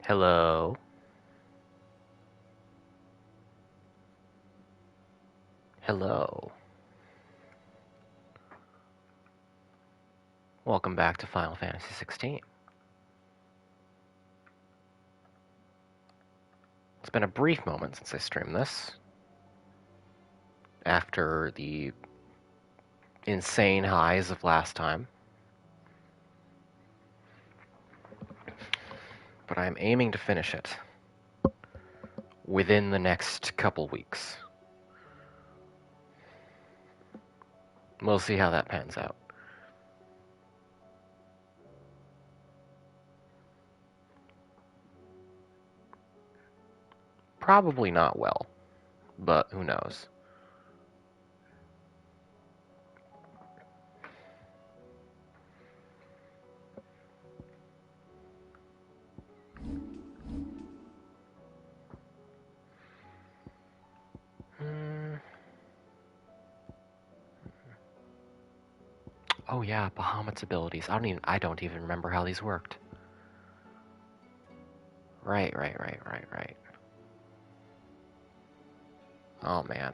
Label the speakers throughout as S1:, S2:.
S1: Hello. Hello. Welcome back to Final Fantasy XVI. It's been a brief moment since I streamed this. After the insane highs of last time. But I'm aiming to finish it within the next couple weeks. We'll see how that pans out. Probably not well, but who knows. Oh yeah, Bahamut's abilities. I don't even remember how these worked. Right. Oh man.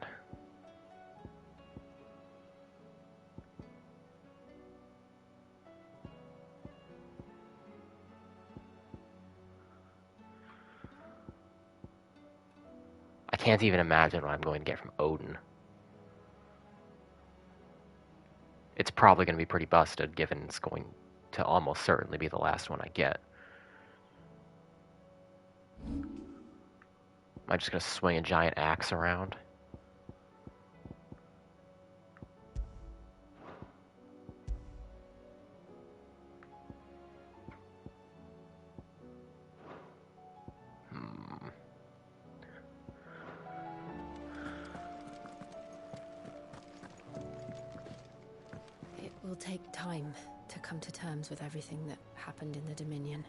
S1: I can't even imagine what I'm going to get from Odin. It's probably going to be pretty busted, given it's going to almost certainly be the last one I get. Am I just going to swing a giant axe around?
S2: It will take time to come to terms with everything that happened in the Dominion.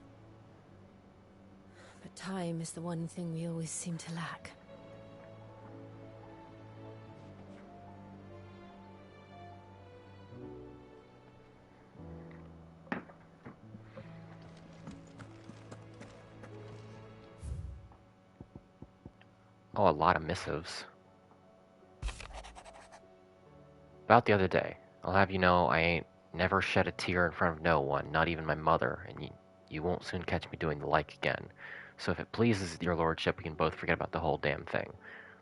S2: But time is the one thing we always seem to lack.
S1: Oh, a lot of missives. About the other day, I'll have you know I ain't never shed a tear in front of no one, not even my mother, and you won't soon catch me doing the like again. So if it pleases your lordship, we can both forget about the whole damn thing.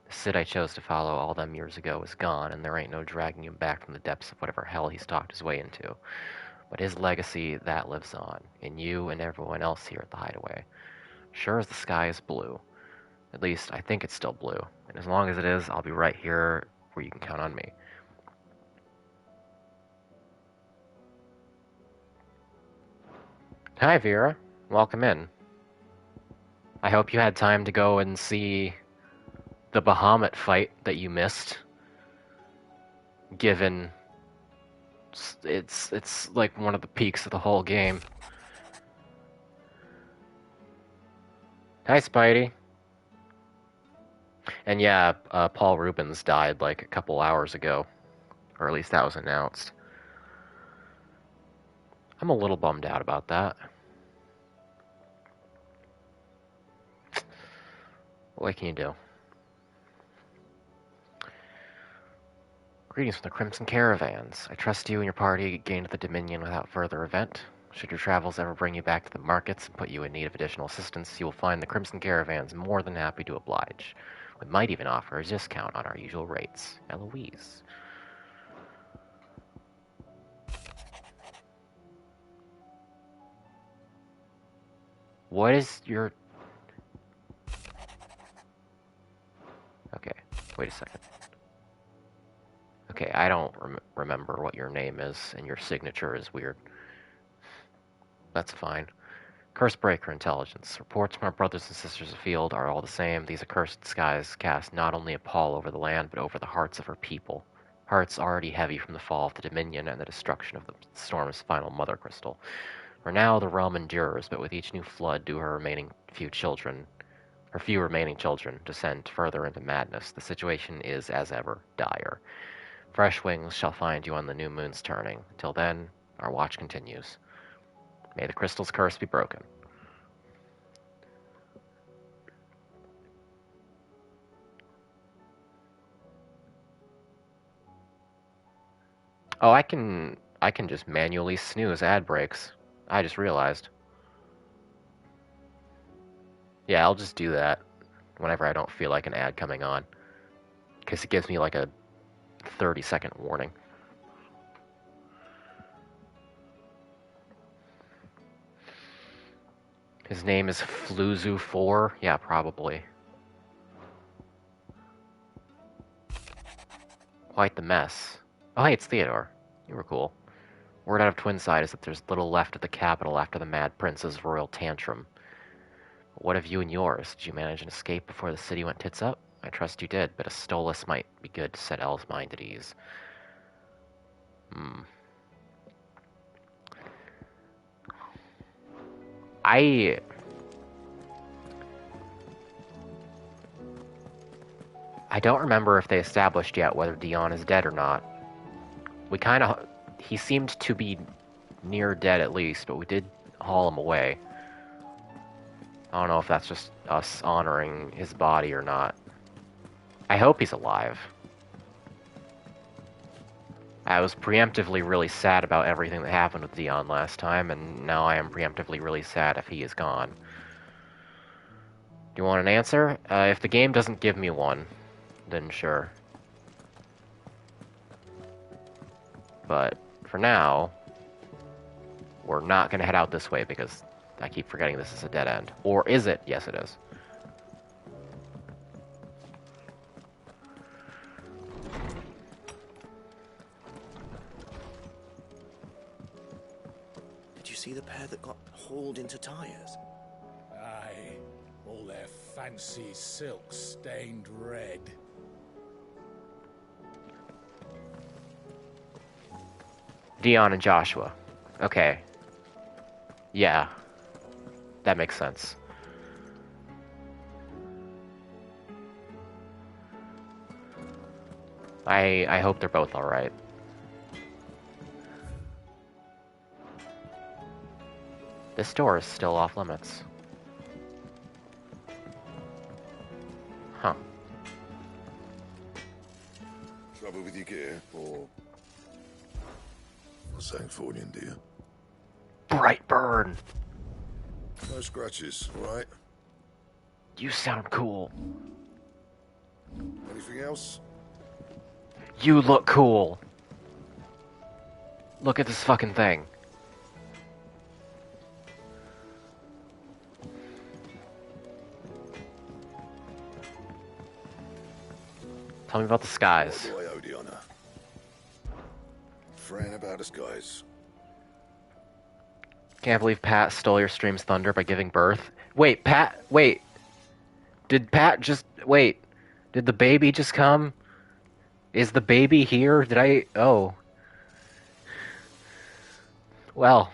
S1: The Cid I chose to follow all them years ago is gone, and there ain't no dragging him back from the depths of whatever hell he's talked his way into. But his legacy, that lives on, in you and everyone else here at the Hideaway. Sure as the sky is blue. At least, I think it's still blue. And as long as it is, I'll be right here where you can count on me. Hi, Vera. Welcome in. I hope you had time to go and see the Bahamut fight that you missed, given it's like one of the peaks of the whole game. Hi, Spidey. And yeah, Paul Rubens died like a couple hours ago, or at least that was announced. I'm a little bummed out about that. What can you do? Greetings from the Crimson Caravans. I trust you and your party gained the Dominion without further event. Should your travels ever bring you back to the markets and put you in need of additional assistance, you will find the Crimson Caravans more than happy to oblige. We might even offer a discount on our usual rates. Eloise. What is your... Okay, wait a second. Okay, I don't remember what your name is, and your signature is weird. That's fine. Cursebreaker intelligence. Reports from our brothers and sisters afield are all the same. These accursed skies cast not only a pall over the land, but over the hearts of her people. Hearts already heavy from the fall of the Dominion and the destruction of the storm's final mother crystal. For now, the realm endures, but with each new flood do her few remaining children descend further into madness. The situation is, as ever, dire. Fresh wings shall find you on the new moon's turning. Till then, our watch continues. May the crystal's curse be broken. Oh, I can just manually snooze ad breaks. I just realized. Yeah, I'll just do that whenever I don't feel like an ad coming on. Because it gives me like a 30-second warning. His name is Fluzu4? Yeah, probably. Quite the mess. Oh, hey, it's Theodore. You were cool. Word out of Twinside is that there's little left at the capital after the Mad Prince's royal tantrum. What of you and yours? Did you manage an escape before the city went tits up? I trust you did, but a Stolas might be good to set El's mind at ease. Hmm. I don't remember if they established yet whether Dion is dead or not. We kind of... He seemed to be near dead at least, but we did haul him away. I don't know if that's just us honoring his body or not. I hope he's alive. I was preemptively really sad about everything that happened with Dion last time, and now I am preemptively really sad if he is gone. Do you want an answer? If the game doesn't give me one, then sure. But for now, we're not going to head out this way because I keep forgetting this is a dead end. Or is it? Yes, it is.
S3: Did you see the pair that got hauled into tires?
S4: Aye, all their fancy silks stained red.
S1: Dion and Joshua. Okay. Yeah. That makes sense. I hope they're both alright. This door is still off limits. Huh.
S5: Trouble with your gear, or something for you, dear?
S1: Bright burn!
S5: No scratches, all right?
S1: You sound cool.
S5: Anything else?
S1: You look cool. Look at this fucking thing. Tell me about the skies.
S5: What do I owe the honor? Fran about the skies.
S1: Can't believe Pat stole your stream's thunder by giving birth. Wait, Pat, wait. Did Pat just, wait. Did the baby just come? Is the baby here? Did I, oh. Well.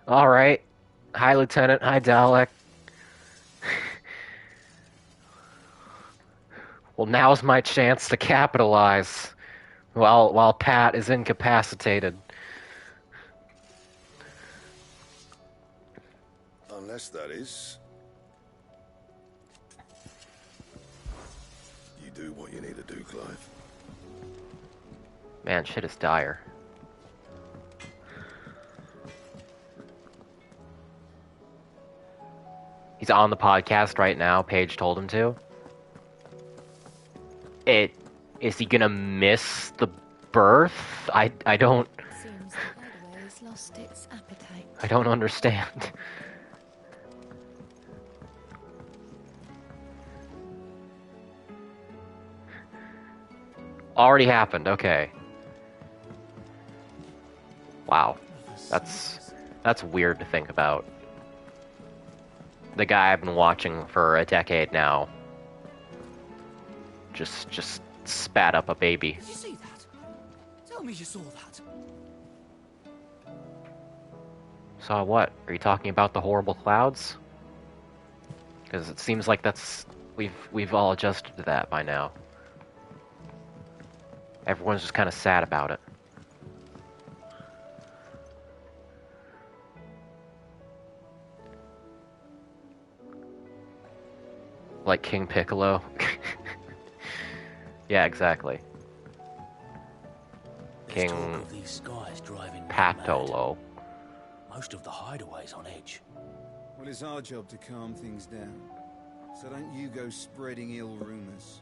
S1: Alright. Hi, Lieutenant. Hi, Dalek. Well, now's my chance to capitalize. While Pat is incapacitated.
S5: Unless that is... You do what you need to do, Clive.
S1: Man, shit is dire. He's on the podcast right now. Paige told him to. Is he gonna miss the birth? I don't...
S2: Seems the hideaway's lost its appetite.
S1: I don't understand. Already happened, okay. Wow. That's weird to think about. The guy I've been watching for a decade now just spat up a baby.
S3: Did you see that? Tell me you saw that.
S1: Saw what? Are you talking about the horrible clouds? Because it seems like that's... We've all adjusted to that by now. Everyone's just kind of sad about it. Like King Piccolo. Yeah, exactly.
S3: There's talk
S1: King
S3: of these skies driving me
S1: Patolo.
S3: mad. Most of the hideaways on edge.
S6: Well, it's our job to calm things down. So don't you go spreading ill rumors.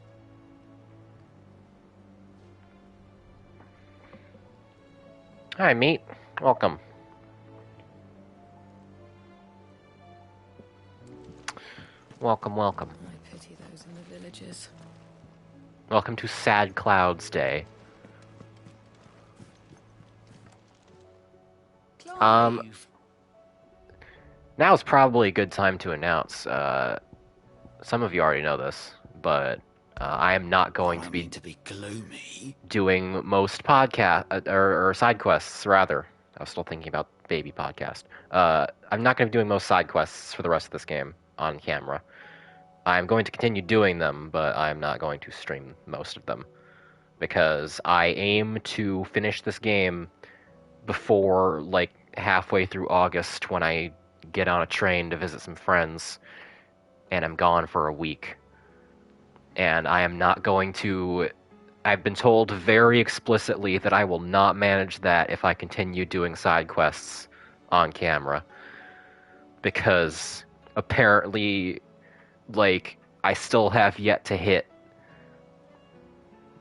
S1: Hi, meat. Welcome. Welcome, welcome.
S2: I pity those in the villages.
S1: Welcome to Sad Clouds Day.
S3: Clive,
S1: Now is probably a good time to announce. Some of you already know this, but I am not going
S3: I
S1: to
S3: mean
S1: be
S3: to be gloomy.
S1: doing most podcast or side quests. Rather, I was still thinking about baby podcast. I'm not going to be doing most side quests for the rest of this game on camera. I'm going to continue doing them, but I'm not going to stream most of them because I aim to finish this game before like halfway through August when I get on a train to visit some friends and I'm gone for a week. And I am not going to. I've been told very explicitly that I will not manage that if I continue doing side quests on camera. Because apparently, like, I still have yet to hit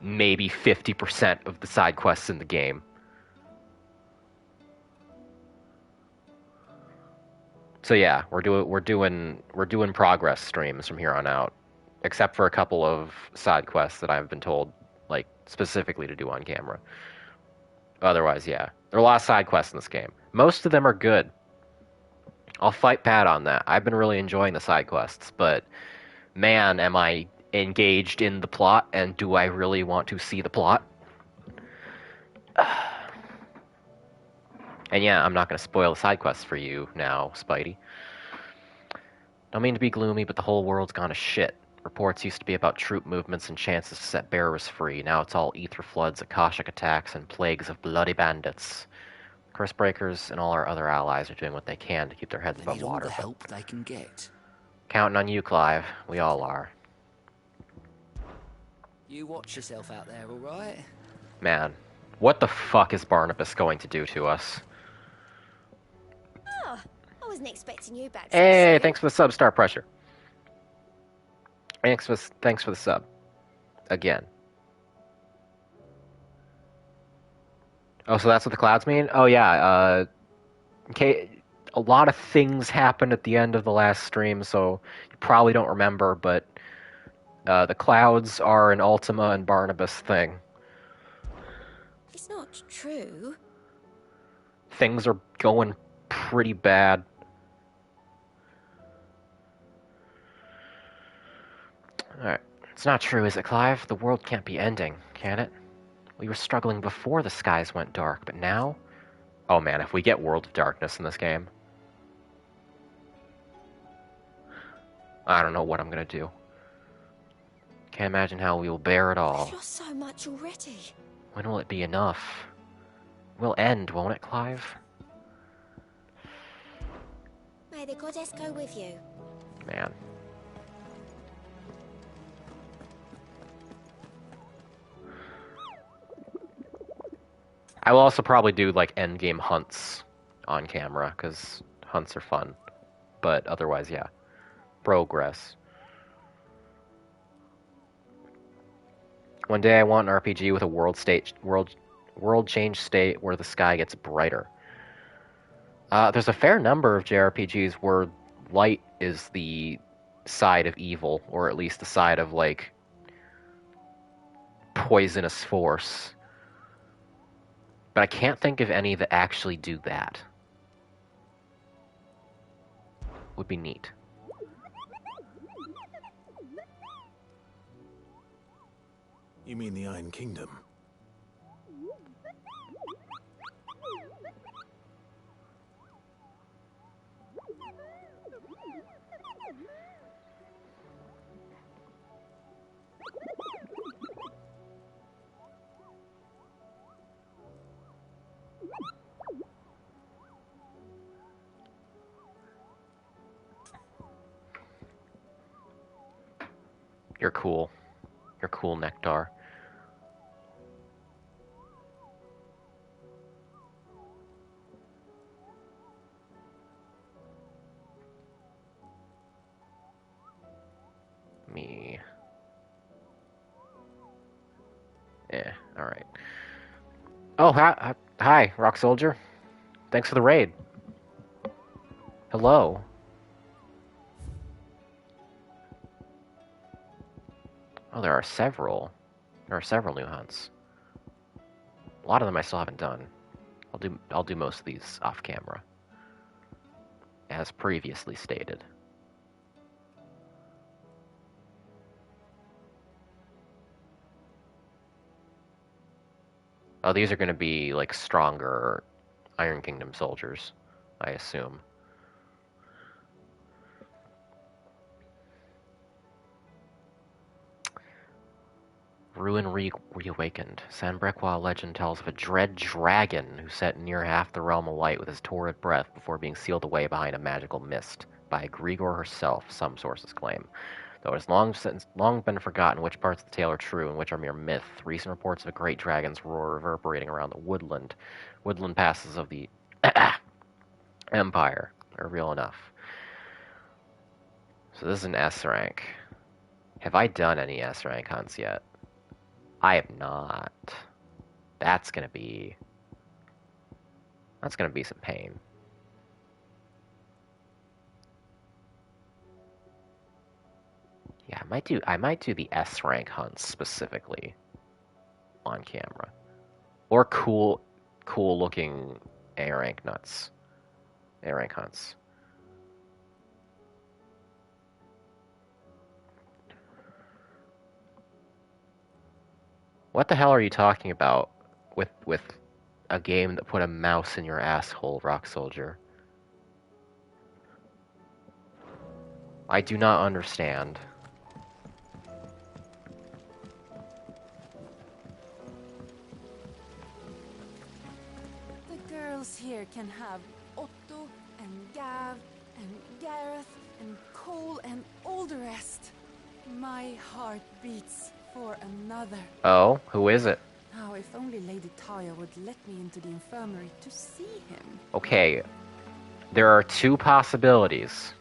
S1: maybe 50% of the side quests in the game. So yeah, we're doing progress streams from here on out, except for a couple of side quests that I've been told, like, specifically to do on camera. Otherwise, yeah, there are a lot of side quests in this game. Most of them are good. I'll fight Pat on that. I've been really enjoying the side quests, but man, am I engaged in the plot, and do I really want to see the plot? And yeah, I'm not going to spoil the side quests for you now, Spidey. Don't mean to be gloomy, but the whole world's gone to shit. Reports used to be about troop movements and chances to set bearers free. Now it's all ether floods, Akashic attacks, and plagues of bloody bandits. Cursebreakers and all our other allies are doing what they can to keep their heads
S3: They
S1: above
S3: need all
S1: water.
S3: the help they can get.
S1: Counting on you, Clive. We all are.
S3: You watch yourself out there, all right?
S1: Man, what the fuck is Barnabas going to do to us?
S7: Oh, I wasn't expecting you back.
S1: Hey,
S7: So
S1: thanks for the sub, Star Pressure. Thanks for the sub. Again. Oh, so that's what the clouds mean? Oh, yeah, okay, a lot of things happened at the end of the last stream, so you probably don't remember, but the clouds are an Ultima and Barnabas thing.
S7: it's not true.
S1: Things are going pretty bad. Alright. It's not true, is it, Clive? The world can't be ending, can it? We were struggling before the skies went dark, but now? Oh man, if we get World of Darkness in this game, I don't know what I'm gonna do. Can't imagine how we will bear it all.
S7: I've lost so much already.
S1: When will it be enough? We'll end, won't it, Clive?
S7: May the goddess go with you.
S1: Man. I will also probably do, like, endgame hunts on camera, because hunts are fun. But otherwise, yeah. Progress. One day I want an RPG with a world change state where the sky gets brighter. There's a fair number of JRPGs where light is the side of evil, or at least the side of, like, poisonous force. But I can't think of any that actually do that. Would be neat.
S3: You mean the Iron Kingdom?
S1: You're cool. You're cool, Nectar. Alright. Oh, hi, Rock Soldier. Thanks for the raid. Hello. Oh, there are several. There are several new hunts. A lot of them I still haven't done. I'll do most of these off camera, as previously stated. Oh, these are going to be like stronger Iron Kingdom soldiers, I assume. Ruin reawakened. Sanbrequois legend tells of a dread dragon who set near half the realm alight with his torrid breath before being sealed away behind a magical mist by Grigor herself, some sources claim. Though it has long been forgotten which parts of the tale are true and which are mere myth, recent reports of a great dragon's roar reverberating around the woodland passes of the Empire are real enough. So this is an S rank. Have I done any S rank hunts yet? I have not. That's gonna be some pain. Yeah, I might do the S rank hunts specifically on camera. Or cool looking A rank hunts. What the hell are you talking about with a game that put a mouse in your asshole, Rock Soldier? I do not understand.
S8: The girls here can have Otto and Gav and Gareth and Cole and all the rest. My heart beats for another.
S1: Oh, who is it?
S8: Oh, if only Lady Taya would let me into the infirmary to see him.
S1: Okay, there are two possibilities.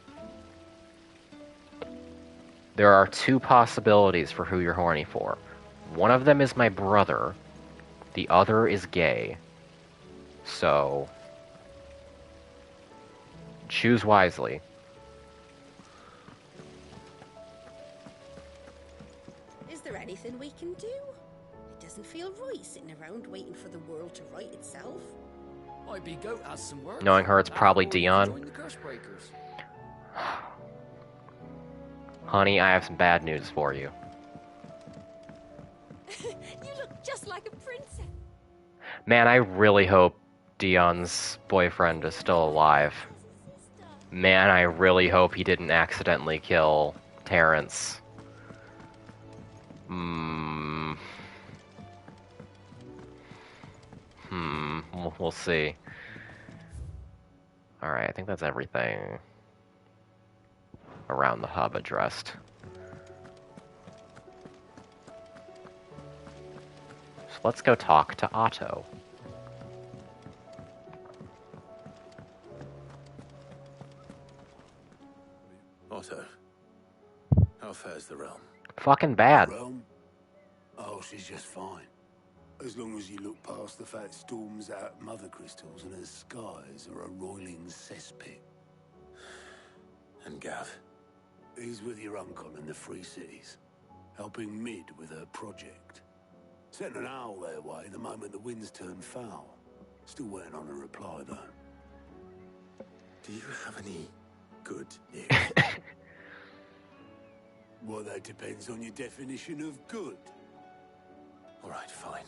S1: There are two possibilities for who you're horny for. One of them is my brother. The other is gay. So, choose wisely.
S9: Is there anything we can do? It doesn't feel right sitting around waiting for the world to right itself.
S3: Maybe Goat has some work.
S1: Knowing her, it's probably
S3: Or you
S1: Dion.
S3: join the Curse Breakers.
S1: Honey, I have some bad news for you.
S2: You look just like a princess.
S1: Man, I really hope Dion's boyfriend is still alive. Man, I really hope he didn't accidentally kill Terrence. We'll see. Alright, I think that's everything around the hub addressed. So let's go talk to Otto.
S5: Otto, how fares the realm?
S1: Fucking bad.
S10: Realm? Oh, she's just fine. As long as you look past the fat storms out mother crystals and her skies are a roiling cesspit.
S5: And Gav?
S10: He's with your uncle in the Free Cities, helping Mid with her project. Sent an owl their way the moment the winds turned foul. Still waiting on a reply, though.
S5: Do you have any good news?
S10: Well, that depends on your definition of good.
S5: All right, fine.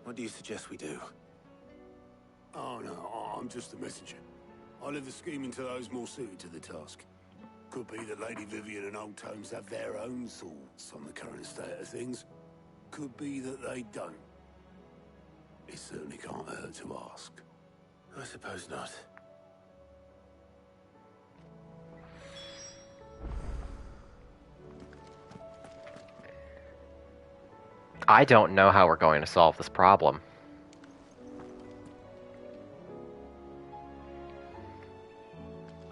S5: What do you suggest we do?
S10: Oh, no, I'm just a messenger. I leave the scheming to those more suited to the task. Could be that Lady Vivian and Old Tomes have their own thoughts on the current state of things. Could be that they don't. It certainly can't hurt to ask.
S5: I suppose not.
S1: I don't know how we're going to solve this problem.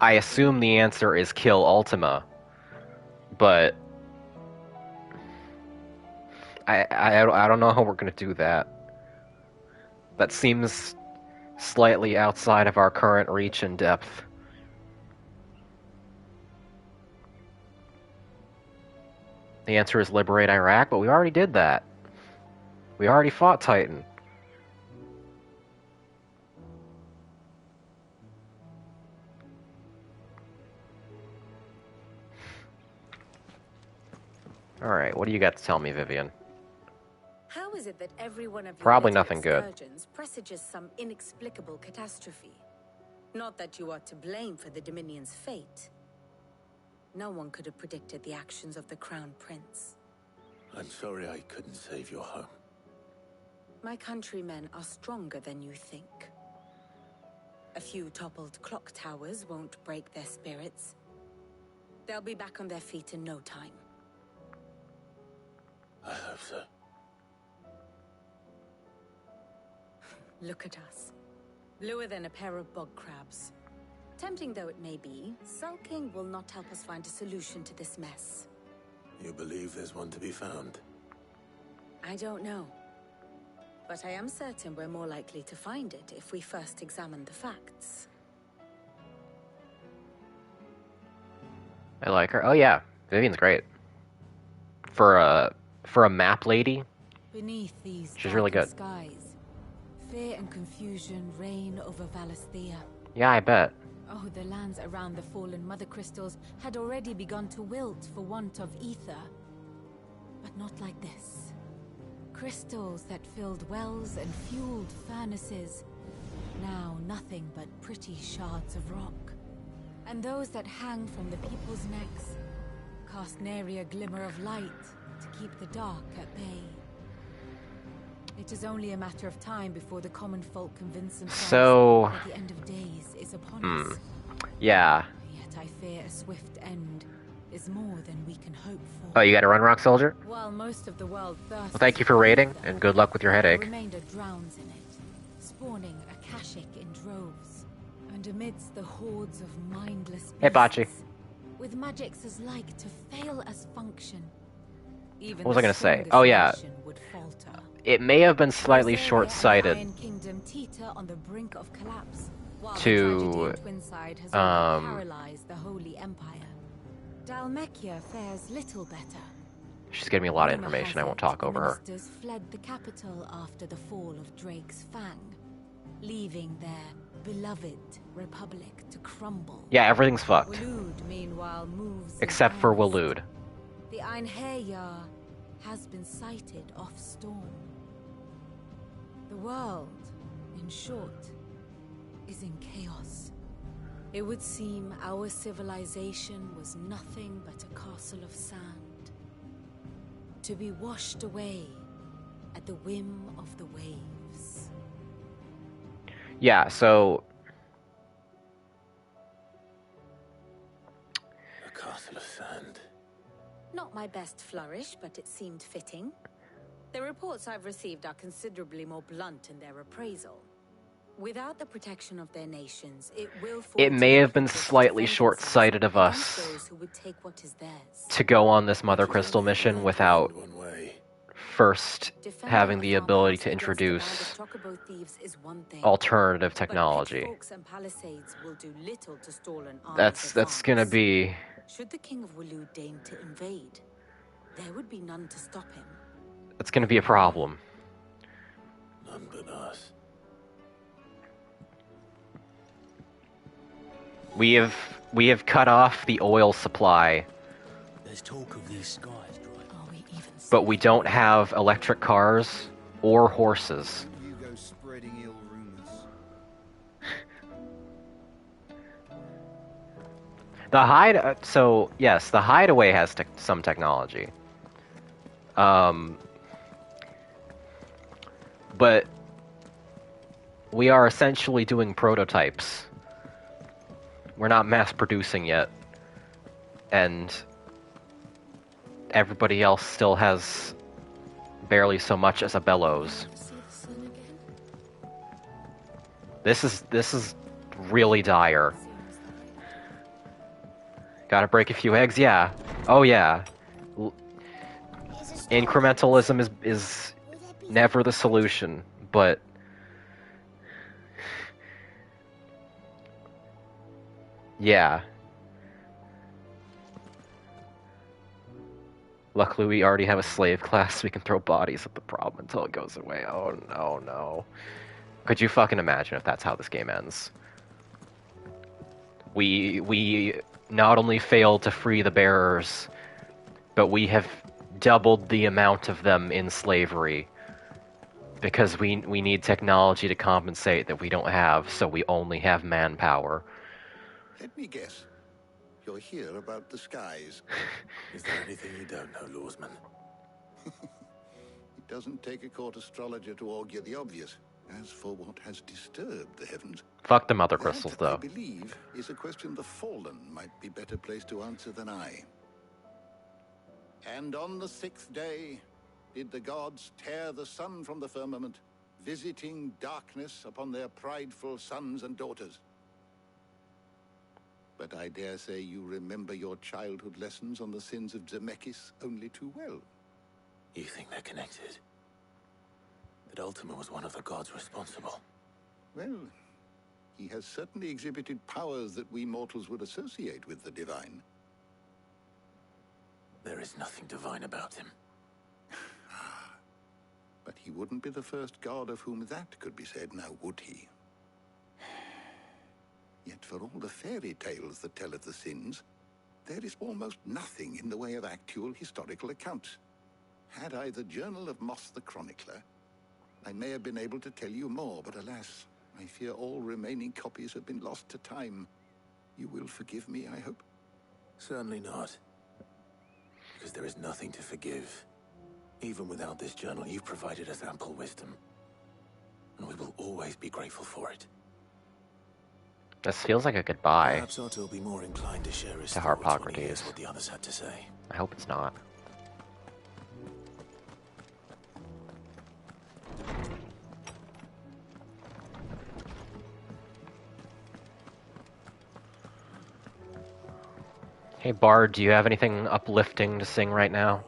S1: I assume the answer is kill Ultima, but I don't know how we're gonna do that. That seems slightly outside of our current reach and depth. The answer is liberate Iraq, but we already did that. We already fought Titan. Alright, what do you got to tell me, Vivian?
S11: How is it that every one of your
S1: Probably
S11: little
S1: nothing good.
S11: excursions presages some inexplicable catastrophe? Not that you are to blame for the Dominion's fate. No one could have predicted the actions of the Crown Prince.
S10: I'm sorry I couldn't save your home.
S11: My countrymen are stronger than you think. A few toppled clock towers won't break their spirits. They'll be back on their feet in no time.
S10: I hope so.
S11: Look at us. Bluer than a pair of bog crabs. Tempting though it may be, sulking will not help us find a solution to this mess.
S10: You believe there's one to be found?
S11: I don't know. But I am certain we're more likely to find it if we first examine the facts.
S1: I like her. Oh yeah, Vivian's great. For a map lady,
S8: Beneath these
S1: she's really good.
S8: skies, fear and confusion reign over Valisthea.
S1: Yeah, I bet.
S8: Oh, the lands around the fallen mother crystals had already begun to wilt for want of ether. But not like this. Crystals that filled wells and fueled furnaces. Now nothing but pretty shards of rock. And those that hang from the people's necks cast nary a glimmer of light to keep the dark at bay. It is only a matter of time before the common folk convince themselves that the end of days is upon us.
S1: Yeah.
S8: Yet I fear a swift end is more than we can hope for.
S1: Oh, you gotta run, Rock Soldier?
S8: While most of the world thirsts
S1: Well, thank you for raiding, and good luck with your
S8: the
S1: headache.
S8: remainder drowns in it, spawning Akashic in droves. And amidst the hordes of mindless beasts,
S1: Hey, Bachi.
S8: with magics as like to fail as function, even
S1: What was I gonna say?
S8: strongest
S1: Oh, yeah.
S8: nation would falter.
S1: It may have been slightly
S8: Rosaria and
S1: short-sighted
S8: Iron Kingdom teeter on the brink of collapse, while the
S1: to,
S8: tragedy in Twinside has only paralyzed the Holy Empire. Dalmekia fares little better.
S1: She's giving me a lot of
S8: Rumor
S1: information. I
S8: has
S1: won't
S8: it
S1: talk
S8: the
S1: over her.
S8: ministers fled the capital after the fall of Drake's Fang, leaving their beloved republic to crumble.
S1: Yeah, everything's fucked.
S8: Waloed, meanwhile, moves in
S1: Except for
S8: earnest.
S1: Waloed.
S8: The Einherjar has been sighted off Storm. The world, in short, is in chaos. It would seem our civilization was nothing but a castle of sand, to be washed away at the whim of the waves.
S1: Yeah, so...
S10: A castle of sand.
S11: Not my best flourish, but it seemed fitting. The reports I've received are considerably more blunt in their appraisal. Without the protection of their nations, it will fall
S1: It may
S11: to
S1: have been
S11: people to
S1: slightly
S11: defend
S1: short-sighted of
S11: themselves
S1: us
S11: against those who would take what is theirs.
S1: to go on this Mother Crystal mission without
S10: One way.
S1: first
S11: Defending
S1: having
S11: a
S1: the
S11: farmhouse
S1: ability to
S11: against a
S1: introduce
S11: band of chocobo thieves is one thing,
S1: alternative
S11: but
S1: technology.
S11: pitchforks and palisades will do little to stall an army's
S1: That's gonna
S11: advance.
S1: be...
S11: Should the King of Waloed deign to invade, there would be none to stop him.
S1: That's gonna be a problem.
S10: None but us.
S1: We have cut off the oil supply,
S3: There's talk of these skies, right?
S8: Are we even
S1: but we don't have electric cars or horses.
S6: You go spreading ill rumors.
S1: The so yes, the hideaway has some technology. But we are essentially doing prototypes. We're not mass producing yet. And everybody else still has barely so much as a bellows.
S2: See the sun again?
S1: This is really dire.
S2: Seems like
S1: Gotta break a few eggs, yeah. Oh yeah.
S7: It's a
S1: incrementalism is never the solution, but yeah. Luckily, we already have a slave class, so we can throw bodies at the problem until it goes away. Oh no, no. Could you fucking imagine if that's how this game ends? We not only failed to free the bearers, but we have doubled the amount of them in slavery. Because we need technology to compensate that we don't have, so we only have manpower.
S10: Let me guess. You're here about the skies.
S5: Is there anything you don't know, Lawsman?
S10: It doesn't take a court astrologer to augur the obvious. As for what has disturbed the heavens...
S1: Fuck the mother crystals, though.
S10: I believe is a question the Fallen might be better placed to answer than I. And on the 6th day did the gods tear the sun from the firmament, visiting darkness upon their prideful sons and daughters. But I dare say you remember your childhood lessons on the sins of Zemeckis only too well.
S5: You think they're connected? That Ultima was one of the gods responsible?
S10: Well, he has certainly exhibited powers that we mortals would associate with the divine.
S5: There is nothing divine about him.
S10: But he wouldn't be the first god of whom that could be said, now would he? Yet for all the fairy tales that tell of the sins, there is almost nothing in the way of actual historical accounts. Had I the Journal of Moss the Chronicler, I may have been able to tell you more, but alas, I fear all remaining copies have been lost to time. You will forgive me, I hope?
S5: Certainly not. Because there is nothing to forgive. Even without this journal, you've provided us ample wisdom. And we will always be grateful for it.
S1: This feels like a goodbye.
S5: Perhaps Otto will be more inclined to share his
S1: to
S5: thoughts when he
S1: Harpocrates.
S5: hears what the others had to say.
S1: I hope it's not. Hey Bard, do you have anything uplifting to sing right now?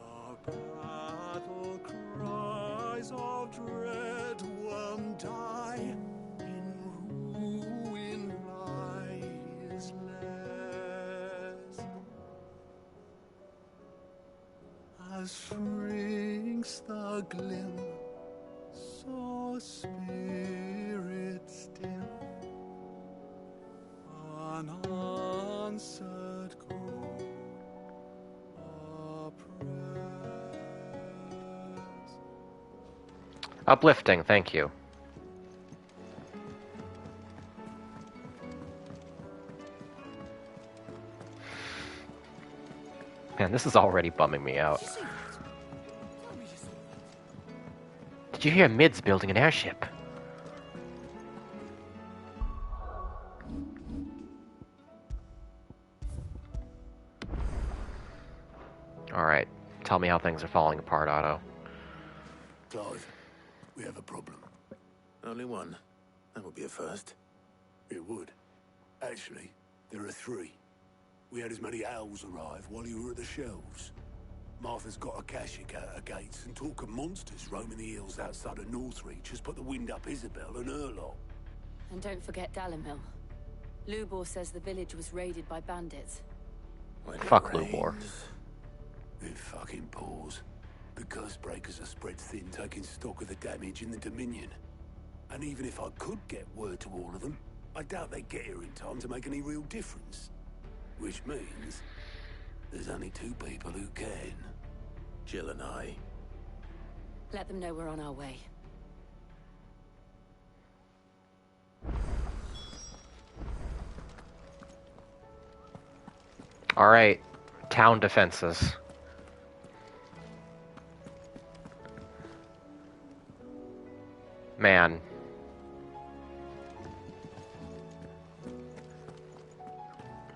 S10: Shrinks the glim, so spirit still, unanswered call, a prayers.
S1: Uplifting, thank you. Man, this is already bumming me out. Did you hear Mid's building an airship? Alright, tell me how things are falling apart, Otto.
S10: Clive, we have a problem.
S5: Only one. That would be a first.
S10: It would. Actually, there are 3. We had as many owls arrive while you were at the shelves. Martha's got a Kashyyyk out her gates, and talk of monsters roaming the hills outside of Northreach has put the wind up Isabel and her lot.
S8: And don't forget Dalimil. Lubor says the village was raided by bandits.
S1: Fuck Lubor.
S10: It fucking pours. The curse breakers are spread thin, taking stock of the damage in the Dominion. And even if I could get word to all of them, I doubt they'd get here in time to make any real difference. Which means there's only 2 people who can.
S5: Jill and I.
S8: Let them know we're on our way.
S1: Alright, town defenses. Man.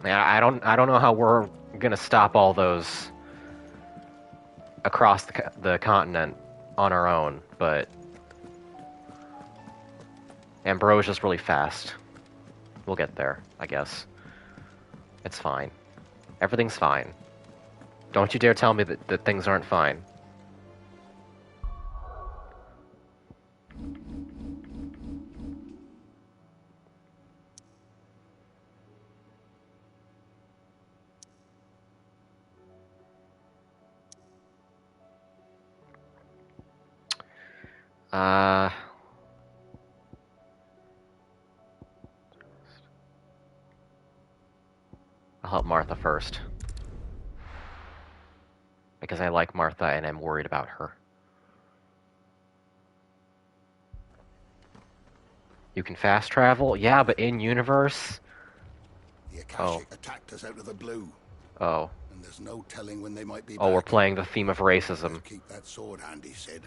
S1: Man, I don't know how we're gonna stop all those across the continent on our own, but Ambrosia's really fast. We'll get there, I guess. It's fine. Everything's fine. Don't you dare tell me that things aren't fine. I'll help Martha first. Because I like Martha and I'm worried about her. You can fast travel? Yeah, but in universe?
S12: The Akashic attacked us out of the blue.
S1: Oh.
S12: And there's no telling when they might be
S1: Oh,
S12: back.
S1: we're playing the theme of racism.
S12: Let's keep that sword handy, Sid.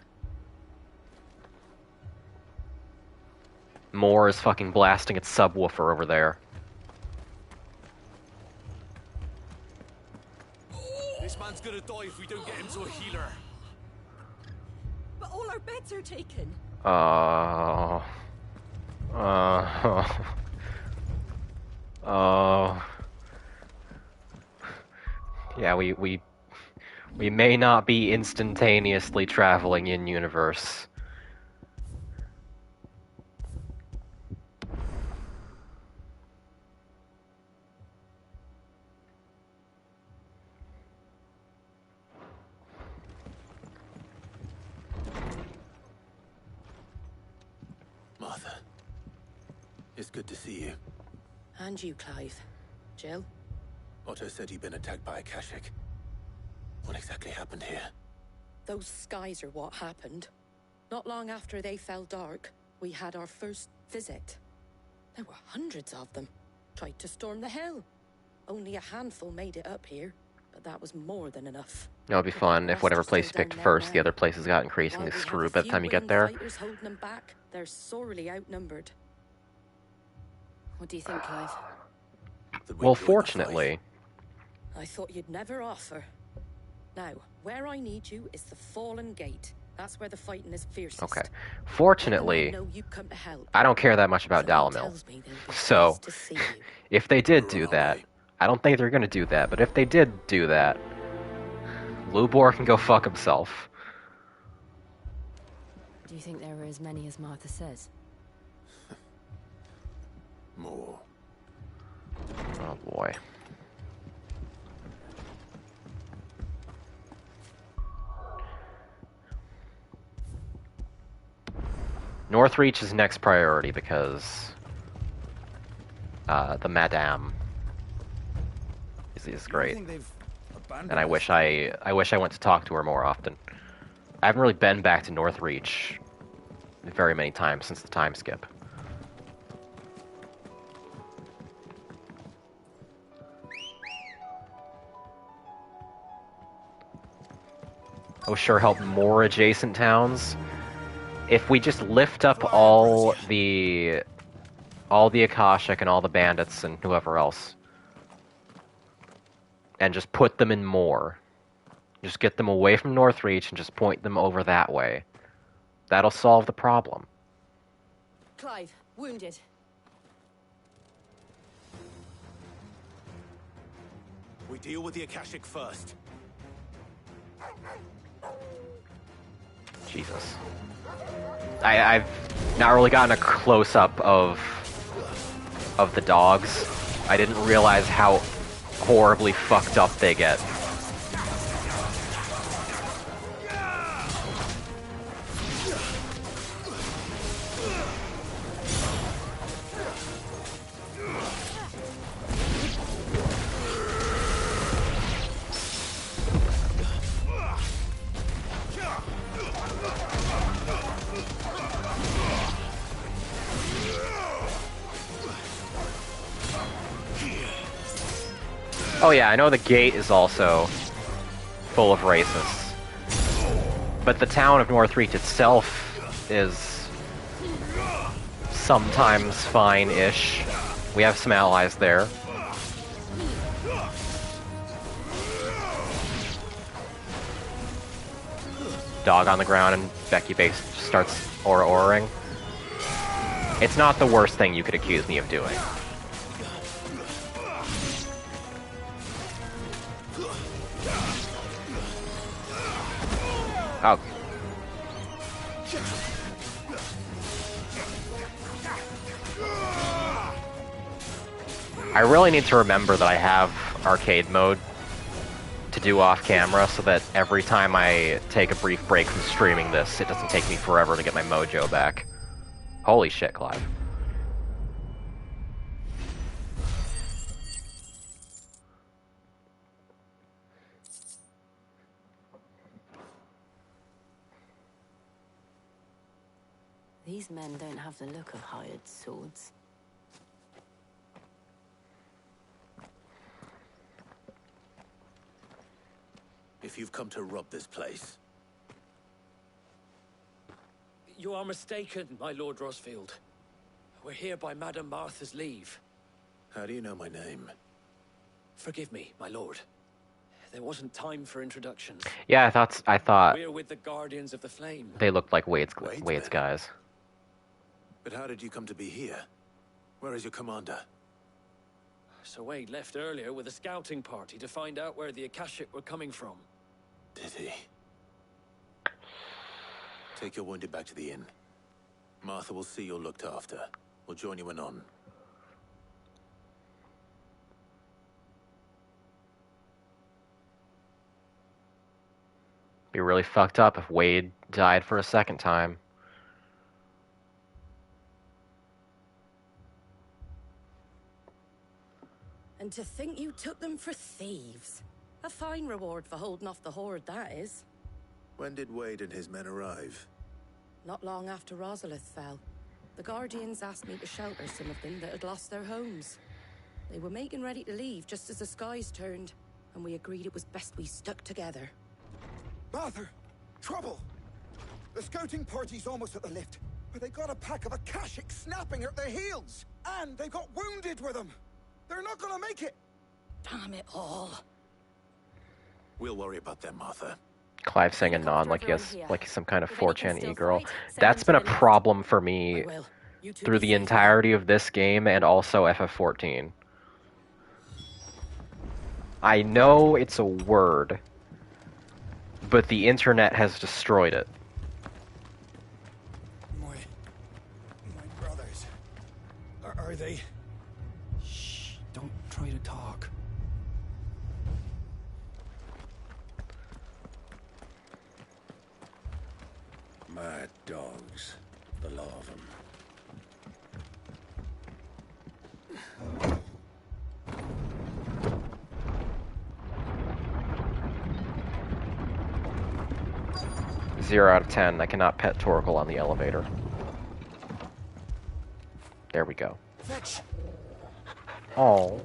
S1: Moore is fucking blasting its subwoofer over there.
S3: This man's gonna die if we don't get him to a healer.
S2: But all our beds are taken.
S1: Oh. Yeah, we may not be instantaneously traveling in universe.
S5: Martha, it's good to see you.
S9: And you, Clive. Jill?
S5: Otto said you'd been attacked by Akashic. What exactly happened here?
S9: Those skies are what happened. Not long after they fell dark, we had our first visit. There were hundreds of them. Tried to storm the hill. Only a handful made it up here, but that was more than enough.
S1: It'll be fun if whatever place you picked first, the other places got increasingly screwed by the time you get there.
S9: Fighters holding them back, they're sorely outnumbered. What do you think, Clive?
S1: Well, fortunately...
S9: I thought you'd never offer. Now, where I need you is the Fallen Gate. That's where the fighting is fiercest.
S1: Okay. Fortunately, I don't care that much about Dalamil. So, if they did do that, I don't think they're going to do that, but if they did do that, Lubor can go fuck himself.
S2: Do you think there are as many as Martha says?
S5: More.
S1: Oh boy. Northreach is next priority because the Madame is great, and I wish I went to talk to her more often. I haven't really been back to Northreach very many times since the time skip. Oh, sure, help more adjacent towns. If we just lift up all the Akashic and all the bandits and whoever else, and just put them in more, just get them away from Northreach and just point them over that way, that'll solve the problem.
S2: Clive, wounded.
S3: We deal with the Akashic first.
S1: Jesus. I've not really gotten a close-up of the dogs. I didn't realize how horribly fucked up they get. Oh yeah, I know the gate is also full of racists. But the town of Northreach itself is sometimes fine-ish. We have some allies there. Dog on the ground and Becky base starts aura-oraing. It's not the worst thing you could accuse me of doing. Oh. I really need to remember that I have arcade mode to do off camera so that every time I take a brief break from streaming this, it doesn't take me forever to get my mojo back. Holy shit, Clive.
S11: These men don't have the look of hired swords.
S3: If you've come to rob this place...
S13: You are mistaken, my Lord Rosfield. We're here by Madame Martha's leave.
S3: How do you know my name?
S13: Forgive me, my lord. There wasn't time for introductions.
S1: Yeah, I thought
S13: We're with the Guardians of the Flame.
S1: they looked like Wade's
S3: men.
S1: guys.
S3: But how did you come to be here? Where is your commander?
S13: Sir Wade left earlier with a scouting party to find out where the Akashic were coming from.
S3: Did he? Take your wounded back to the inn. Martha will see you're looked after. We'll join you anon.
S1: Be really fucked up if Wade died for a second time.
S9: And to think you took them for thieves. A fine reward for holding off the horde, that is.
S3: When did Wade and his men arrive?
S9: Not long after Rosalith fell. The Guardians asked me to shelter some of them that had lost their homes. They were making ready to leave just as the skies turned, and we agreed it was best we stuck together.
S14: Martha! Trouble! The scouting party's almost at the lift, but they got a pack of Akashic snapping at their heels! And they got wounded with them! They're not gonna make it!
S9: Damn it all.
S3: We'll worry about them, Martha.
S1: Clive saying a non like he's some kind of 4chan e-girl. That's been a problem for me through the entirety of this game and also FF14. I know it's a word, but the internet has destroyed it.
S14: My brothers. Are they?
S15: Shh, don't try to talk.
S10: Mad dogs. The lot of them.
S1: Zero out of 10. I cannot pet Torgal on the elevator. There we go.
S14: Fetch.
S1: Oh.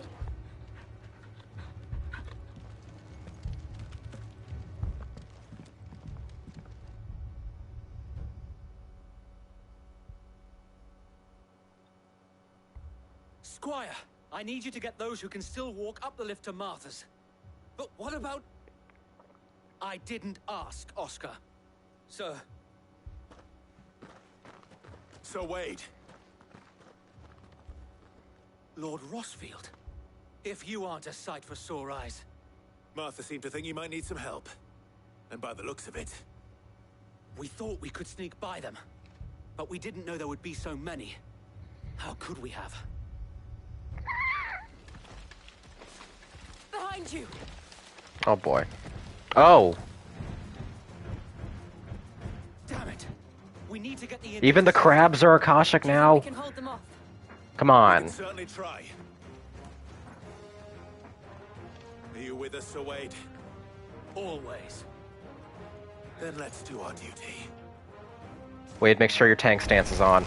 S13: Squire, I need you to get those who can still walk up the lift to Martha's. But what about... I didn't ask, Oscar. Sir.
S3: Sir Wade.
S13: Lord Rosfield. If you aren't a sight for sore eyes.
S3: Martha seemed to think you might need some help. And by the looks of it...
S13: We thought we could sneak by them. But we didn't know there would be so many. How could we have?
S9: Behind you!
S1: Oh boy. Oh!
S13: Damn it! We need to get the...
S1: Even the crabs are Akashic now?
S9: We can hold them off.
S1: Come on.
S3: We can certainly try. Are you with us, Sir Wade?
S13: Always.
S3: Then let's do our duty.
S1: Wade, make sure your tank stance is on.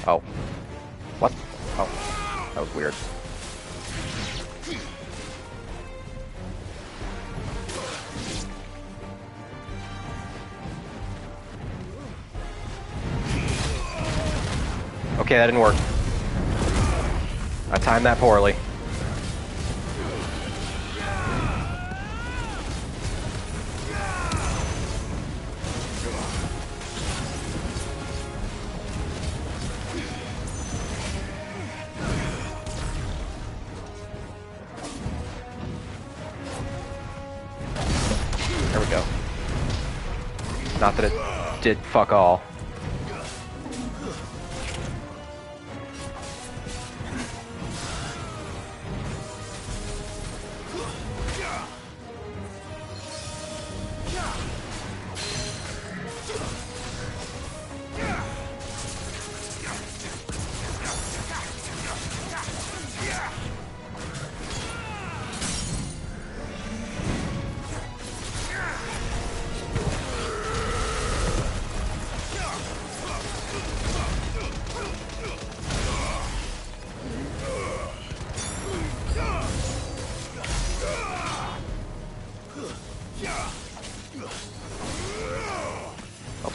S1: Oh. What? Oh. That was weird. Okay, that didn't work. I timed that poorly. There we go. Not that it did fuck all.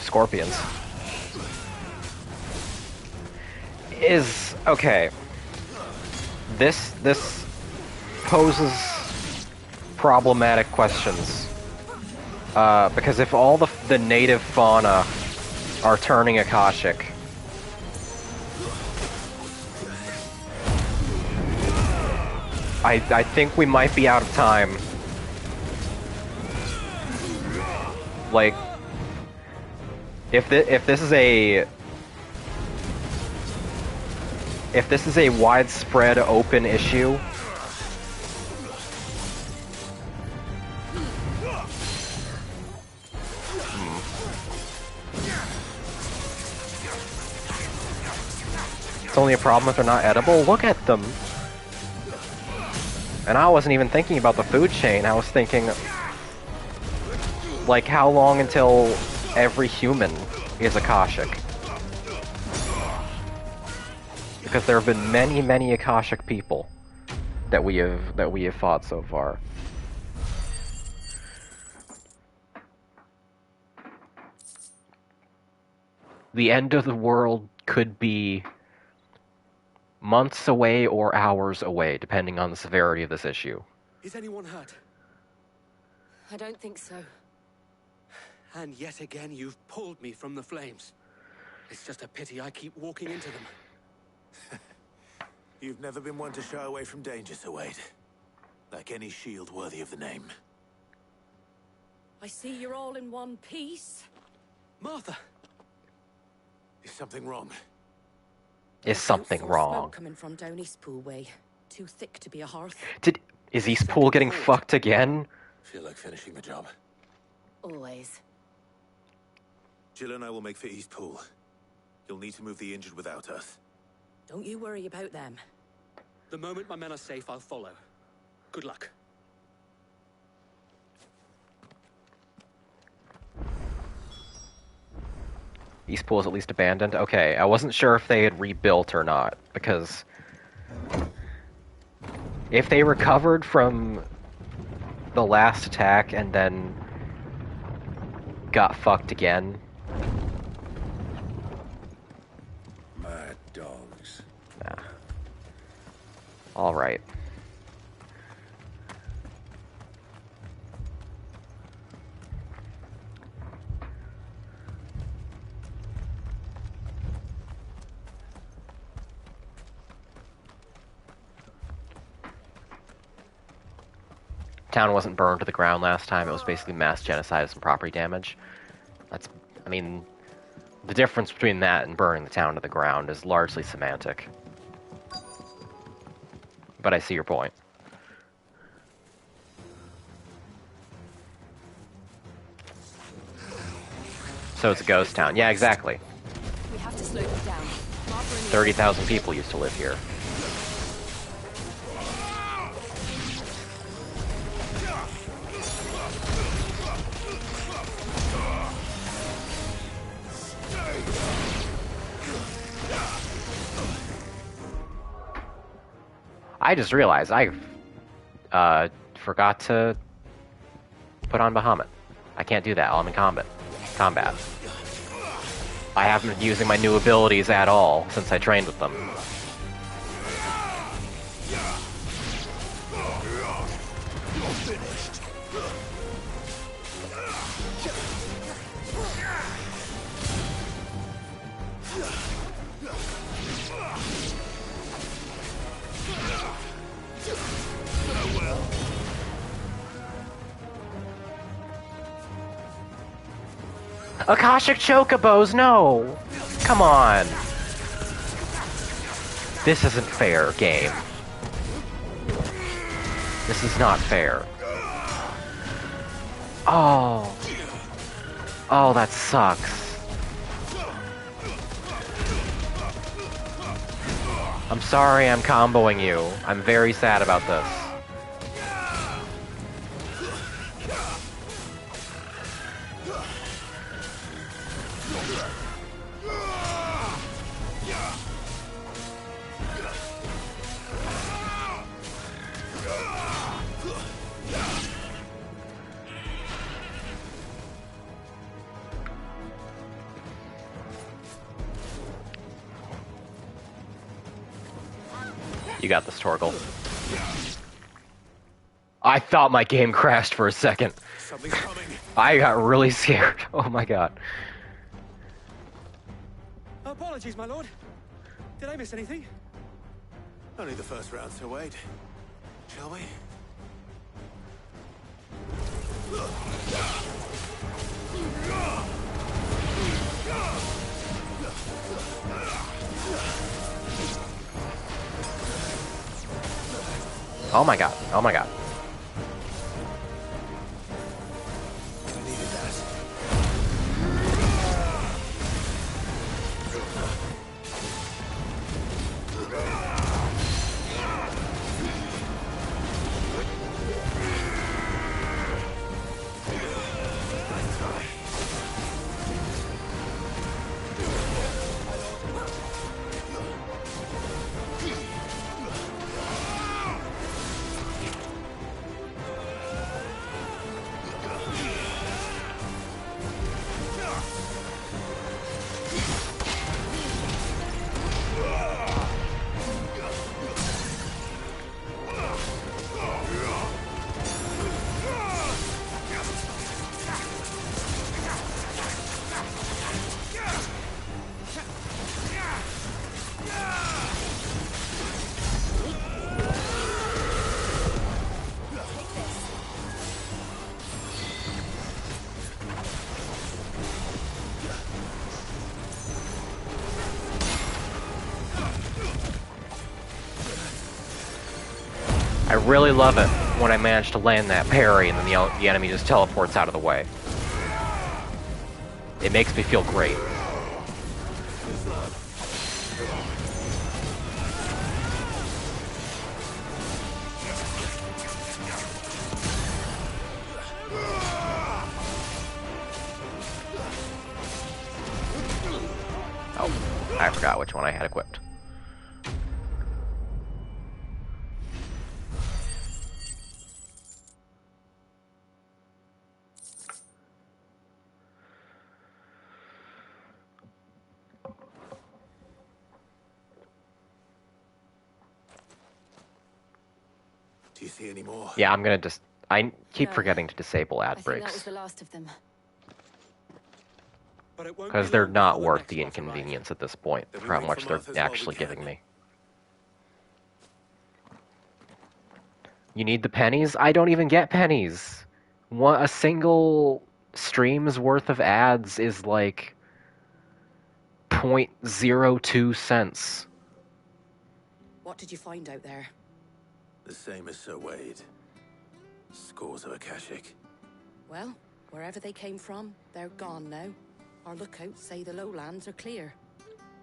S1: scorpions. Is okay. This poses problematic questions. Because if all the native fauna are turning Akashic, I think we might be out of time. Like, if this is a widespread open issue, it's only a problem if they're not edible. Look at them. And I wasn't even thinking about the food chain. I was thinking, like, how long until every human is Akashic? Because there have been many, many Akashic people that we have fought so far. The end of the world could be months away or hours away, depending on the severity of this issue.
S13: Is anyone hurt?
S2: I don't think so.
S13: And yet again, you've pulled me from the flames. It's just a pity I keep walking into them.
S3: You've never been one to shy away from danger, Sir Wade. Like any shield worthy of the name.
S9: I see you're all in one piece.
S13: Martha!
S3: Is something wrong?
S1: Is something wrong?
S9: Smoke coming from down Eastpool way. Too thick to be a hearth.
S1: Is Eastpool getting fucked again?
S3: Feel like finishing the job.
S2: Always.
S3: Jill and I will make for Eastpool. You'll need to move the injured without us.
S9: Don't you worry about them.
S13: The moment my men are safe, I'll follow. Good luck.
S1: Eastpool is at least abandoned? Okay, I wasn't sure if they had rebuilt or not, because if they recovered from the last attack and then got fucked again...
S10: Mad dogs.
S1: Nah. Alright. Town wasn't burned to the ground last time. It was basically mass genocide and some property damage. I mean, the difference between that and burning the town to the ground is largely semantic. But I see your point. So it's a ghost town. Yeah, exactly.
S2: We have to slow them down.
S1: 30,000 people used to live here. I just realized I forgot to put on Bahamut. I can't do that while I'm in combat. I haven't been using my new abilities at all since I trained with them. Akashic Chocobos, no! Come on! This isn't fair, game. This is not fair. Oh. Oh, that sucks. I'm sorry I'm comboing you. I'm very sad about this. You got this, Torgal. I thought my game crashed for a second.
S3: Something's coming.
S1: I got really scared. Oh my god.
S13: Apologies, my lord. Did I miss anything?
S3: Only the first round to wait. Shall we?
S1: Oh my god. Oh my god. I really love it when I manage to land that parry and then the enemy just teleports out of the way. It makes me feel great. Oh, I forgot which one I had equipped.
S3: Do you see any more?
S1: Yeah, I'm gonna just... I keep
S2: No.
S1: forgetting to disable ad
S2: I think that was
S1: breaks.
S2: the last of them.
S13: But it won't
S1: Because
S13: be
S1: they're
S13: long
S1: not
S13: before
S1: worth
S13: next
S1: the
S13: lot arrive.
S1: inconvenience at this point,
S3: Then we
S1: for how
S3: wait
S1: much
S3: for
S1: they're
S3: Martha's while we
S1: actually
S3: can.
S1: giving me. You need the pennies? I don't even get pennies! A single stream's worth of ads is like 0.02 cents.
S9: What did you find out there?
S3: The same as Sir Wade. Scores of Akashic.
S9: Well, wherever they came from, they're gone now. Our lookouts say the lowlands are clear.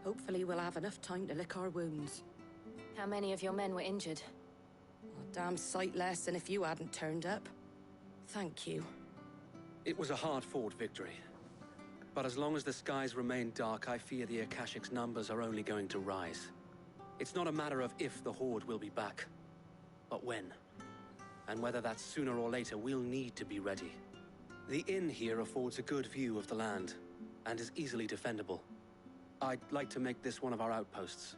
S9: Hopefully we'll have enough time to lick our wounds.
S2: How many of your men were injured?
S9: A damn sight less than if you hadn't turned up. Thank you.
S13: It was a hard-fought victory. But as long as the skies remain dark, I fear the Akashic's numbers are only going to rise. It's not a matter of if the Horde will be back, but when. And whether that's sooner or later, we'll need to be ready. The inn here affords a good view of the land, and is easily defendable. I'd like to make this one of our outposts.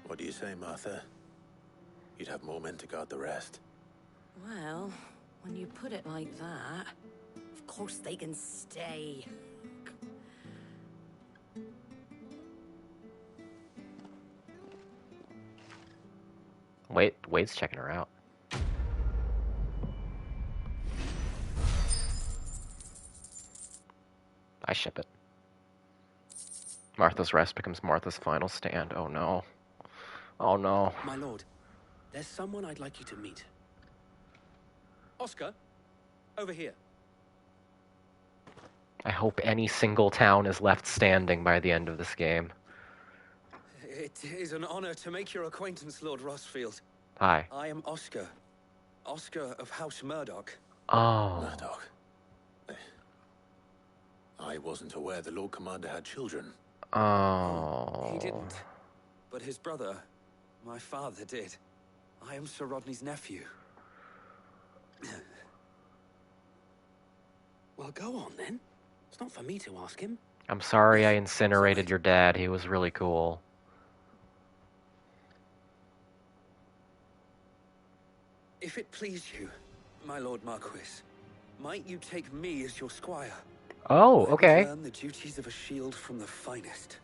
S3: What do you say, Martha? You'd have more men to guard the rest.
S9: Well, when you put it like that, of course they can stay.
S1: Wade's checking her out. I ship it. Martha's rest becomes Martha's final stand. Oh no. Oh no.
S13: My lord, there's someone I'd like you to meet. Oscar, over here.
S1: I hope any single town is left standing by the end of this game.
S16: It is an honor to make your acquaintance, Lord Rossfield.
S1: Hi.
S16: I am Oscar. Oscar of House Murdoch.
S1: Oh.
S3: Murdoch. I wasn't aware the Lord Commander had children.
S1: Oh.
S16: He didn't. But his brother, my father, did. I am Sir Rodney's nephew.
S13: Well, go on then. It's not for me to ask him.
S1: I'm sorry I incinerated your dad. He was really cool.
S16: If it please you, my Lord Marquis, might you take me as your squire?
S1: Oh,
S16: I
S1: okay.
S16: would learn the duties of a shield from the finest.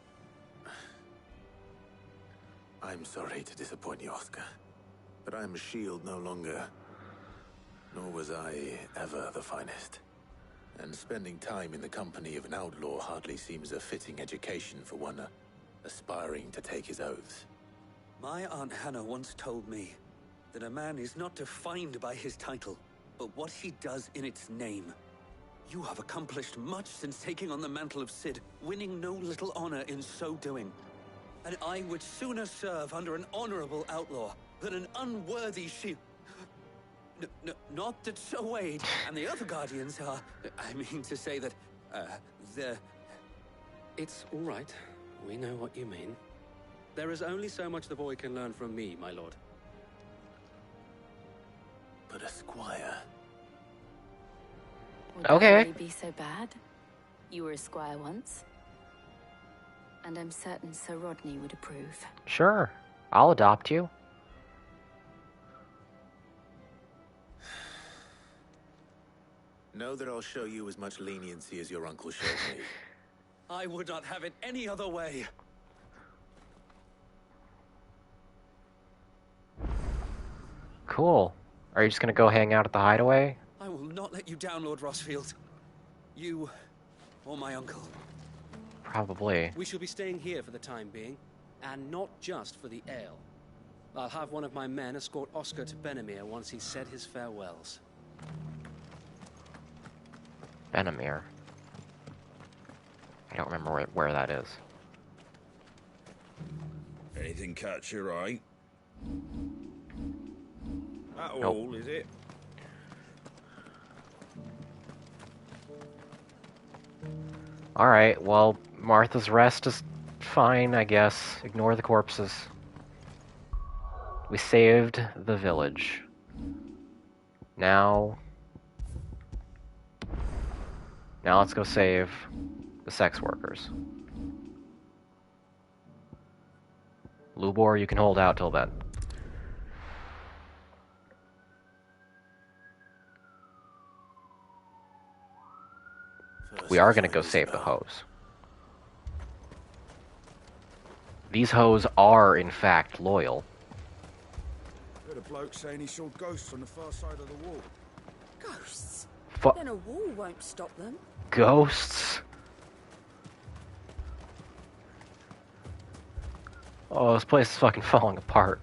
S3: I'm sorry to disappoint you, Oscar, but I'm a shield no longer. Nor was I ever the finest. And spending time in the company of an outlaw hardly seems a fitting education for one aspiring to take his oaths.
S16: My Aunt Hannah once told me that a man is not defined by his title, but what he does in its name. You have accomplished much since taking on the mantle of Cid, winning no little honor in so doing. And I would sooner serve under an honorable outlaw than an unworthy shield. Not that Sir Wade and the other guardians are... I mean to say that, they're...
S13: It's all right. We know what you mean. There is only so much the boy can learn from me, my lord.
S3: But a squire...
S17: Would that really be so bad? You were a squire once. And I'm certain Sir Rodney would approve.
S1: Sure. I'll adopt you.
S3: Know that I'll show you as much leniency as your uncle showed me.
S16: I would not have it any other way.
S1: Cool. Are you just gonna go hang out at the hideaway?
S16: I will not let you down, Lord Rossfield. You or my uncle.
S1: Probably.
S13: We shall be staying here for the time being, and not just for the ale. I'll have one of my men escort Oscar to Benamir once he's said his farewells.
S1: Benamir. I don't remember where that is.
S18: Anything catch your eye? That
S1: Nope.
S18: all, is it?
S1: Alright, well, Martha's rest is fine, I guess. Ignore the corpses. We saved the village. Now let's go save the sex workers. Lubor, you can hold out till then. We are gonna go save the hoes. These hoes are, in fact, loyal.
S6: Heard a bloke saying he saw ghosts on the far side of the wall.
S11: Ghosts?
S1: Fu-
S11: Then a wall won't stop them.
S1: Ghosts? Oh, this place is fucking falling apart.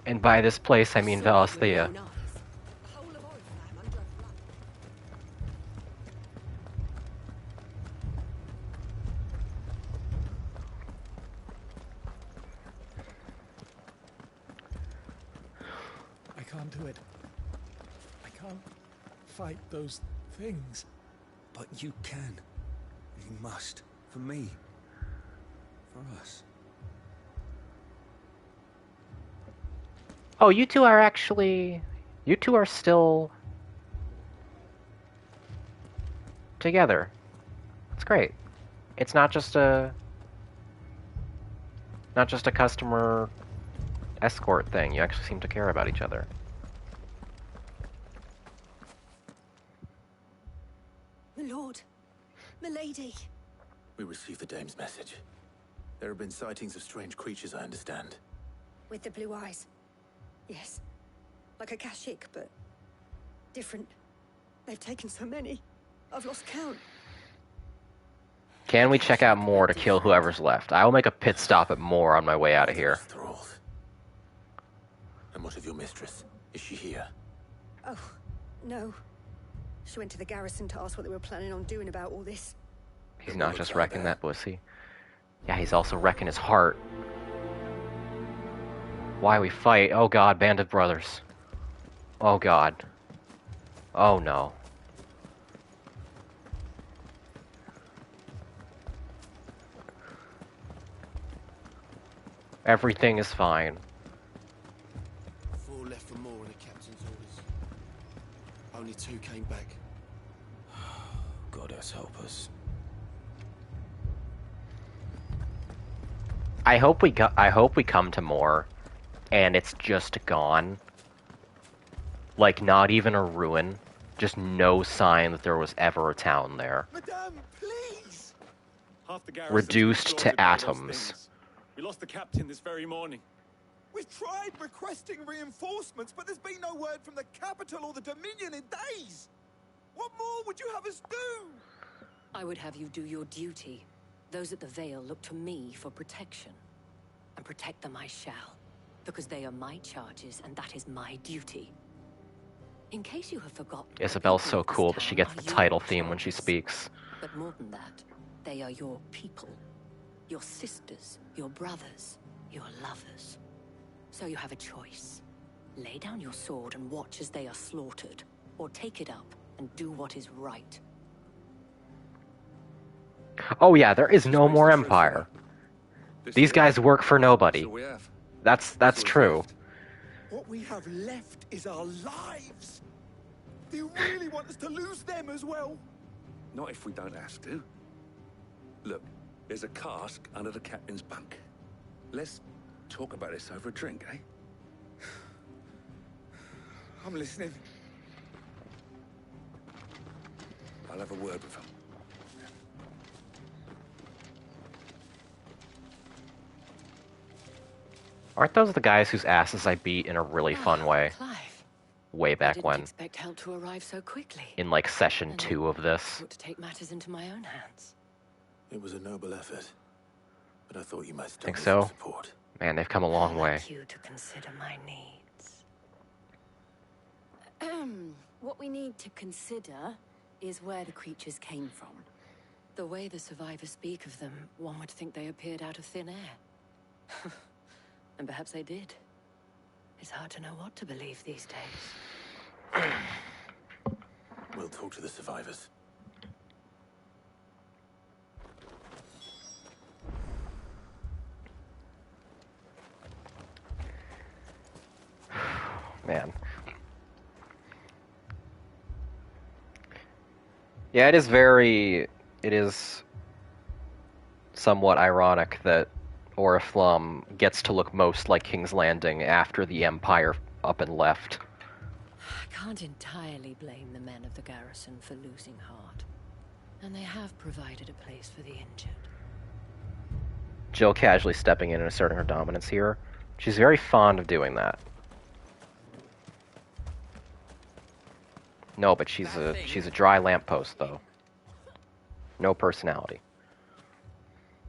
S1: And by this place, I mean Valisthea.
S19: I can't do it. I can't fight those things.
S16: But you can. You must. For me. For us.
S1: Oh, you two are actually... You two are still... together. That's great. It's not just a... not just a customer escort thing. You actually seem to care about each other.
S7: My lord. Milady.
S3: We received the dame's message. There have been sightings of strange creatures, I understand.
S7: With the blue eyes. Yes. Like a Kashik, but different. They've taken so many. I've lost count.
S1: Can we check out more to kill whoever's left? I will make a pit stop at more on my way out of here.
S3: And what of your mistress? Is she here?
S7: Oh, no. She went to the garrison to ask what they were planning on doing about all this.
S1: He's not just wrecking that pussy. Yeah, he's also wrecking his heart. Why we fight? Oh god, bandit brothers. Oh god. Oh no. Everything is fine.
S15: 4 left for more in the captain's orders. Only 2 came back.
S18: God help us.
S1: I hope we come to more, and it's just gone, Like, not even a ruin. Just no sign that there was ever a town there.
S14: Madame, please!
S20: Half the garrison's
S1: Reduced
S20: been
S1: to
S20: slaughtered by those
S1: atoms.
S20: things. We lost the captain this very morning.
S14: We've tried requesting reinforcements, but there's been no word from the capital or the Dominion in days! What more would you have us do?
S9: I would have you do your duty. Those at the Vale look to me for protection. And protect them I shall. Because they are my charges, and that is my duty. In case you have forgotten...
S1: Isabel's so cool that she gets the title theme when she speaks.
S9: But more than that, they are your people. Your sisters, your brothers, your lovers. So you have a choice. Lay down your sword and watch as they are slaughtered. Or take it up and do what is right.
S1: Oh yeah, there is no more Empire. These guys work for nobody. That's true.
S14: What we have left is our lives. Do you really want us to lose them as well?
S21: Not if we don't have to. Look, there's a cask under the captain's bunk. Let's talk about this over a drink, eh?
S14: I'm listening.
S21: I'll have a word with him.
S1: Aren't those the guys whose asses I beat in a really fun way?
S9: Clive.
S1: Way back
S9: I
S1: when.
S9: didn't expect help to arrive so quickly.
S1: In like session 2 of this.
S9: Thought to take matters into my own hands.
S3: It was a noble effort, but I thought you might still
S1: Think
S3: need
S1: so?
S3: some support.
S1: Man, they've come a long way.
S9: I'd like you to consider my needs. What we need to consider is where the creatures came from. The way the survivors speak of them, one would think they appeared out of thin air. And perhaps they did. It's hard to know what to believe these days.
S3: We'll talk to the survivors.
S1: Man. Yeah, it is somewhat ironic that Oriflamme gets to look most like King's Landing after the Empire up and left.
S9: I can't entirely blame the men of the garrison for losing heart. And they have provided a place for the injured.
S1: Jill casually stepping in and asserting her dominance here. She's very fond of doing that. No, but she's a dry lamppost, though. No personality.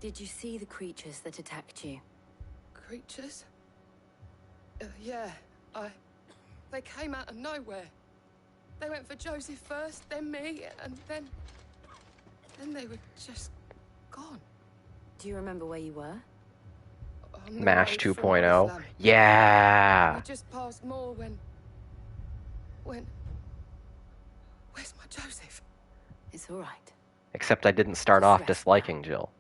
S9: Did you see the creatures that attacked you?
S22: Creatures? Yeah, they came out of nowhere. They went for Joseph first, then me, and then they were just gone.
S9: Do you remember where you were?
S1: MASH 2.0. Yeah!
S22: We just passed more when... Where's my Joseph?
S9: It's all right.
S1: Except I didn't start off disliking Jill.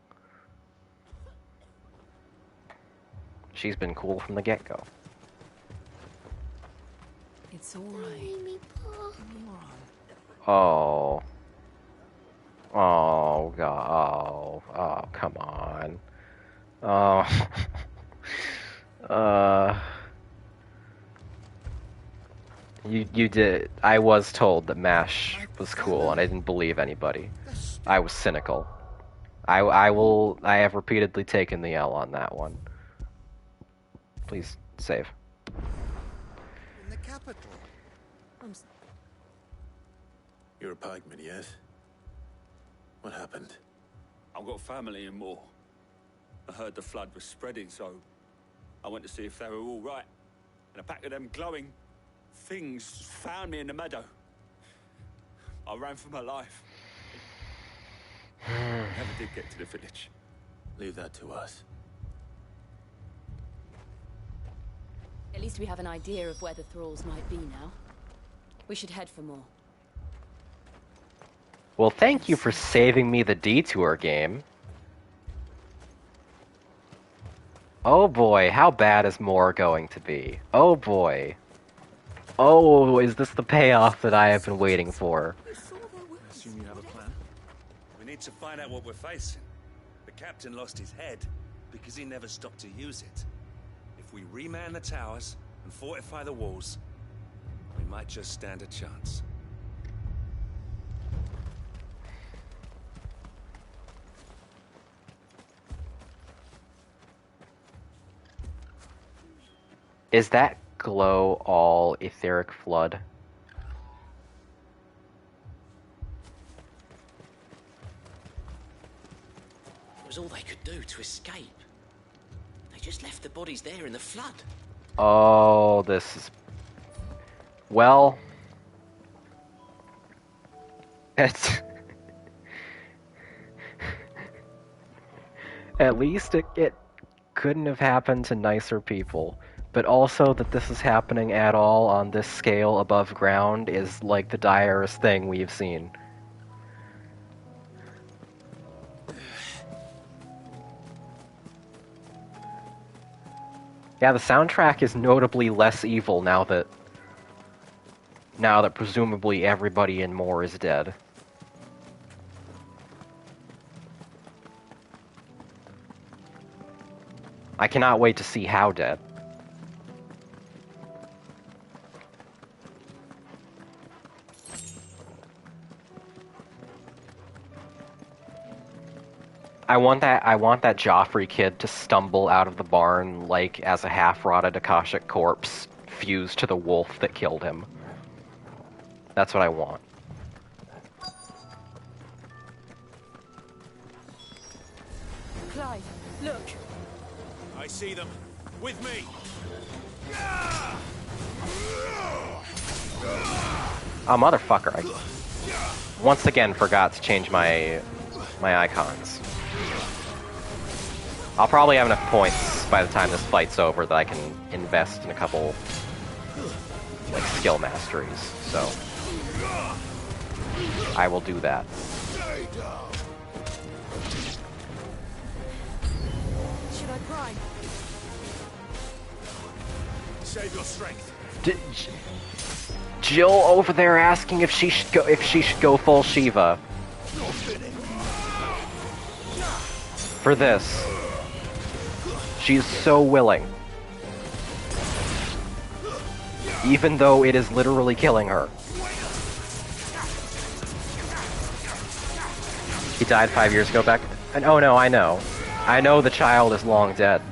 S1: She's been cool from the get-go.
S9: It's all right.
S1: Oh. Oh, God. Oh, come on. Oh. You did. I was told that MASH was cool, and I didn't believe anybody. I was cynical. I have repeatedly taken the L on that one. Please, save.
S14: In the capital.
S3: You're a pikeman, yes? What happened?
S21: I've got family in Moor. I heard the flood was spreading, so I went to see if they were all right. And a pack of them glowing things found me in the meadow. I ran for my life. Never did get to the village.
S3: Leave that to us.
S2: At least we have an idea of where the thralls might be now. We should head for more.
S1: Well, thank you for saving me the detour, game. Oh boy, how bad is more going to be? Oh boy. Oh, is this the payoff that I have been waiting for?
S19: I assume you have a plan?
S21: We need to find out what we're facing. The captain lost his head because he never stopped to use it. If we reman the towers and fortify the walls, we
S4: might just stand a chance.
S1: Is that glow all etheric flood?
S8: It was all they could do to escape. They just left the bodies there in the flood.
S1: Oh, this is... Well... It's... At least it couldn't have happened to nicer people. But also that this is happening at all on this scale above ground is like the direst thing we've seen. Yeah, the soundtrack is notably less evil now that presumably everybody in Moore is dead. I cannot wait to see how dead. I want that Joffrey kid to stumble out of the barn like as a half-rotted Akashic corpse fused to the wolf that killed him. That's what I want.
S22: Clive, look.
S4: I see them. With me.
S1: Oh, motherfucker. I once again forgot to change my icons. I'll probably have enough points by the time this fight's over that I can invest in a couple, like, skill masteries, so I will do that.
S22: Should I prime?
S4: Save your strength.
S1: Jill over there asking if she should go full Shiva. For this. She's so willing. Even though it is literally killing her. He died 5 years ago back... And oh no, I know. I know the child is long dead.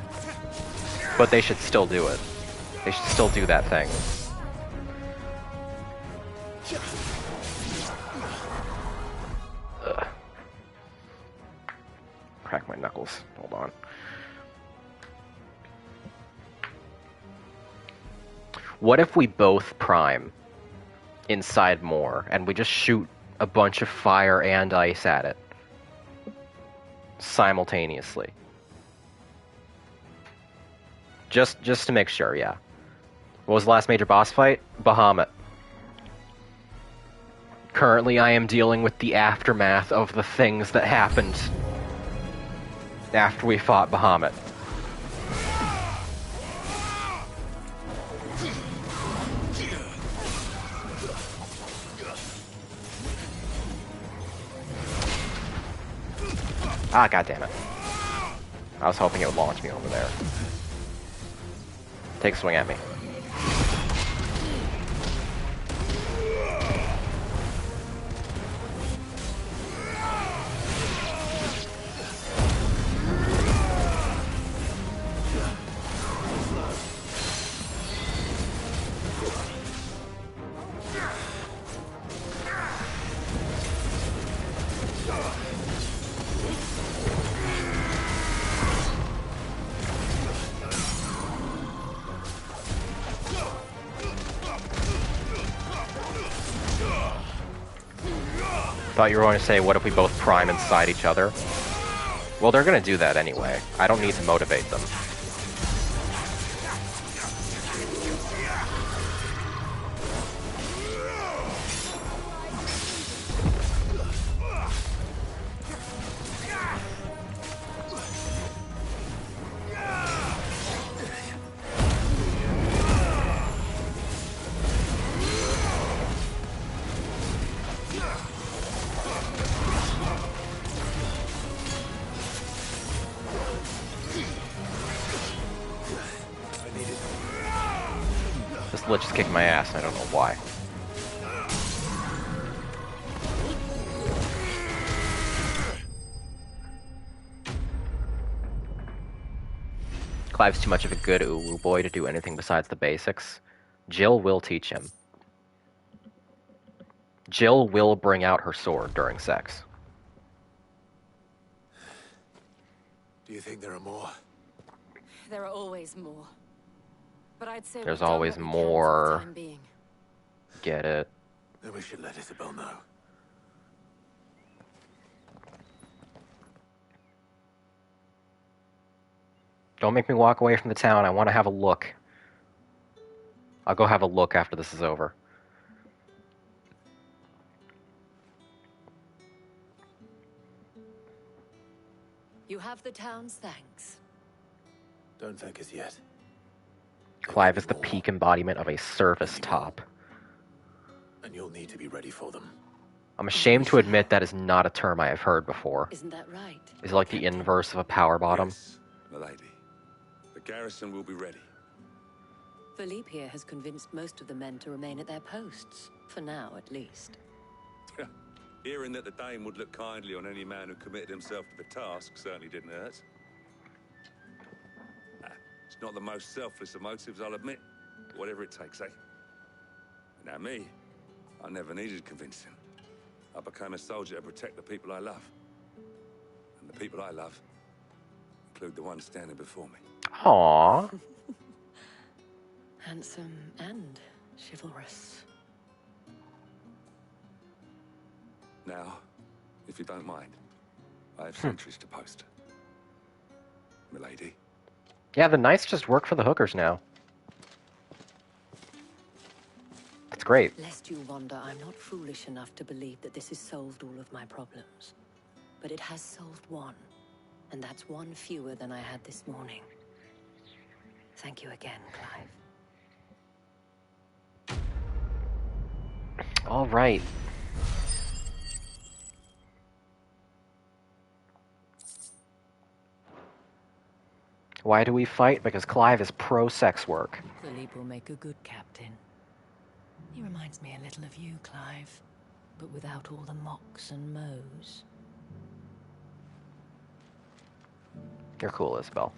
S1: But they should still do it. They should still do that thing. Ugh. Crack my knuckles. Hold on. What if we both prime inside Moore and we just shoot a bunch of fire and ice at it simultaneously? Just to make sure, yeah. What was the last major boss fight? Bahamut. Currently, I am dealing with the aftermath of the things that happened after we fought Bahamut. Ah, goddammit. I was hoping it would launch me over there. Take a swing at me. Thought you were going to say, what if we both prime inside each other? Well, they're going to do that anyway. I don't need to motivate them. This lich is kicking my ass, and I don't know why. Clive's too much of a good uwu boy to do anything besides the basics. Jill will teach him. Jill will bring out her sword during sex.
S3: Do you think there are more?
S17: There are always more. But I'd say
S1: There's
S17: we've done
S1: always
S17: what we can for the
S1: more.
S17: time being.
S1: Get it?
S3: Then we should let Isabel know.
S1: Don't make me walk away from the town. I want to have a look. I'll go have a look after this is over.
S17: You have the town's thanks.
S3: Don't thank us yet.
S1: Clive is the peak embodiment of a service top.
S3: And you'll need to be ready for them.
S1: I'm ashamed to admit that is not a term I have heard before.
S17: Isn't that right?
S1: Is it like the inverse of a power bottom?
S21: Yes, milady. The garrison will be ready.
S5: Philippe here has convinced most of the men to remain at their posts. For now, at least.
S21: Hearing that the Dane would look kindly on any man who committed himself to the task certainly didn't hurt. It's not the most selfless of motives, I'll admit. Whatever it takes, eh? Now me, I never needed convincing. I became a soldier to protect the people I love. And the people I love include the ones standing before me.
S1: Aww.
S5: Handsome and chivalrous.
S21: Now, if you don't mind, I have sentries to post. Milady.
S1: Yeah, the knights just work for the hookers now. That's great.
S5: Lest you wonder, I'm not foolish enough to believe that this has solved all of my problems. But it has solved one. And that's one fewer than I had this morning. Thank you again, Clive.
S1: All right. Why do we fight? Because Clive is pro-sex work.
S5: Philippe will make a good captain. He reminds me a little of you, Clive. But without all the mocks and mows.
S1: You're cool, Isabel.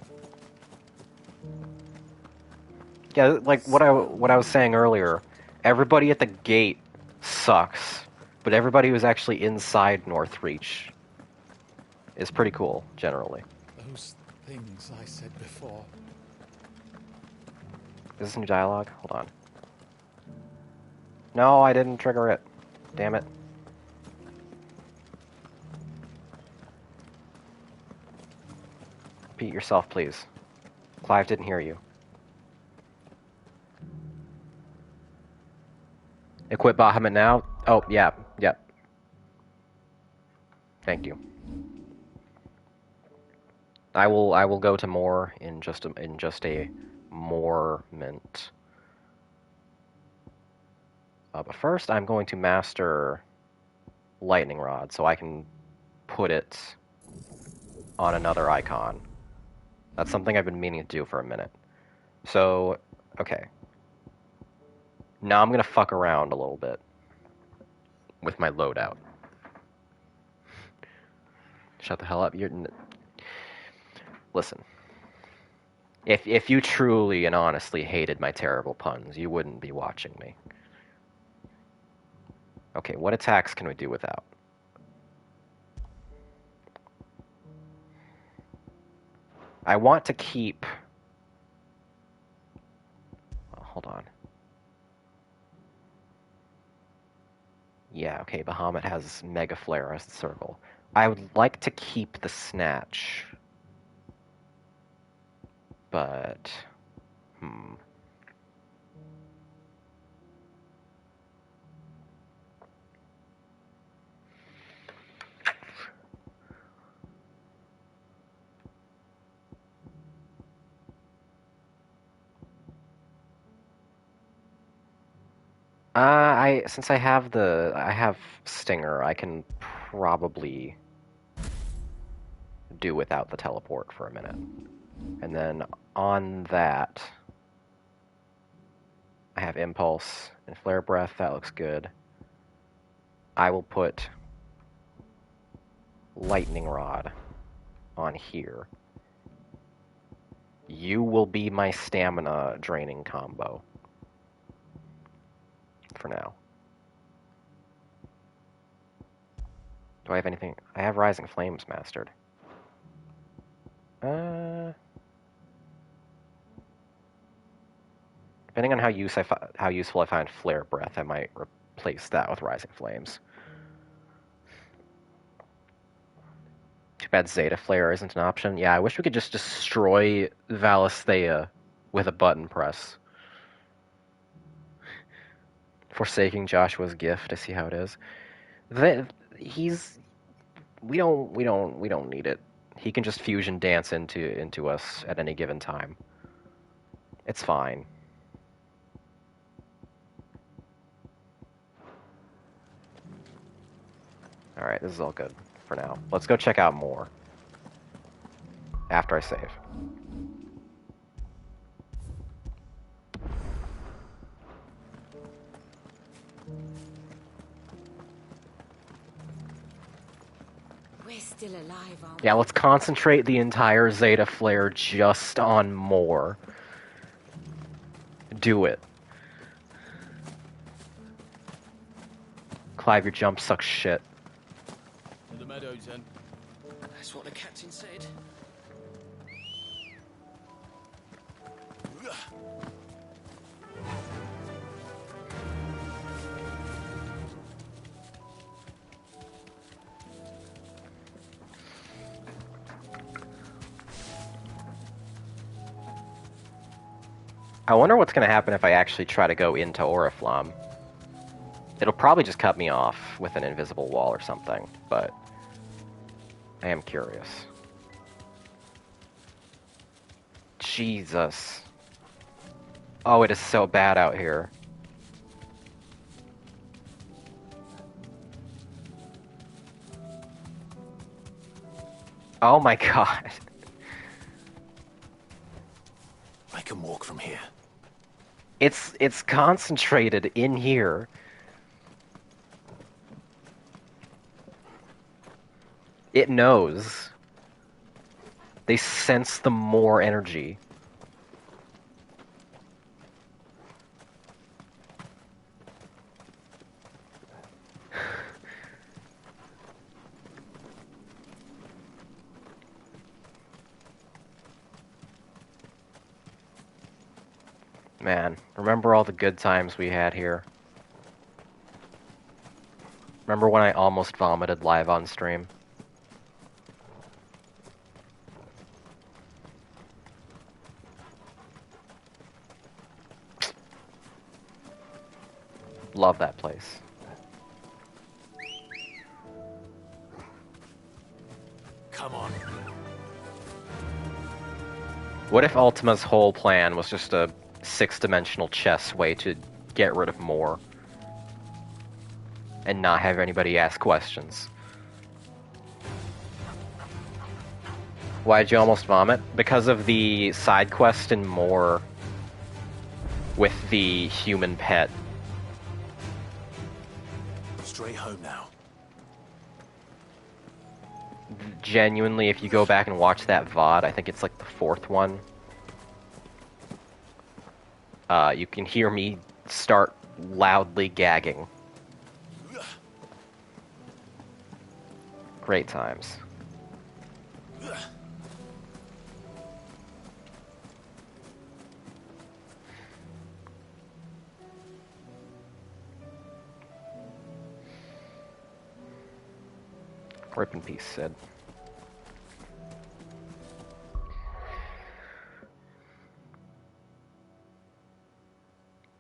S1: Yeah, like what I was saying earlier, everybody at the gate sucks, but everybody who's actually inside Northreach is pretty cool, generally.
S19: Those things I said before.
S1: Is this new dialogue? Hold on. No, I didn't trigger it. Damn it. Repeat yourself, please. Clive didn't hear you. Equip Bahamut now? Oh, yeah, yeah. Thank you. I will go to more in just a moment. But first, I'm going to master Lightning Rod so I can put it on another icon. That's something I've been meaning to do for a minute. So, okay. Now I'm gonna fuck around a little bit with my loadout. Shut the hell up. Listen. If you truly and honestly hated my terrible puns, you wouldn't be watching me. Okay, what attacks can we do without? I want to keep... Oh, hold on. Yeah, okay, Bahamut has Mega Flare as the circle. I would like to keep the Snatch. But... since I have Stinger, I can probably do without the teleport for a minute. And then on that, I have Impulse and Flare Breath. That looks good. I will put Lightning Rod on here. You will be my stamina draining combo. For now. Do I have anything? I have Rising Flames mastered. Depending on how useful I find Flare Breath, I might replace that with Rising Flames. Too bad Zeta Flare isn't an option. Yeah, I wish we could just destroy Valisthea with a button press. Forsaking Joshua's gift. I see how it is. We don't need it. He can just fusion dance into us at any given time. It's fine. Alright, this is all good for now. Let's go check out more. After I save.
S11: We're still alive, aren't we?
S1: Yeah, let's concentrate the entire Zeta Flare just on more. Do it. Clive, your jump sucks shit.
S15: To the meadows, then.
S8: That's what the captain said.
S1: I wonder what's going to happen if I actually try to go into Oriflamme. It'll probably just cut me off with an invisible wall or something, but I am curious. Jesus. Oh, it is so bad out here. Oh my god.
S3: I can walk from here.
S1: It's concentrated in here. It knows. They sense the more energy. Man, remember all the good times we had here? Remember when I almost vomited live on stream? Love that place.
S3: Come on.
S1: What if Ultima's whole plan was just a six-dimensional chess way to get rid of more? And not have anybody ask questions? Why'd you almost vomit? Because of the side quest and more with the human pet.
S3: Straight home now.
S1: Genuinely, if you go back and watch that VOD, I think it's like the 4th one, you can hear me start loudly gagging. Great times. Rip in peace, Sid.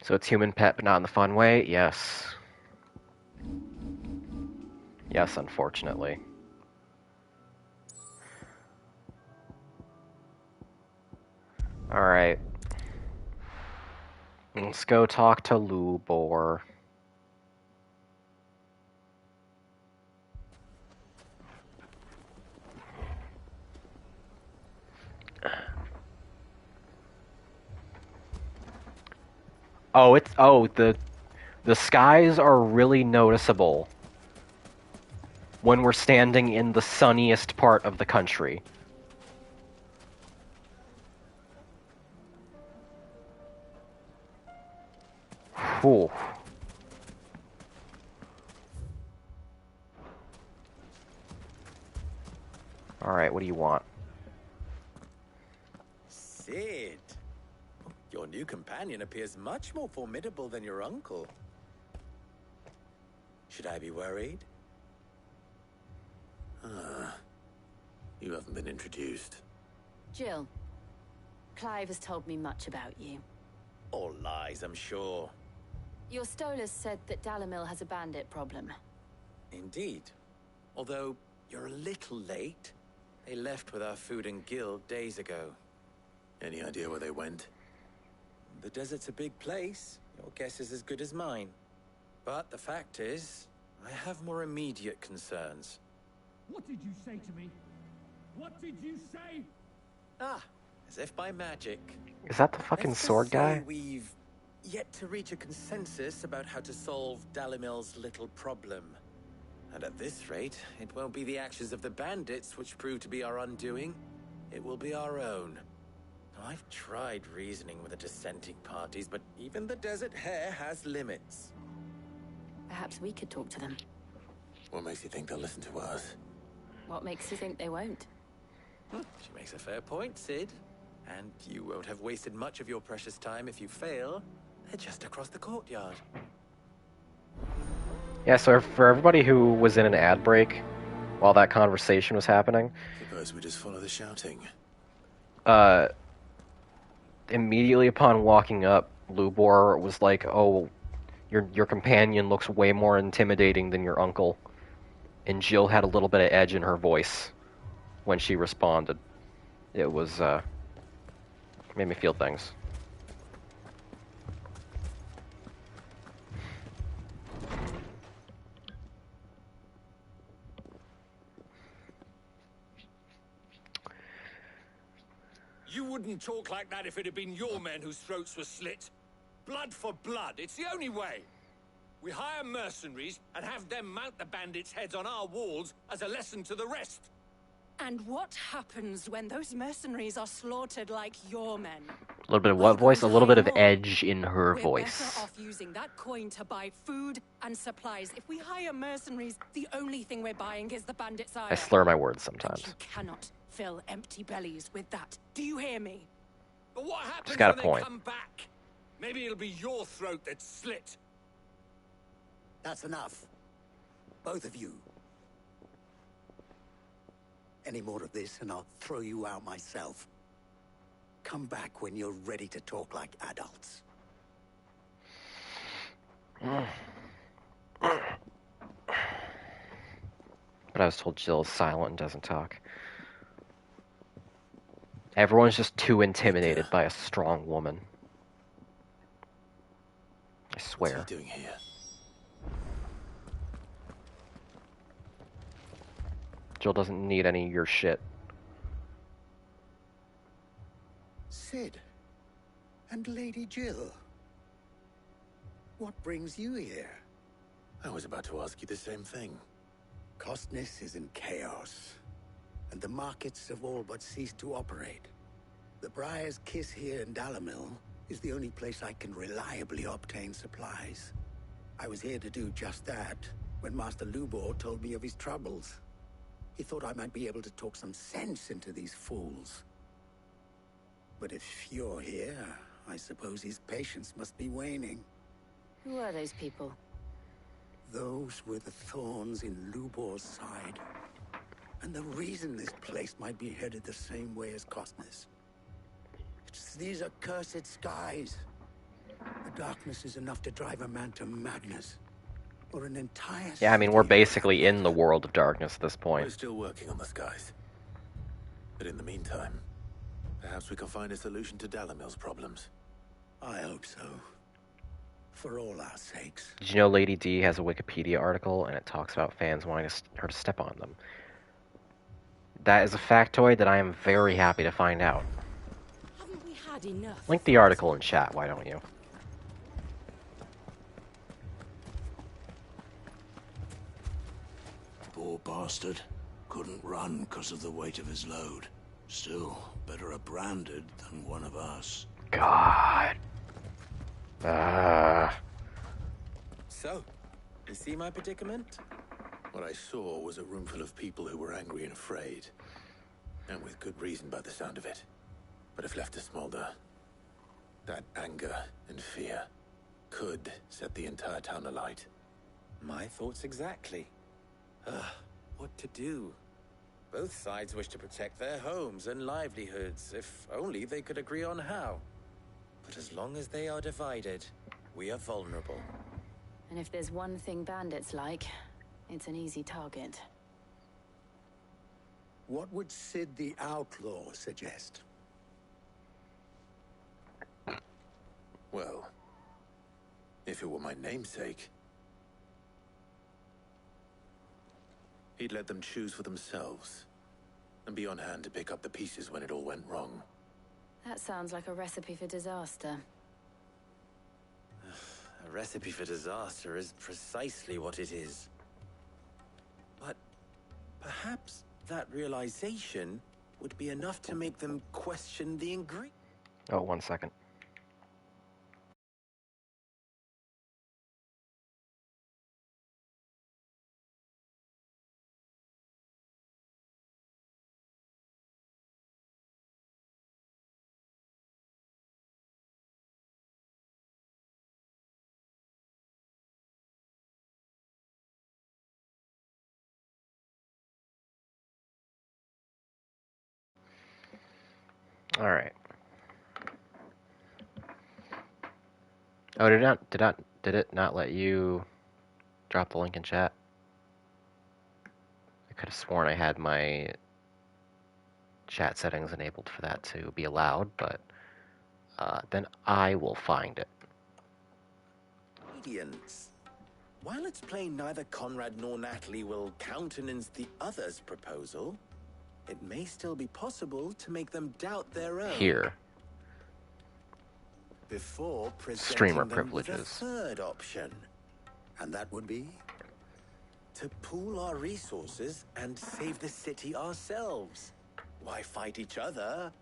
S1: So it's human pet, but not in the fun way? Yes. Yes, unfortunately. Alright. Let's go talk to Lubor. Oh, the skies are really noticeable when we're standing in the sunniest part of the country. Whew. Alright, what do you want?
S10: Sid, your new companion appears much more formidable than your uncle. Should I be worried?
S3: You haven't been introduced.
S17: Jill, Clive has told me much about you.
S10: All lies, I'm sure.
S17: Your Stolas said that Dalamil has a bandit problem.
S10: Indeed. Although, you're a little late. They left with our food and guild days ago.
S3: Any idea where they went?
S10: The desert's a big place. Your guess is as good as mine. But the fact is, I have more immediate concerns.
S12: What did you say to me? What did you say?
S10: Ah, as if by magic.
S1: Is that the fucking sword guy?
S10: We've yet to reach a consensus about how to solve Dalimil's little problem. And at this rate, it won't be the actions of the bandits which prove to be our undoing. It will be our own. I've tried reasoning with the dissenting parties, but even the Desert Hare has limits.
S17: Perhaps we could talk to them.
S3: What makes you think they'll listen to us?
S17: What makes you think they won't?
S10: She makes a fair point, Sid. And you won't have wasted much of your precious time if you fail. They're just across the courtyard.
S1: Yeah, so for everybody who was in an ad break while that conversation was happening...
S3: Suppose we just follow the shouting.
S1: Immediately upon walking up, Lubor was like, oh, your companion looks way more intimidating than your uncle. And Jill had a little bit of edge in her voice when she responded. It was, made me feel things.
S4: You wouldn't talk like that if it had been your men whose throats were slit. Blood for blood, it's the only way. We hire mercenaries and have them mount the bandits' heads on our walls as a lesson to the rest.
S11: And what happens when those mercenaries are slaughtered like your men?
S1: A little bit of what voice? A little bit of edge in her
S11: We're
S1: voice.
S11: better off using that coin to buy food and supplies. If we hire mercenaries, the only thing we're buying is the bandits' ire.
S1: I slur my words sometimes.
S11: You cannot fill empty bellies with that. Do you hear me?
S4: But what happens
S1: She's got
S4: when
S1: a point.
S4: they come back? Maybe it'll be your throat that's slit.
S23: That's enough. Both of you. Any more of this and I'll throw you out myself. Come back when you're ready to talk like adults.
S1: But I was told Jill is silent and doesn't talk. Everyone's just too intimidated by a strong woman. I swear.
S3: What's he doing here?
S1: Jill doesn't need any of your shit.
S23: Sid. And Lady Jill. What brings you here?
S3: I was about to ask you the same thing.
S23: Costness is in chaos, and the markets have all but ceased to operate. The Briar's Kiss here in Dalamil is the only place I can reliably obtain supplies. I was here to do just that when Master Lubor told me of his troubles. He thought I might be able to talk some sense into these fools. But if you're here, I suppose his patience must be waning.
S17: Who are those people?
S23: Those were the thorns in Lubor's side. And the reason this place might be headed the same way as Costness. It's these accursed skies. The darkness is enough to drive a man to madness. Or an entire
S1: Yeah, I mean, we're basically in the world of darkness at this point.
S3: We're still working on the skies. But in the meantime, perhaps we can find a solution to Dalamil's problems.
S23: I hope so. For all our sakes.
S1: Did you know Lady D has a Wikipedia article and it talks about fans wanting her to step on them? That is a factoid that I am very happy to find out.
S11: Haven't we had enough?
S1: Link the article in chat, why don't you?
S6: Poor bastard. Couldn't run because of the weight of his load. Still, better a branded than one of us.
S1: God.
S10: So, you see my predicament?
S3: What I saw was a room full of people who were angry and afraid. And with good reason by the sound of it. But if left to smolder, that anger and fear could set the entire town alight.
S10: My thoughts exactly. What to do? Both sides wish to protect their homes and livelihoods, if only they could agree on how. But as long as they are divided, we are vulnerable.
S17: And if there's one thing bandits like, it's an easy target.
S23: What would Sid the Outlaw suggest?
S3: Well, if it were my namesake, he'd let them choose for themselves and be on hand to pick up the pieces when it all went wrong.
S17: That sounds like a recipe for disaster.
S10: A recipe for disaster is precisely what it is. But perhaps that realization would be enough to make them question the ingredient.
S1: Oh, 1 second. All right. Oh, did it not let you drop the link in chat? I could have sworn I had my chat settings enabled for that to be allowed, but then I will find it.
S10: Ingredients. While it's plain neither Conrad nor Natalie will countenance the other's proposal, it may still be possible to make them doubt their own.
S1: Here.
S10: Before presenting
S1: Streamer
S10: them with a
S1: privileges.
S10: third option.
S23: And that would be?
S10: To pool our resources and save the city ourselves. Why fight each other?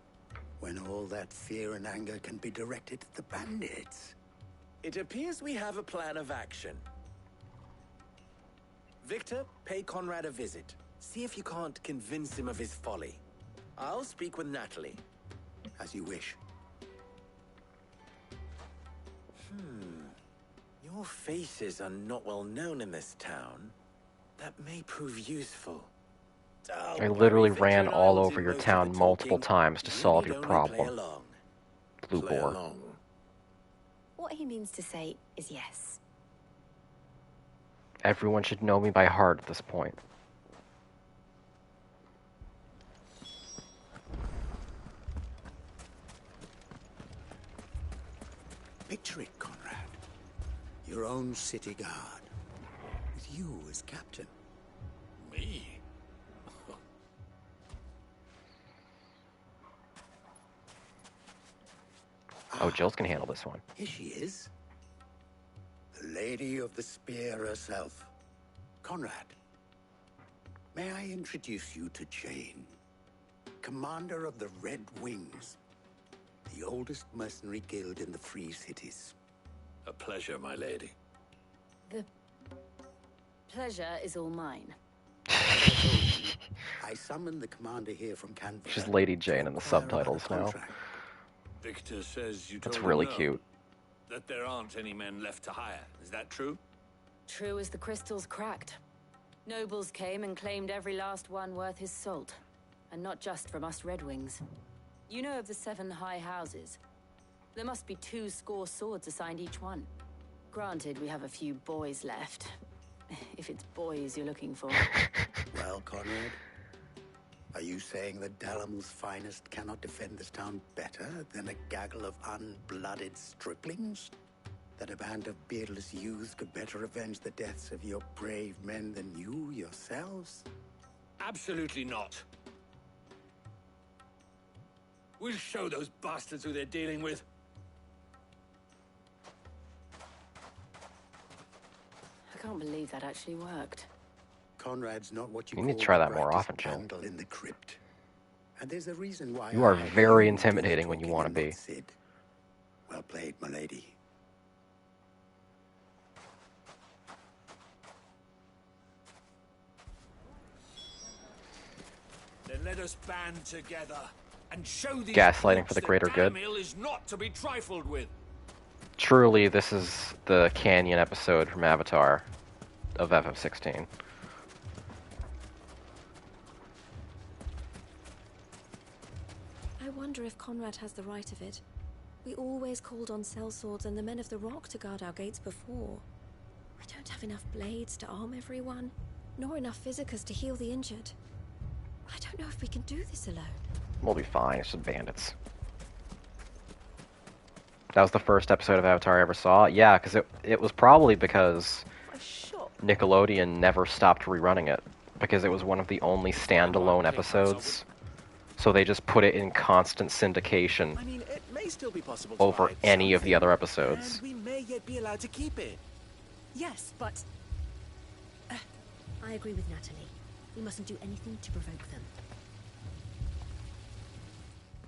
S23: When all that fear and anger can be directed at the bandits.
S10: It appears we have a plan of action. Victor, pay Conrad a visit. See if you can't convince him of his folly. I'll speak with Natalie.
S23: As you wish.
S10: Your faces are not well known in this town. That may prove useful.
S1: I literally ran all over your town multiple times to solve your problem. Blue boar.
S2: What he means to say is yes.
S1: Everyone should know me by heart at this point.
S23: Picture it, Conrad. Your own city guard. With you as captain.
S6: Me?
S1: Oh, Jill's can handle this one.
S23: Here she is. The Lady of the Spear herself. Conrad, may I introduce you to Jane, commander of the Red Wings, the oldest mercenary guild in the Free Cities.
S6: A pleasure, my lady.
S17: The pleasure is all mine.
S23: I summoned the commander here from Canberra.
S1: She's Lady Jane in the subtitles now.
S6: Victor says you told
S1: That's
S6: him
S1: really
S6: no,
S1: cute.
S4: That there aren't any men left to hire. Is that true?
S17: True as the crystals cracked. Nobles came and claimed every last one worth his salt. And not just from us Red Wings. You know of the 7 high houses. There must be 2 swords assigned each one. Granted, we have a few boys left. If it's boys you're looking for.
S23: Well, Conrad, are you saying that Dalamil's finest cannot defend this town better than a gaggle of unblooded striplings? That a band of beardless youths could better avenge the deaths of your brave men than you yourselves?
S4: Absolutely not. We'll show those bastards who they're dealing with.
S17: I can't believe that actually worked.
S23: Conrad's not what you
S1: You need
S23: call
S1: to try
S23: the
S1: that more
S23: brightest
S1: often, Jill.
S23: candle in the crypt. And there's a reason why
S1: You are
S23: I had
S1: very
S23: you do the
S1: intimidating when you
S23: talking
S1: want to
S23: and
S1: be.
S23: not Sid. Well played, my lady.
S4: Then let us band together and show these
S1: Gaslighting for
S4: brutes
S1: the
S4: that
S1: greater good.
S4: Dalimil is not to be trifled with.
S1: Truly, this is the Canyon episode from Avatar of FF16.
S2: I wonder if Conrad has the right of it. We always called on sellswords and the men of the rock to guard our gates before. I don't have enough blades to arm everyone, nor enough physicers to heal the injured. I don't know if we can do this alone.
S1: We'll be fine, it's just bandits. That was the first episode of Avatar I ever saw. Yeah, because it was probably because Nickelodeon never stopped rerunning it. Because it was one of the only standalone episodes. So they just put it in constant syndication
S10: I mean, it may still be possible to
S1: over
S10: hide
S1: any of the other
S10: something,
S1: episodes.
S10: and we may yet be allowed to keep it.
S2: Yes, but... I agree with Natalie. We mustn't do anything to provoke them.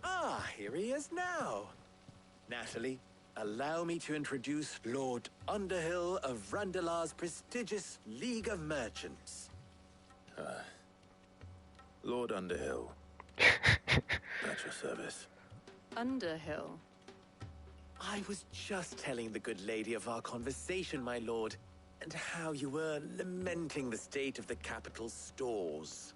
S10: Ah, here he is now. Natalie, allow me to introduce Lord Underhill of Randalar's prestigious League of Merchants.
S3: Lord Underhill. At your service.
S17: Underhill?
S10: I was just telling the good lady of our conversation, my lord, and how you were lamenting the state of the capital's stores.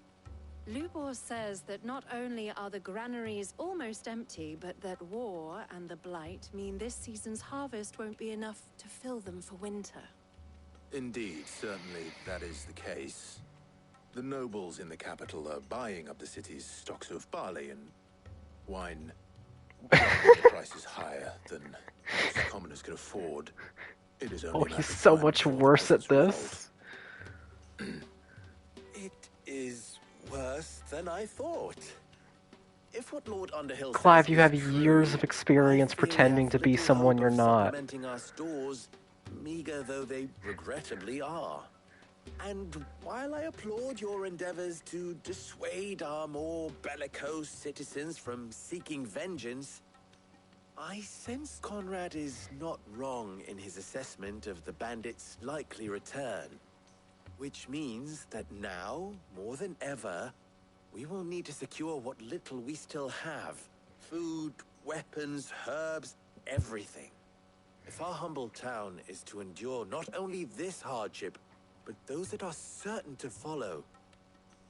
S17: Lubor says that not only are the granaries almost empty, but that war and the blight mean this season's harvest won't be enough to fill them for winter.
S3: Indeed, certainly that is the case. The nobles in the capital are buying up the city's stocks of barley and wine. The price is higher than most commoners can afford. It is only
S1: Oh,
S3: a matter
S1: he's
S3: of
S1: so
S3: time
S1: much
S3: before the
S1: worse at
S3: peasants
S1: this.
S10: It is worse than I thought. If what Lord Underhill
S1: Clive,
S10: says
S1: you
S10: is
S1: have
S10: true,
S1: years of experience
S10: I fear we
S1: pretending
S10: have
S1: to be
S10: little
S1: someone
S10: hope
S1: you're
S10: of
S1: not.
S10: supplementing our stores, meager though they regrettably are. And while I applaud your endeavors to dissuade our more bellicose citizens from seeking vengeance, I sense Conrad is not wrong in his assessment of the bandits' likely return. Which means that now, more than ever, we will need to secure what little we still have. Food, weapons, herbs, everything. If our humble town is to endure not only this hardship, but those that are certain to follow,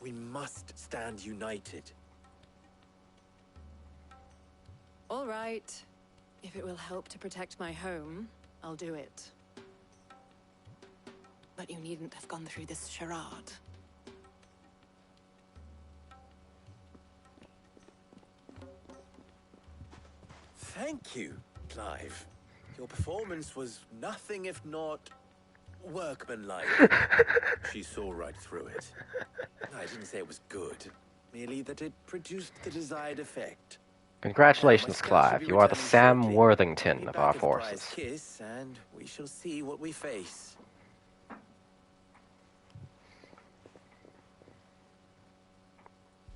S10: we must stand united.
S17: All right. If it will help to protect my home, I'll do it. But you needn't have gone through this charade.
S10: Thank you, Clive. Your performance was nothing if not workmanlike.
S3: She saw right through it.
S10: I didn't say it was good, merely that it produced the desired effect.
S1: Congratulations, Clive. You are the Sam Worthington of our
S10: Back of Briar's
S1: forces.
S10: Kiss, and we shall see what we face.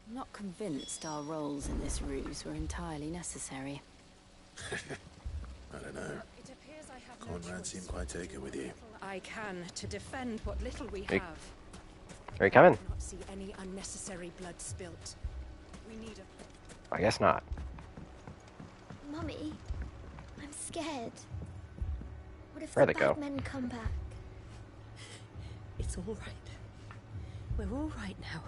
S17: I'm not convinced our roles in this ruse were entirely necessary.
S3: I don't know. Conrad seemed quite taken with you.
S9: I can to defend what little we
S1: Hey.
S9: have.
S1: Are you coming?
S9: Not see any unnecessary blood spilt. We need a...
S1: I guess not.
S7: Mummy, I'm scared. What if
S1: Where'd
S7: the
S1: they go?
S7: bad men come back?
S2: It's all right. We're all right now.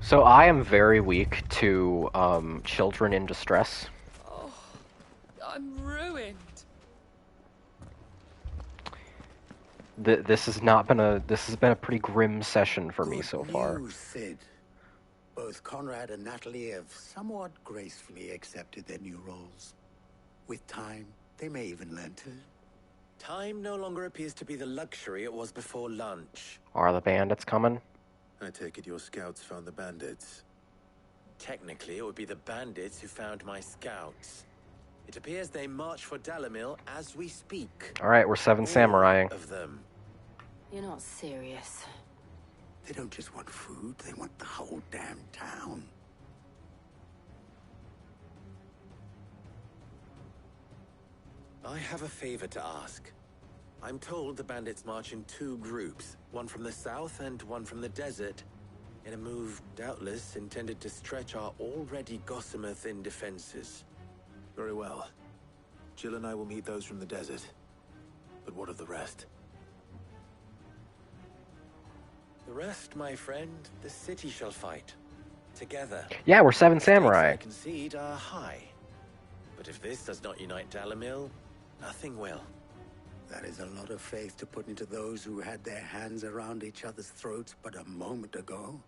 S1: So I am very weak to children in distress.
S22: Oh, I'm ruined.
S1: This has not been a pretty grim session for me so far.
S23: News, Sid. Both Conrad and Natalie have somewhat gracefully accepted their new roles. With time, they may even learn to...
S10: Time no longer appears to be the luxury it was before lunch.
S1: Are the bandits coming?
S3: I take it your scouts found the bandits.
S10: Technically, it would be the bandits who found my scouts. It appears they march for Dalimil as we speak.
S1: Alright, we're 7 samuraiing.
S10: Of them.
S17: You're not serious.
S23: They don't just want food, they want the whole damn town.
S10: I have a favor to ask. I'm told the bandits march in 2 groups, one from the south and one from the desert, in a move doubtless intended to stretch our already gossamer-thin defenses.
S3: Very well. Jill and I will meet those from the desert. But what of the rest?
S10: The rest, my friend, the city shall fight. Together.
S1: Yeah, we're 7 samurai.
S10: I concede are high. But if this does not unite Dalimil, nothing will.
S23: That is a lot of faith to put into those who had their hands around each other's throats but a moment ago.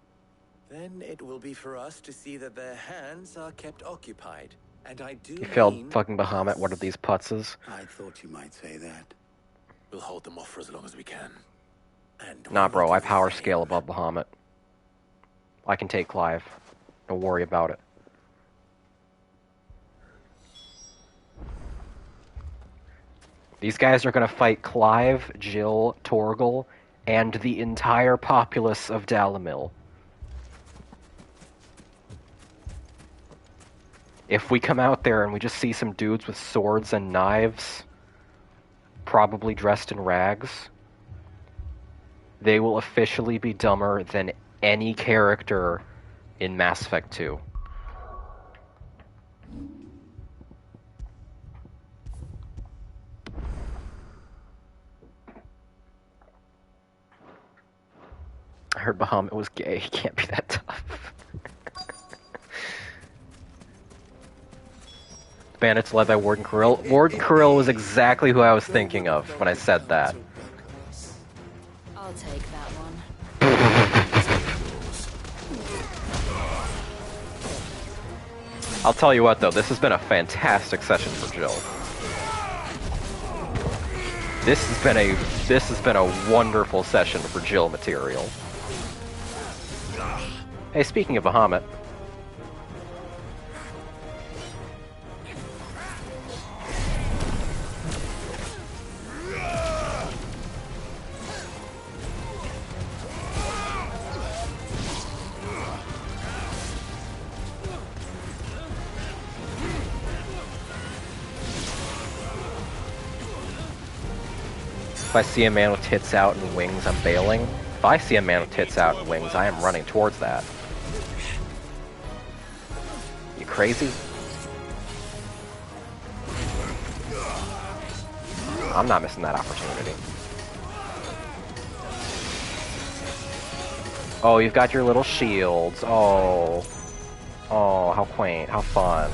S10: Then it will be for us to see that their hands are kept occupied. And I do
S1: You failed fucking Bahamut. What are these putzes?
S23: I thought you might say that.
S3: We'll hold them off for as long as we can.
S10: And
S1: Nah, bro, I power scale above Bahamut. I can take Clive. Don't worry about it. These guys are gonna fight Clive, Jill, Torgal, and the entire populace of Dalimil. If we come out there and we just see some dudes with swords and knives, probably dressed in rags, they will officially be dumber than any character in Mass Effect 2. I heard Bahamut was gay. He can't be that tough. Bandits led by Warden Kirill. Warden Kirill was exactly who I was thinking of when I said that.
S17: I'll take that one.
S1: I'll tell you what, though, this has been a fantastic session for Jill. This has been a wonderful session for Jill material. Hey, speaking of Bahamut. If I see a man with tits out and wings, I'm bailing. If I see a man with tits out and wings, I am running towards that. You crazy? I'm not missing that opportunity. Oh, you've got your little shields. Oh. Oh, how quaint. How fun.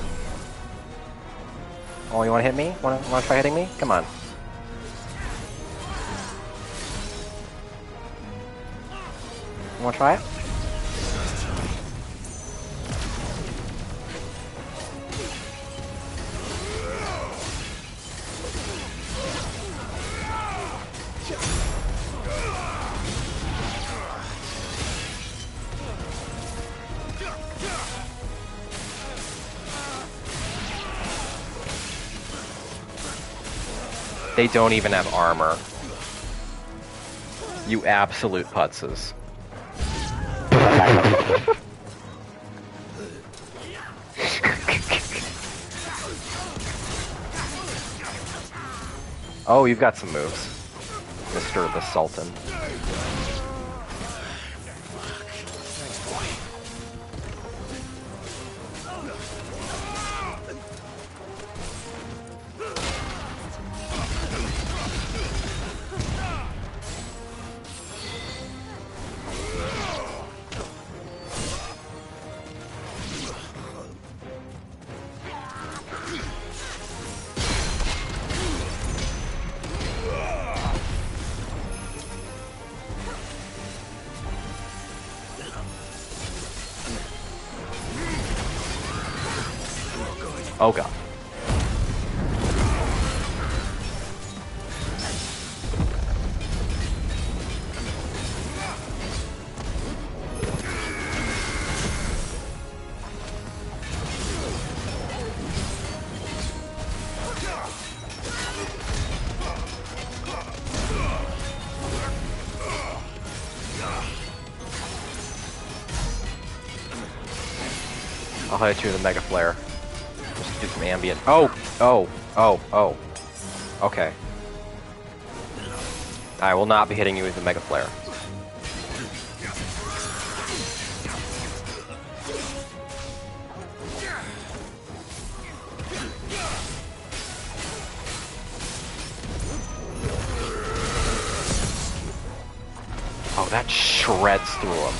S1: Oh, you wanna hit me? Wanna try hitting me? Come on. You wanna try it? They don't even have armor. You absolute putzes. Oh, you've got some moves, Mr. the Sultan. Oh god. I'll hit you with a Mega Flare. Just do some ambient. Oh! Oh! Oh! Oh! Okay. I will not be hitting you with the Mega Flare. Oh, that shreds through him.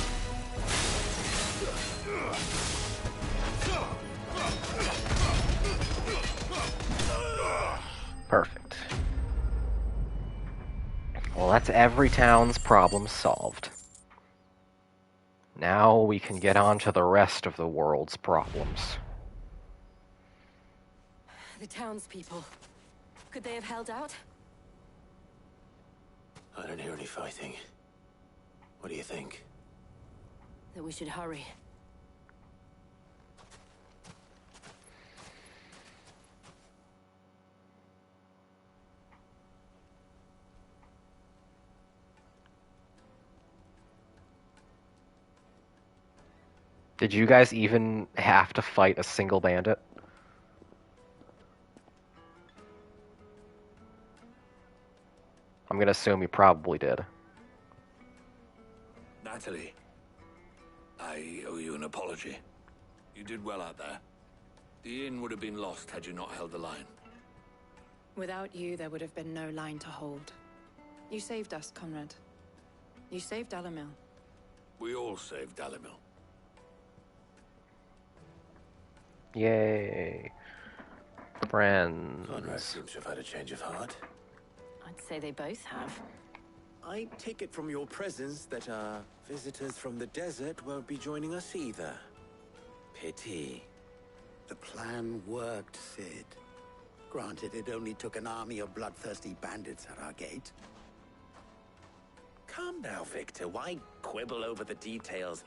S1: Perfect. Well, that's every town's problem solved. Now we can get on to the rest of the world's problems.
S17: The townspeople. Could they have held out?
S3: I don't hear any fighting. What do you think?
S17: That we should hurry.
S1: Did you guys even have to fight a single bandit? I'm gonna assume you probably did.
S6: Natalie, I owe you an apology.
S4: You did well out there. The inn would have been lost had you not held the line.
S13: Without you, there would have been no line to hold. You saved us, Conrad. You saved Dalimil.
S6: We all saved Dalimil.
S1: Yay. Friends.
S3: Conrad seems to have had a change of heart.
S17: I'd say they both have.
S10: I take it from your presence that our visitors from the desert won't be joining us either. Pity.
S23: The plan worked, Sid. Granted, it only took an army of bloodthirsty bandits at our gate.
S10: Calm now, Victor. Why quibble over the details?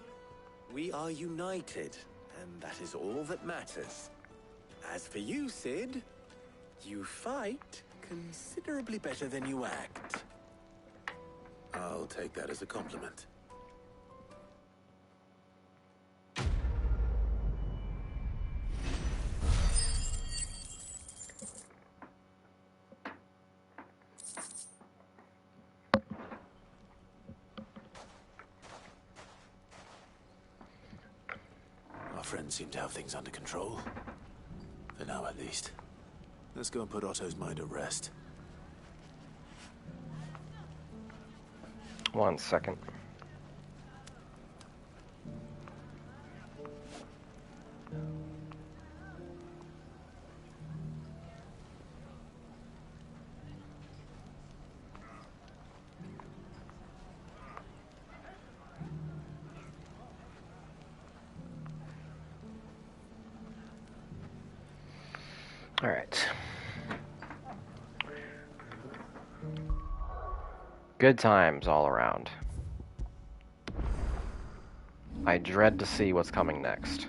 S10: We are united, and that is all that matters. As for you, Sid, you fight considerably better than you act.
S3: I'll take that as a compliment. Our friends seem to have things under control. For now, at least. Let's go and put Otto's mind at rest.
S1: 1 second. All right. Good times all around. I dread to see what's coming next.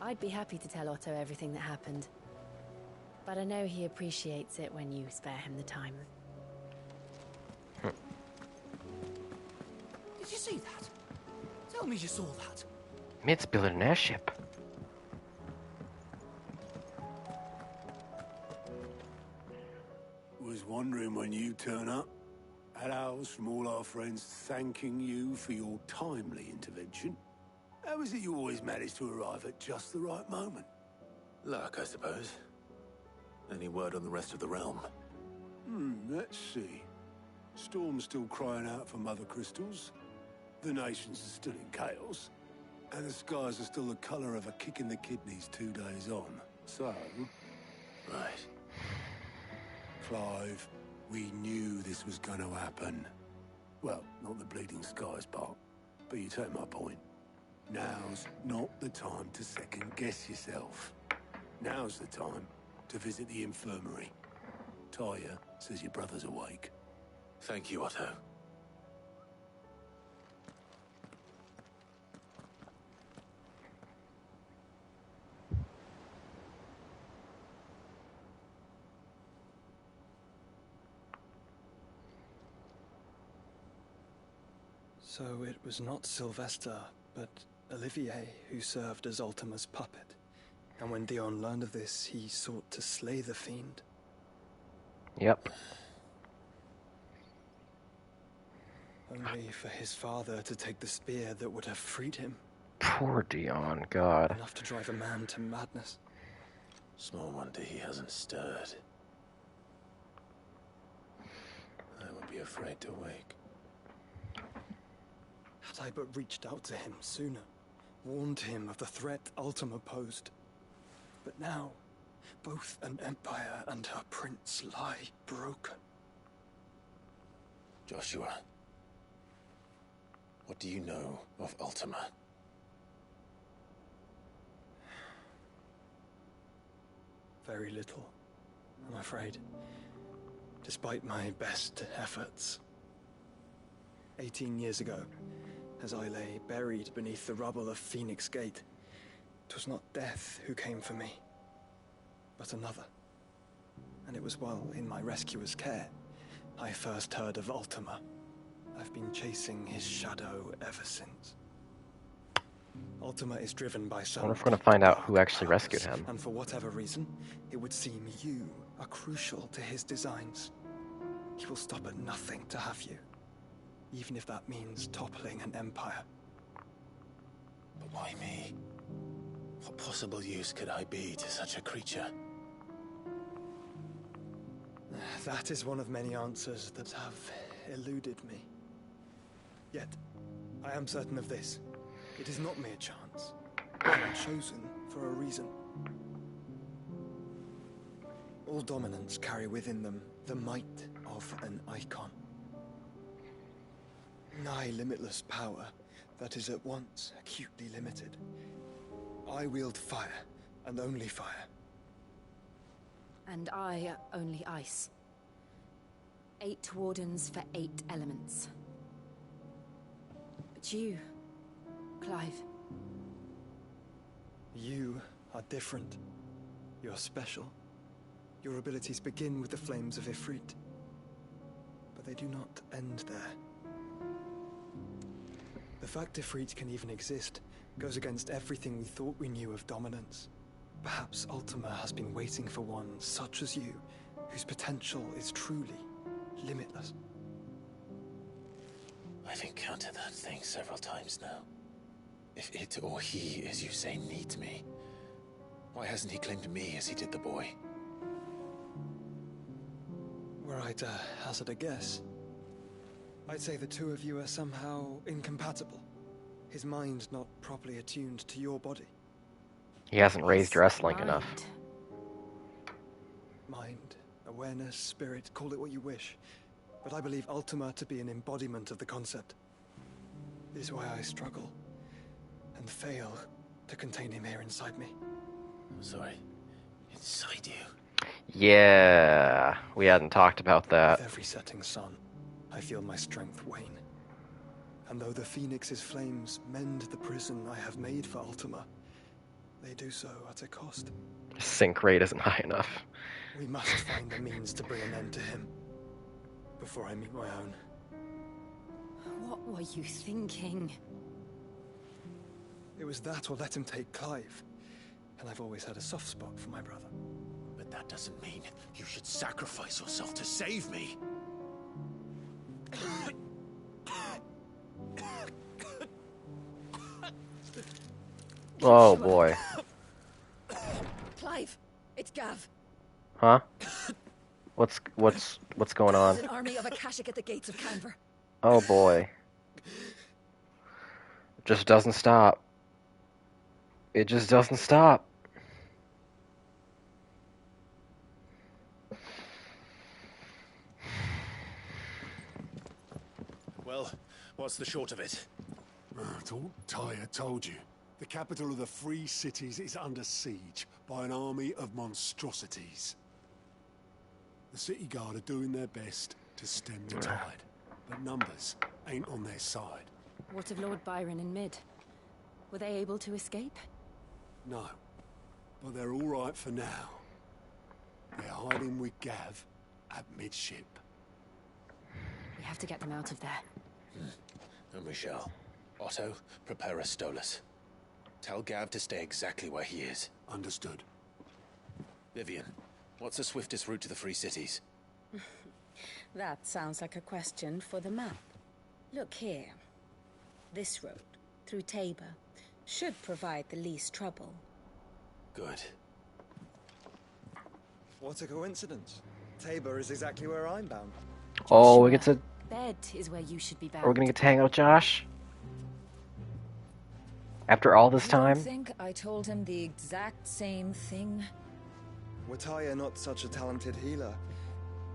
S17: I'd be happy to tell Otto everything that happened. But I know he appreciates it when you spare him the time.
S12: Did you see that? Tell me you saw that.
S1: Mitt's building an airship.
S6: Was wondering when you turn up. Had ours from all our friends thanking you for your timely intervention. How is it you always manage to arrive at just the right moment?
S3: Luck, I suppose. Any word on the rest of the realm?
S6: Let's see. Storm's still crying out for mother crystals. The nations are still in chaos. And the skies are still the colour of a kick in the kidneys 2 days on. So...
S3: Right.
S6: Clive, we knew this was going to happen. Well, not the bleeding skies part, but you take my point. Now's not the time to second-guess yourself. Now's the time to visit the infirmary. Talia says your brother's awake.
S3: Thank you, Otto.
S16: So it was not Sylvester, but Olivier who served as Ultima's puppet. And when Dion learned of this, he sought to slay the fiend.
S1: Yep.
S16: Only for his father to take the spear that would have freed him.
S1: Poor Dion, God.
S16: Enough to drive a man to madness.
S3: Small wonder he hasn't stirred. I would be afraid to wake.
S16: Had I but reached out to him sooner, warned him of the threat Ultima posed. But now, both an empire and her prince lie broken.
S3: Joshua, what do you know of Ultima?
S16: Very little, I'm afraid. Despite my best efforts. 18 years ago, as I lay buried beneath the rubble of Phoenix Gate, 'twas not death who came for me, but another. And it was while in my rescuer's care, I first heard of Ultima. I've been chasing his shadow ever since. Ultima is driven by
S1: I
S16: some...
S1: wonder if we're going to find out who actually rescued him.
S16: And for whatever reason, it would seem you are crucial to his designs. He will stop at nothing to have you, even if that means toppling an empire.
S3: But why me? What possible use could I be to such a creature?
S16: That is one of many answers that have eluded me. Yet, I am certain of this. It is not mere chance. You are chosen for a reason. All dominants carry within them the might of an icon. Nigh limitless power that is at once acutely limited. I wield fire, and only fire.
S17: And I only ice. 8 wardens for 8 elements. But you, Clive.
S16: You are different. You're special. Your abilities begin with the flames of Ifrit. But they do not end there. The fact Ifrit can even exist goes against everything we thought we knew of dominance. Perhaps Ultima has been waiting for one such as you, whose potential is truly limitless.
S3: I've encountered that thing several times now. If it or he, as you say, needs me, why hasn't he claimed me as he did the boy?
S16: Were I to hazard a guess, I'd say the two of you are somehow incompatible. His mind not properly attuned to your body.
S1: He hasn't raised your S-Link enough.
S16: Mind, awareness, spirit, call it what you wish. But I believe Ultima to be an embodiment of the concept. This is why I struggle and fail to contain him here inside me.
S3: I'm sorry. Inside you?
S1: Yeah, we hadn't talked about that.
S16: With every setting sun, I feel my strength wane. And though the Phoenix's flames mend the prison I have made for Ultima, they do so at a cost.
S1: Sync rate isn't high enough.
S16: We must find a means to bring an end to him before I meet my own.
S17: What were you thinking?
S16: It was that or let him take Clive. And I've always had a soft spot for my brother.
S3: But that doesn't mean you should sacrifice yourself to save me.
S1: Oh boy.
S2: Clive, it's Gav.
S1: Huh? What's going on?
S2: There's an army of Akashic at the gates of Canver.
S1: Oh boy. It just doesn't stop. It just doesn't stop.
S3: Well, what's the short of it?
S6: Tyre told you. The capital of the Free Cities is under siege by an army of monstrosities. The city guard are doing their best to stem the tide, but numbers ain't on their side.
S17: What of Lord Byron and Mid? Were they able to escape?
S6: No, but they're all right for now. They're hiding with Gav at midship.
S17: We have to get them out of there.
S3: And we shall. Otto, prepare a Stolas. Tell Gav to stay exactly where he is.
S6: Understood.
S3: Vivian, what's the swiftest route to the Free Cities?
S14: That sounds like a question for the map. Look here. This road, through Tabor, should provide the least trouble.
S3: Good.
S16: What a coincidence. Tabor is exactly where I'm bound.
S1: Oh, we get to...
S17: Bed is where you should be bound.
S1: We're gonna get to hang out with Josh? After all this time?
S18: I think I told him the exact same thing.
S16: Were Tyre not such a talented healer,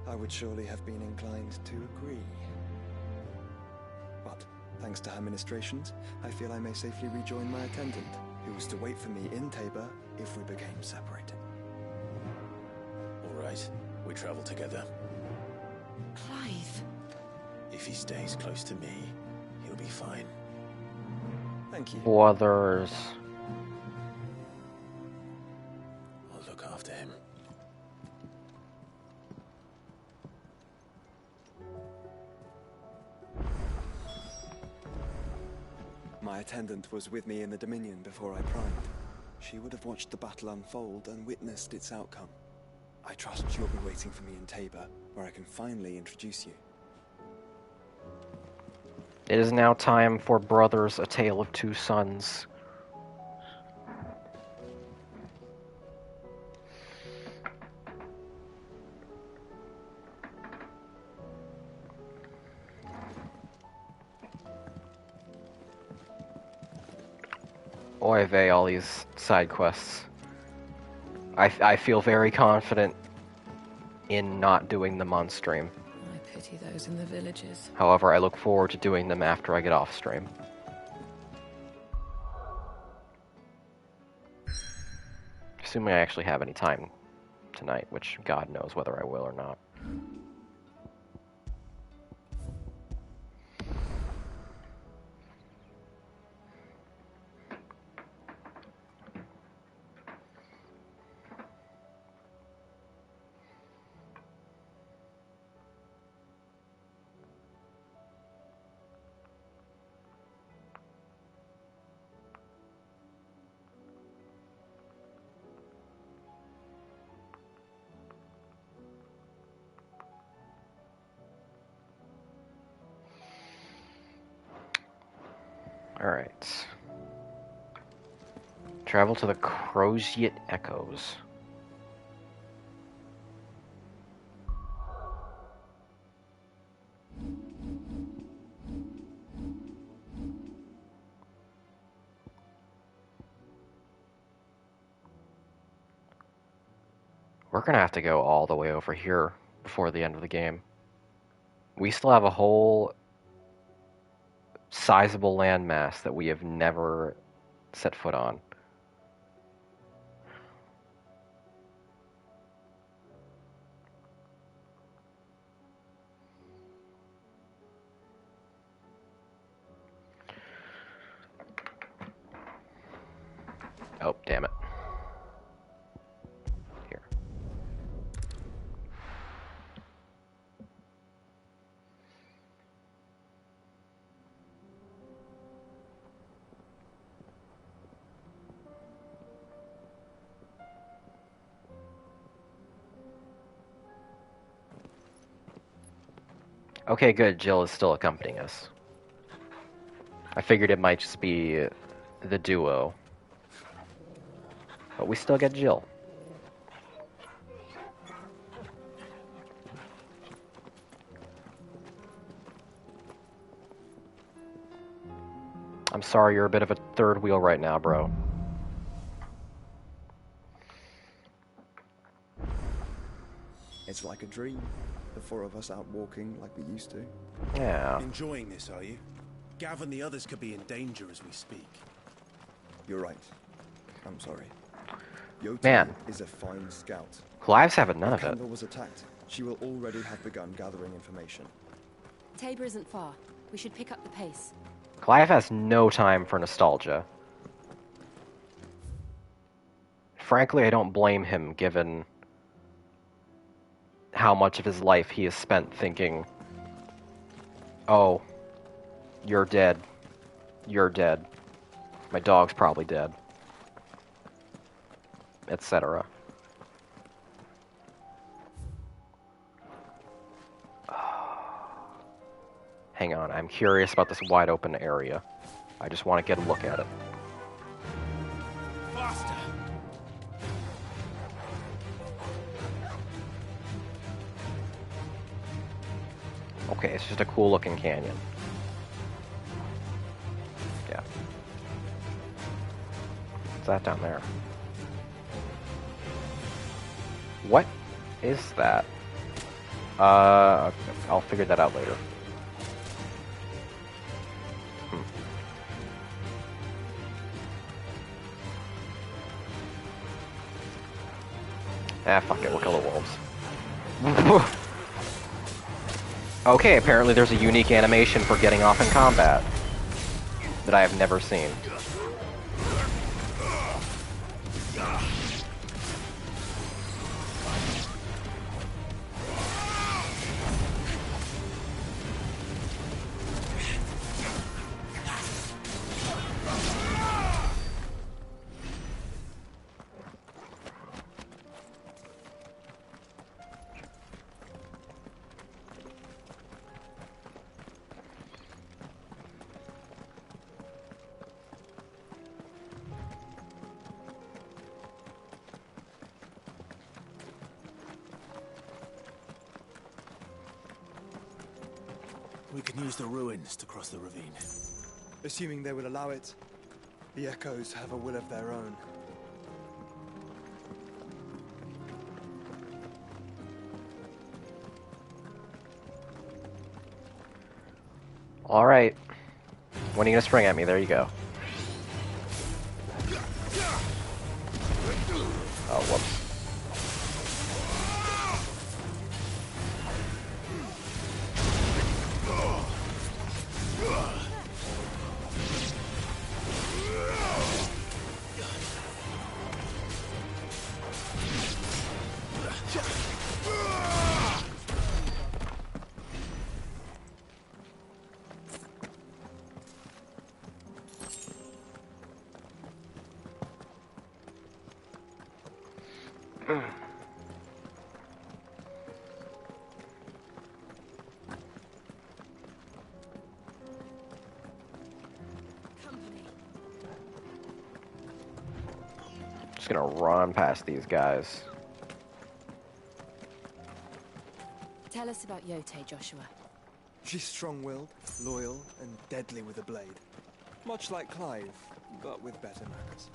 S16: I would surely have been inclined to agree. But, thanks to her ministrations, I feel I may safely rejoin my attendant, who was to wait for me in Tabor if we became separated.
S3: All right, we travel together.
S18: Clive.
S3: If he stays close to me, he'll be fine.
S16: Thank you.
S1: Brothers.
S3: I'll look after him.
S16: My attendant was with me in the Dominion before I primed. She would have watched the battle unfold and witnessed its outcome. I trust you'll be waiting for me in Tabor, where I can finally introduce you.
S1: It is now time for Brothers, A Tale of Two Sons. Oy vey, all these side quests. I feel very confident in not doing them on stream.
S18: I pity those in the villages.
S1: However, I look forward to doing them after I get off stream. Assuming I actually have any time tonight, which God knows whether I will or not. Alright. Travel to the Croziet Echoes. We're gonna have to go all the way over here before the end of the game. We still have a whole sizable landmass that we have never set foot on. Oh, damn it. Here. Okay, good. Jill is still accompanying us. I figured it might just be the duo. But we still get Jill. I'm sorry you're a bit of a third wheel right now, bro.
S16: It's like a dream. The four of us out walking like we used to.
S1: Yeah.
S6: Enjoying this, are you? Gav and the others could be in danger as we speak.
S16: You're right. I'm sorry. Yoti
S1: Man.
S16: is a fine scout.
S1: Clive's having none of it.
S16: Candle was attacked. She will already have begun gathering information.
S17: Tabor isn't far. We should pick up the pace.
S1: Clive has no time for nostalgia. Frankly, I don't blame him, given how much of his life he has spent thinking, oh, You're dead. You're dead. My dog's probably dead. Etc. Hang on, I'm curious about this wide open area. I just want to get a look at it.
S12: Faster!
S1: Okay, it's just a cool looking canyon. Yeah. What's that down there? What is that? I'll figure that out later. Ah, fuck it, we'll kill the wolves. Okay, apparently there's a unique animation for getting off in combat that I have never seen.
S6: We can use the ruins to cross the ravine.
S16: Assuming they would allow it, the echoes have a will of their own.
S1: Alright. When are you gonna spring at me? There you go. Oh, whoops. Just gonna run past these guys.
S17: Tell us about Yote, Joshua.
S16: She's strong-willed, loyal, and deadly with a blade. Much like Clive, but with better manners.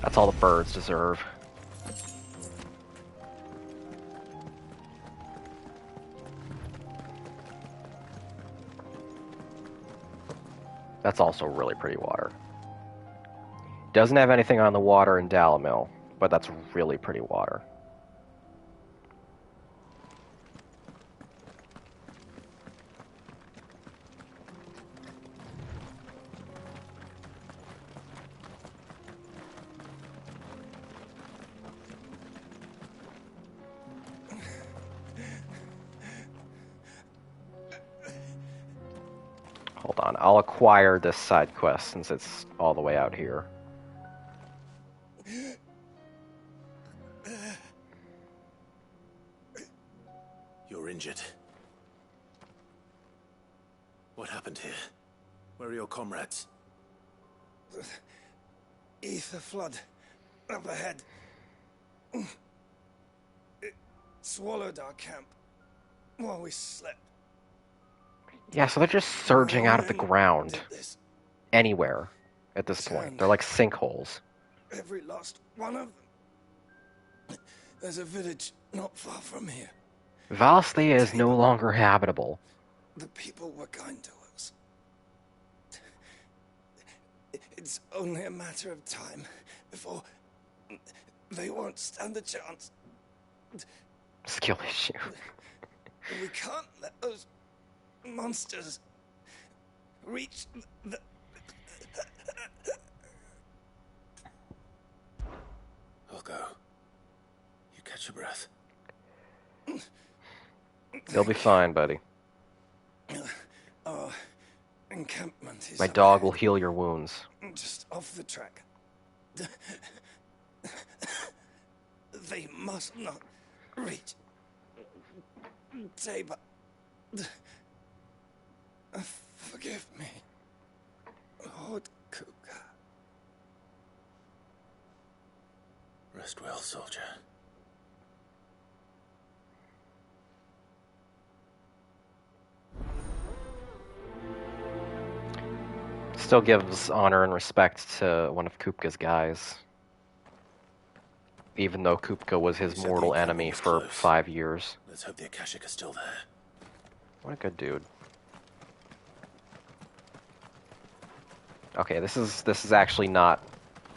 S1: That's all the birds deserve. That's also really pretty water. Doesn't have anything on the water in Dalimil, but that's really pretty water. Hold on, I'll acquire this side quest since it's all the way out here.
S3: You're injured. What happened here? Where are your comrades?
S16: Ether flood up ahead. It swallowed our camp while we slept.
S1: Yeah, so they're just surging out of the ground. Anywhere at this point. They're like sinkholes.
S16: Every last one of them. There's a village not far from here.
S1: Valsthea is no longer habitable.
S16: the people were kind to us. It's only a matter of time before they won't stand a chance.
S1: Skill issue.
S16: We can't let those monsters reach the...
S3: I'll go. You catch your breath.
S1: You'll be fine, buddy.
S16: Our encampment is
S1: My dog will heal your wounds.
S16: just off the track. They must not reach Tabor. Forgive me, Lord Kuka.
S3: Rest well, soldier.
S1: Still gives honor and respect to one of Kupka's guys. Even though Kupka was his mortal enemy for 5 years.
S3: Let's hope the Akashic are still there.
S1: What a good dude. Okay, this is actually not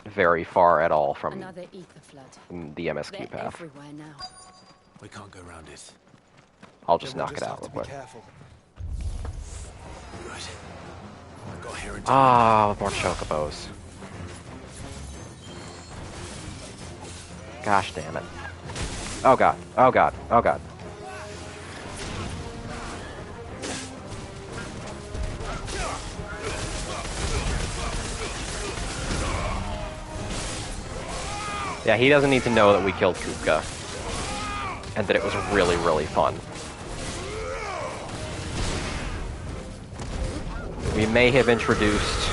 S1: very far at all from
S17: Another ether flood.
S1: the MSQ
S17: They're
S1: path.
S17: everywhere now.
S3: We can't go around it.
S1: I'll just knock it out real quick.
S3: Right. I got here in time.
S1: Ah, more chocobos. Gosh damn it. Oh god, oh god, oh god. Yeah, he doesn't need to know that we killed Kupka. And that it was really, really fun. We may have introduced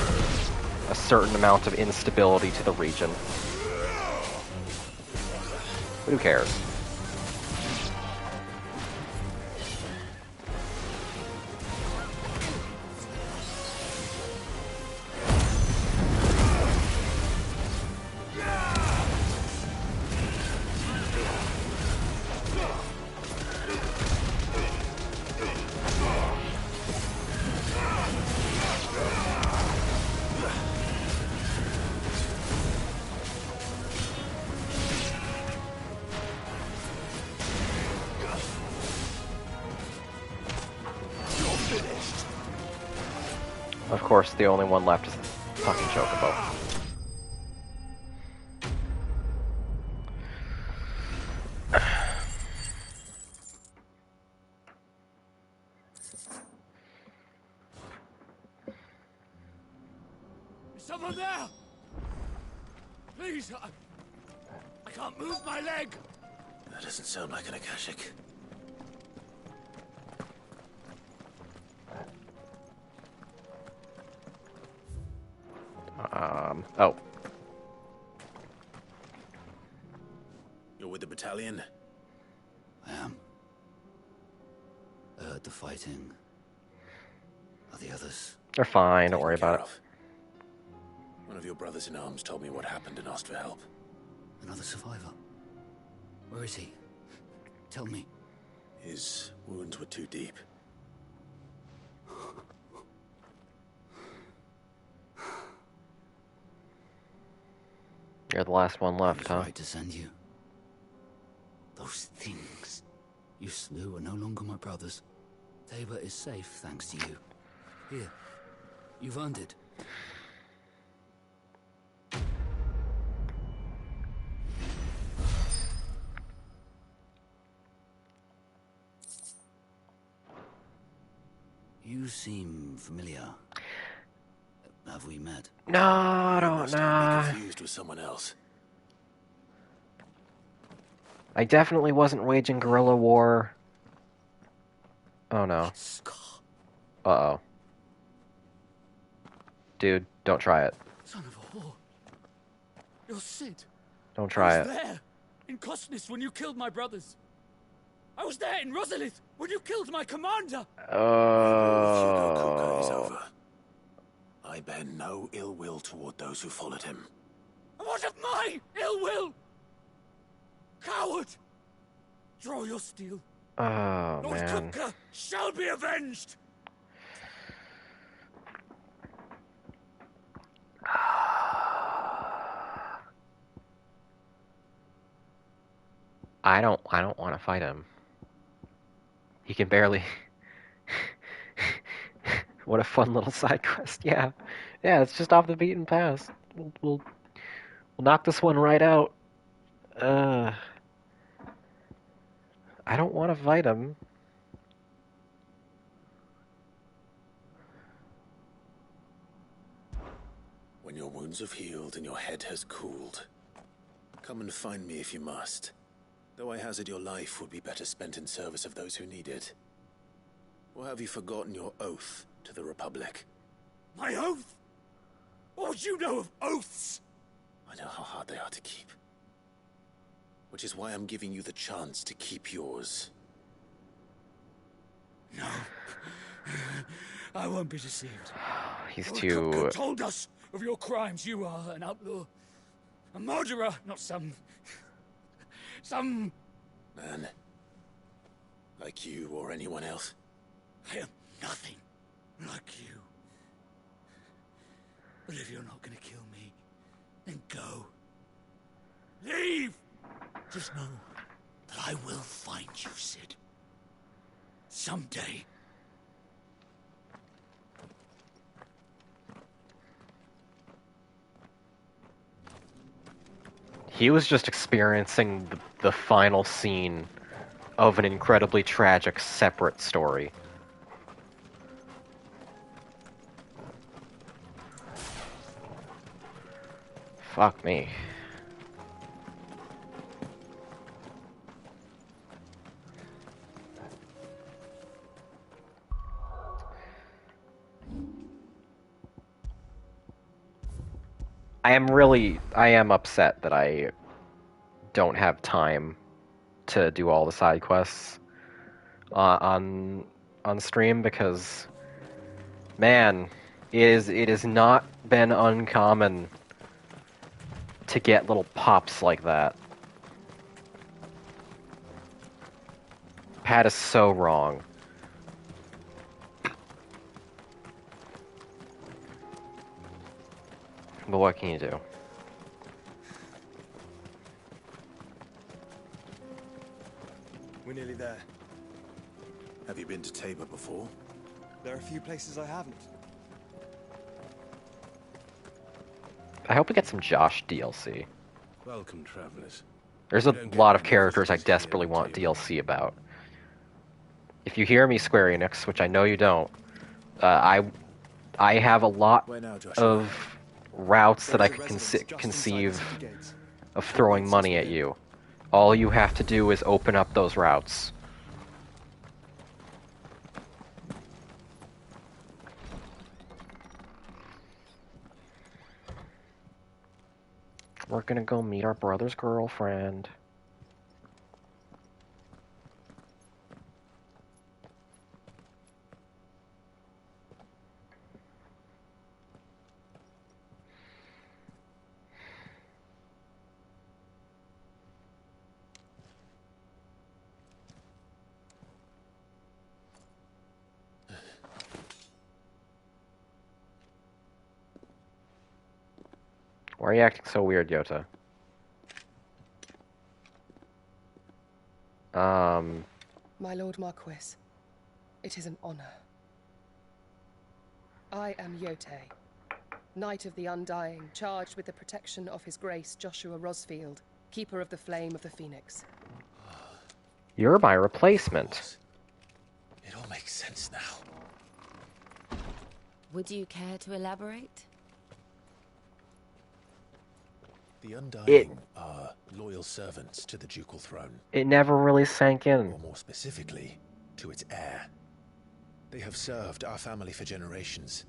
S1: a certain amount of instability to the region. Who cares? Of course, the only one left is the fucking chocobo.
S12: Is someone there? Please, I can't move my leg.
S3: That doesn't sound like an Akashic.
S1: Oh.
S3: You're with the battalion?
S5: I am. I heard the fighting. Are the others?
S1: They're fine, don't worry about it.
S3: One of your brothers in arms told me what happened and asked for help.
S5: Another survivor? Where is he? Tell me.
S3: His wounds were too deep.
S1: You're the last one left, huh?
S5: Right to send you. Those things you slew are no longer my brothers. Tabor is safe thanks to you. Here, you've earned it. You seem familiar. Have we met?
S1: No, I don't know.
S3: Confused with someone else.
S1: I definitely wasn't waging guerrilla war. Oh no. Uh-oh. Dude, don't try it.
S12: Son of a whore. You're Sid.
S1: Don't try
S12: I
S1: it.
S12: was there in Kosnis when you killed my brothers. I was there in Rosalith when you killed my commander.
S1: Oh.
S3: I bear no ill will toward those who followed him.
S12: What of my ill will? Coward! Draw your steel.
S1: Oh,
S12: Lord
S1: man.
S12: Kupka shall be avenged!
S1: I don't want to fight him. He can barely... What a fun little side quest. Yeah. Yeah, it's just off the beaten path. We'll knock this one right out. I don't want to fight him.
S3: When your wounds have healed and your head has cooled, come and find me if you must. Though I hazard your life would be better spent in service of those who need it. Or have you forgotten your oath to the Republic?
S12: My oath? What would you know of oaths?
S3: I know how hard they are to keep. Which is why I'm giving you the chance to keep yours.
S12: No. I won't be deceived.
S1: He's
S12: Your
S1: too...
S12: cook told us of your crimes. You are an outlaw. A murderer, not some...
S3: Man. Like you or anyone else.
S12: I am nothing like you. But if you're not gonna kill me, then go. Leave! Just know that I will find you, Sid. Someday.
S1: He was just experiencing the final scene of an incredibly tragic, separate story. Fuck me. I am upset that I don't have time to do all the side quests on stream, because, man, it has not been uncommon to get little pops like that. Pat is so wrong. But what can you do?
S16: We're nearly there.
S3: Have you been to Tabor before?
S16: There are a few places I haven't.
S1: I hope we get some Josh DLC.
S6: Welcome, travelers.
S1: There's a lot of characters I desperately want DLC about. If you hear me, Square Enix, which I know you don't, I have a lot of routes that I could conceive of throwing money at you. All you have to do is open up those routes. We're gonna go meet our brother's girlfriend. Why are you acting so weird, Yota?
S22: My Lord Marquis, it is an honor. I am Yote, Knight of the Undying, charged with the protection of His Grace Joshua Rosfield, Keeper of the Flame of the Phoenix.
S1: You're my replacement.
S3: It all makes sense now.
S17: Would you care to elaborate?
S3: The Undying are loyal servants to the ducal throne.
S1: It never really sank in.
S3: Or more specifically, to its heir. They have served our family for generations,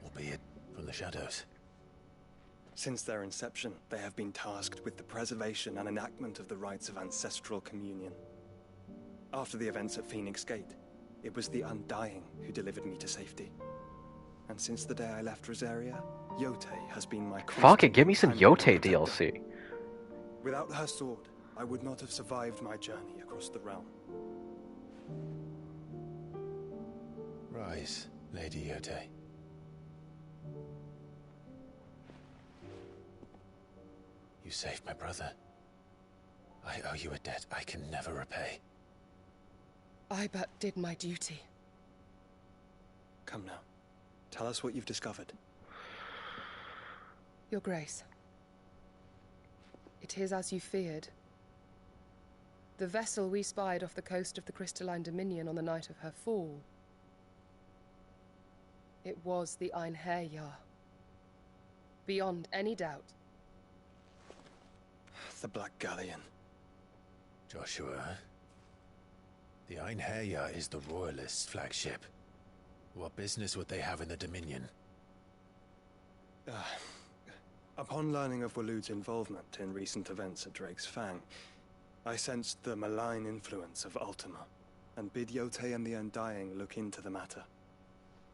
S3: albeit from the shadows.
S16: Since their inception, they have been tasked with the preservation and enactment of the rites of ancestral communion. After the events at Phoenix Gate, it was the Undying who delivered me to safety. And since the day I left Rosaria, Yote has been my
S1: Fuck it, give me some Yote DLC.
S16: Without her sword, I would not have survived my journey across the realm.
S3: Rise, Lady Yote. You saved my brother. I owe you a debt I can never repay.
S22: I but did my duty.
S16: Come now. Tell us what you've discovered.
S22: Your Grace. It is as you feared. The vessel we spied off the coast of the Crystalline Dominion on the night of her fall. It was the Einherjar. Beyond any doubt.
S16: The Black Galleon.
S3: Joshua, the Einherjar is the Royalist flagship. What business would they have in the Dominion?
S16: Upon learning of Waloed's involvement in recent events at Drake's Fang, I sensed the malign influence of Ultima, and bid Yote and the Undying look into the matter.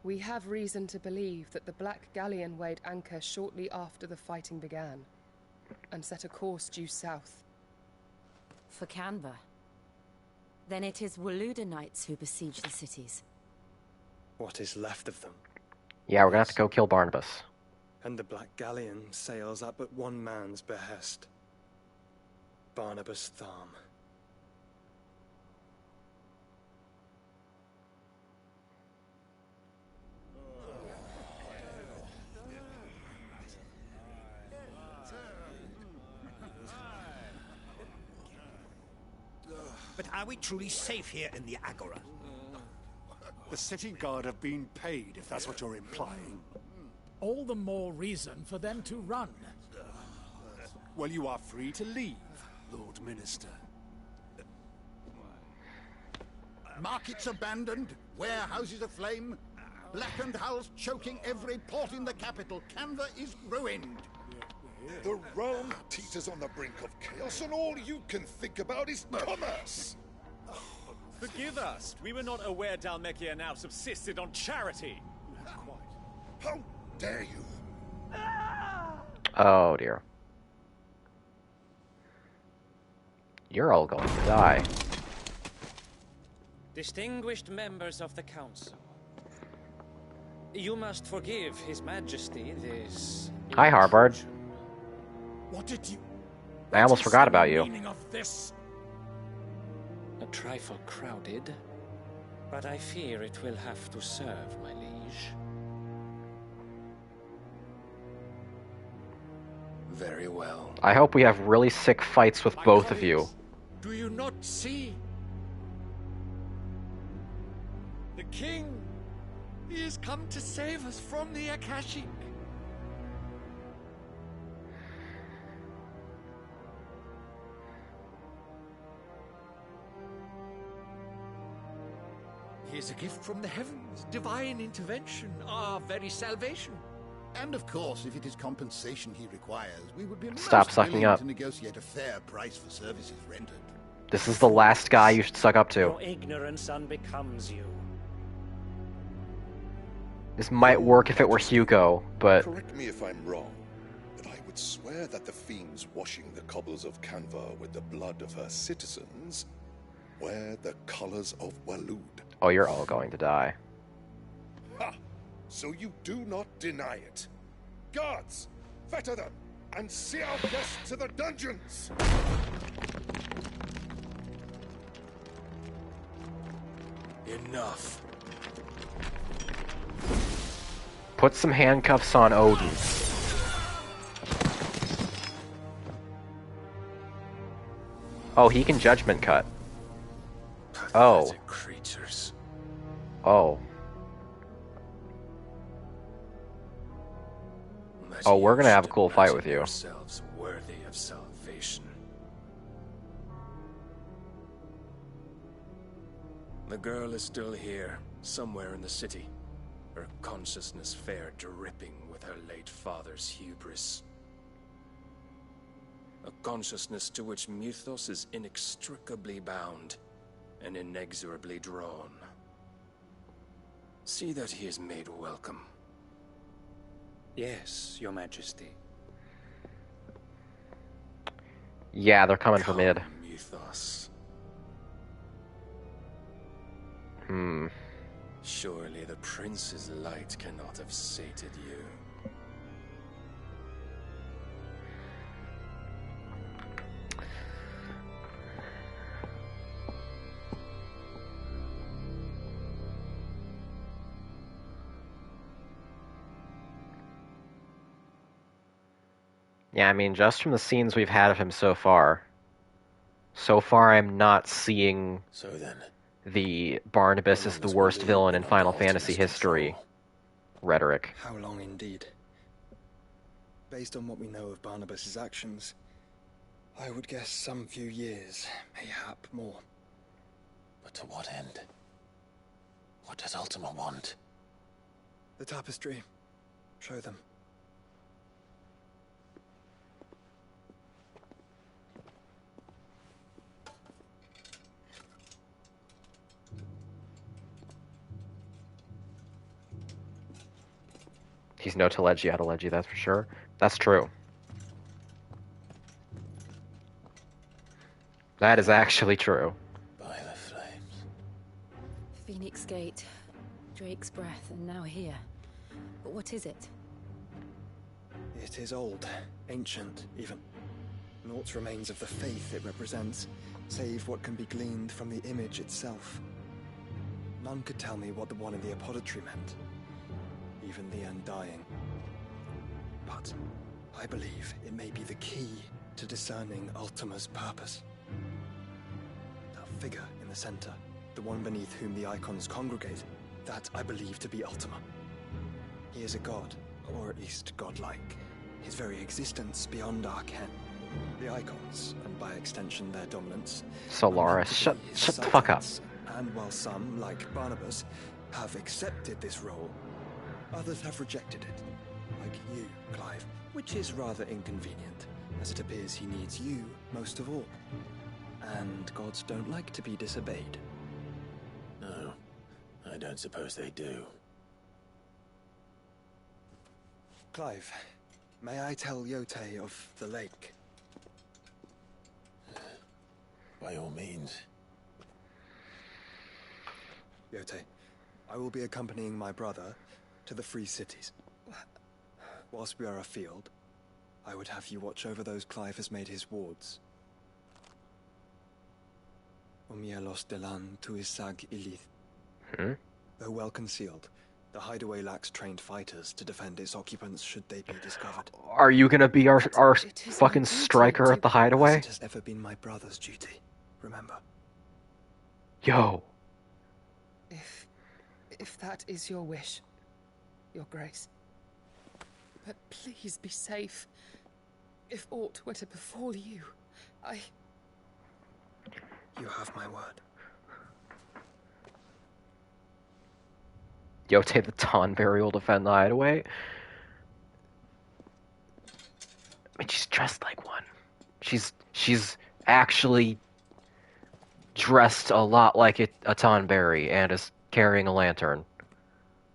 S22: We have reason to believe that the Black Galleon weighed anchor shortly after the fighting began, and set a course due south.
S17: For Canva. Then it is Waloed knights who besiege the cities.
S16: What is left of them?
S1: Yeah, we're gonna have to go kill Barnabas.
S16: And the Black Galleon sails at but one man's behest. Barnabas Tharm.
S12: But are we truly safe here in the Agora?
S6: The city guard have been paid, if that's what you're implying.
S19: All the more reason for them to run.
S6: Well, you are free to leave, Lord Minister.
S20: Markets abandoned, warehouses aflame, blackened hulls choking every port in the capital. Canva is ruined.
S21: The realm teeters on the brink of chaos, and all you can think about is commerce.
S24: Forgive us. We were not aware Dhalmekia now subsisted on charity.
S21: How dare you?
S1: Oh dear. You're all going to die.
S25: Distinguished members of the council, you must forgive His Majesty this.
S1: Hi, Harbard.
S19: What did you...
S1: I almost forgot about you.
S19: Meaning of this?
S25: A trifle crowded, but I fear it will have to serve, my liege.
S3: Very well.
S1: I hope we have really sick fights with both of you.
S4: Do you not see? The king, he has come to save us from the Akashic. He is a gift from the heavens, divine intervention, our very salvation.
S20: And of course, if it is compensation he requires, we would be
S1: Stop
S20: most
S1: sucking
S20: willing
S1: up.
S20: to negotiate a fair price for services rendered.
S1: This is the last guy you should suck up to.
S25: Your ignorance unbecomes you.
S1: This might work if it were Hugo, but...
S21: Correct me if I'm wrong, but I would swear that the fiends washing the cobbles of Canva with the blood of her citizens wear the colors of Waloed.
S1: Oh, you're all going to die.
S21: Ha! So you do not deny it. Guards, fetter them, and see our guests to the dungeons!
S4: Enough.
S1: Put some handcuffs on Odin. Oh, he can judgment cut. Oh.
S4: Creatures.
S1: Oh. Oh, we're gonna have a cool fight with you.
S4: Yourselves worthy of salvation. The girl is still here, somewhere in the city. Her consciousness fair dripping with her late father's hubris. A consciousness to which Mythos is inextricably bound and inexorably drawn. See that he is made welcome.
S25: Yes, Your Majesty.
S1: Yeah, they're coming for mid.
S4: Mythos.
S1: Hmm.
S4: Surely the prince's light cannot have sated you.
S1: Yeah, I mean, just from the scenes we've had of him so far I'm not seeing
S3: So then,
S1: the Barnabas is the worst villain in Final Fantasy history rhetoric.
S16: How long indeed? Based on what we know of Barnabas's actions, I would guess some few years, mayhap more.
S3: But to what end? What does Ultima want?
S16: The tapestry. Show them.
S1: He's no Teleji out of Leggy, that's for sure. That's true. That is actually true.
S3: By the flames.
S17: Phoenix Gate, Drake's Breath, and now here. But what is it?
S16: It is old, ancient, even. Naught remains of the faith it represents, save what can be gleaned from the image itself. None could tell me what the one in the apothecary meant, even the Undying. But I believe it may be the key to discerning Ultima's purpose. That figure in the center, the one beneath whom the icons congregate, that I believe to be Ultima. He is a god, or at least godlike. His very existence beyond our ken. The icons, and by extension their dominance,
S1: Solaris, shut the fuck up.
S16: And while some, like Barnabas, have accepted this role, others have rejected it. Like you, Clive, which is rather inconvenient, as it appears he needs you most of all. And gods don't like to be disobeyed.
S3: No, I don't suppose they do.
S16: Clive, may I tell Yote of the lake?
S3: By all means.
S16: Yote, I will be accompanying my brother to the Free Cities. Whilst we are afield, I would have you watch over those Clive has made his wards. Omielos delan tuisag ilith. Though well concealed, the hideaway lacks trained fighters to defend its occupants should they be discovered.
S1: Are you gonna be our fucking striker at the hideaway?
S16: It has ever been my brother's duty, remember?
S1: Yo.
S22: If that is your wish, Your Grace. But please be safe. If aught were to befall you,
S16: You have my word.
S1: Yote the Tonberry will defend the hideaway. I mean, she's dressed like one. She's actually dressed a lot like a Tonberry and is carrying a lantern.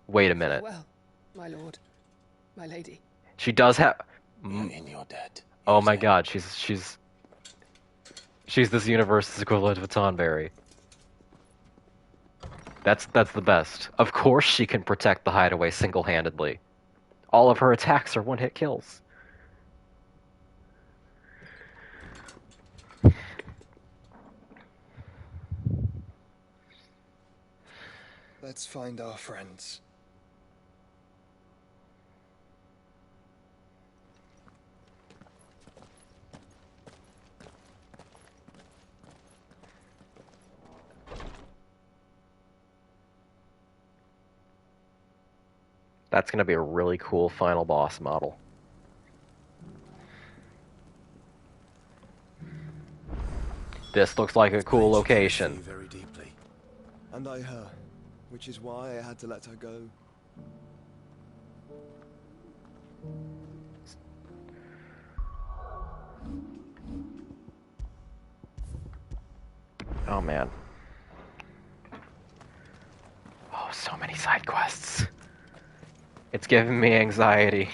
S1: Wait a minute.
S22: Well, my lord, my lady.
S1: She does have.
S3: In your debt.
S1: Oh my God, she's this universe's equivalent of a Tonberry. That's the best. Of course she can protect the hideaway single-handedly. All of her attacks are one-hit kills.
S16: Let's find our friends.
S1: That's going to be a really cool final boss model. This looks like a cool location.
S3: Very deeply.
S16: And I her, which is why I had to let her go.
S1: Oh man. Oh, so many side quests. It's giving me anxiety.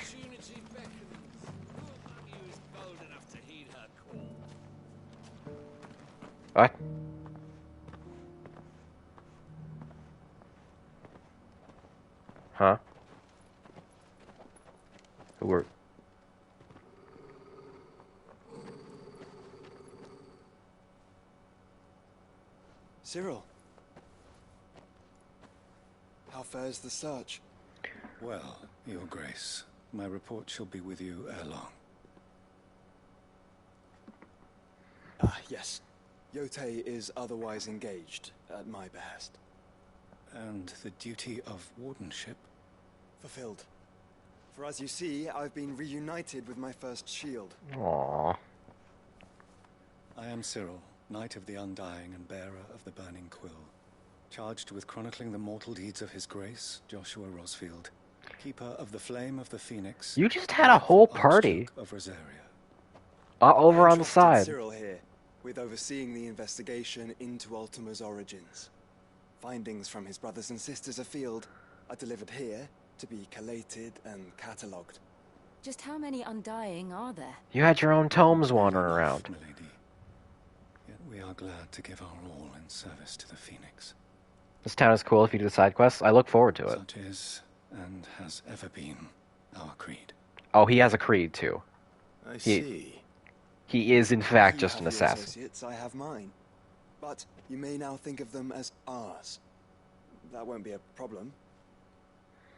S1: What? Huh? Who were...
S16: Cyril. How fares the search?
S20: Well, Your Grace, my report shall be with you ere long.
S16: Yes. Yotei is otherwise engaged, at my behest.
S25: And the duty of wardenship?
S16: Fulfilled. For as you see, I've been reunited with my first shield.
S1: Aww.
S25: I am Cyril, Knight of the Undying and bearer of the Burning Quill, charged with chronicling the mortal deeds of His Grace, Joshua Rosfield, keeper of the Flame of the Phoenix.
S1: You just had a whole party.
S25: Of Rosaria.
S1: Over on the side.
S16: Cyril here, with overseeing the investigation into Ultima's origins. Findings from his brothers and sisters afield are delivered here to be collated and catalogued.
S17: Just how many Undying are there?
S1: You had your own tomes wandering around.
S25: Milady. Yet we are glad to give our all in service to the Phoenix.
S1: This town is cool if you do the side quests. I look forward to it.
S25: Such is, and has ever been, our creed.
S1: Oh, he has a creed too.
S3: I see.
S1: He is in fact
S16: You
S1: just
S16: have
S1: an
S16: your
S1: assassin.
S16: associates, I have mine. But you may now think of them as ours. That won't be a problem,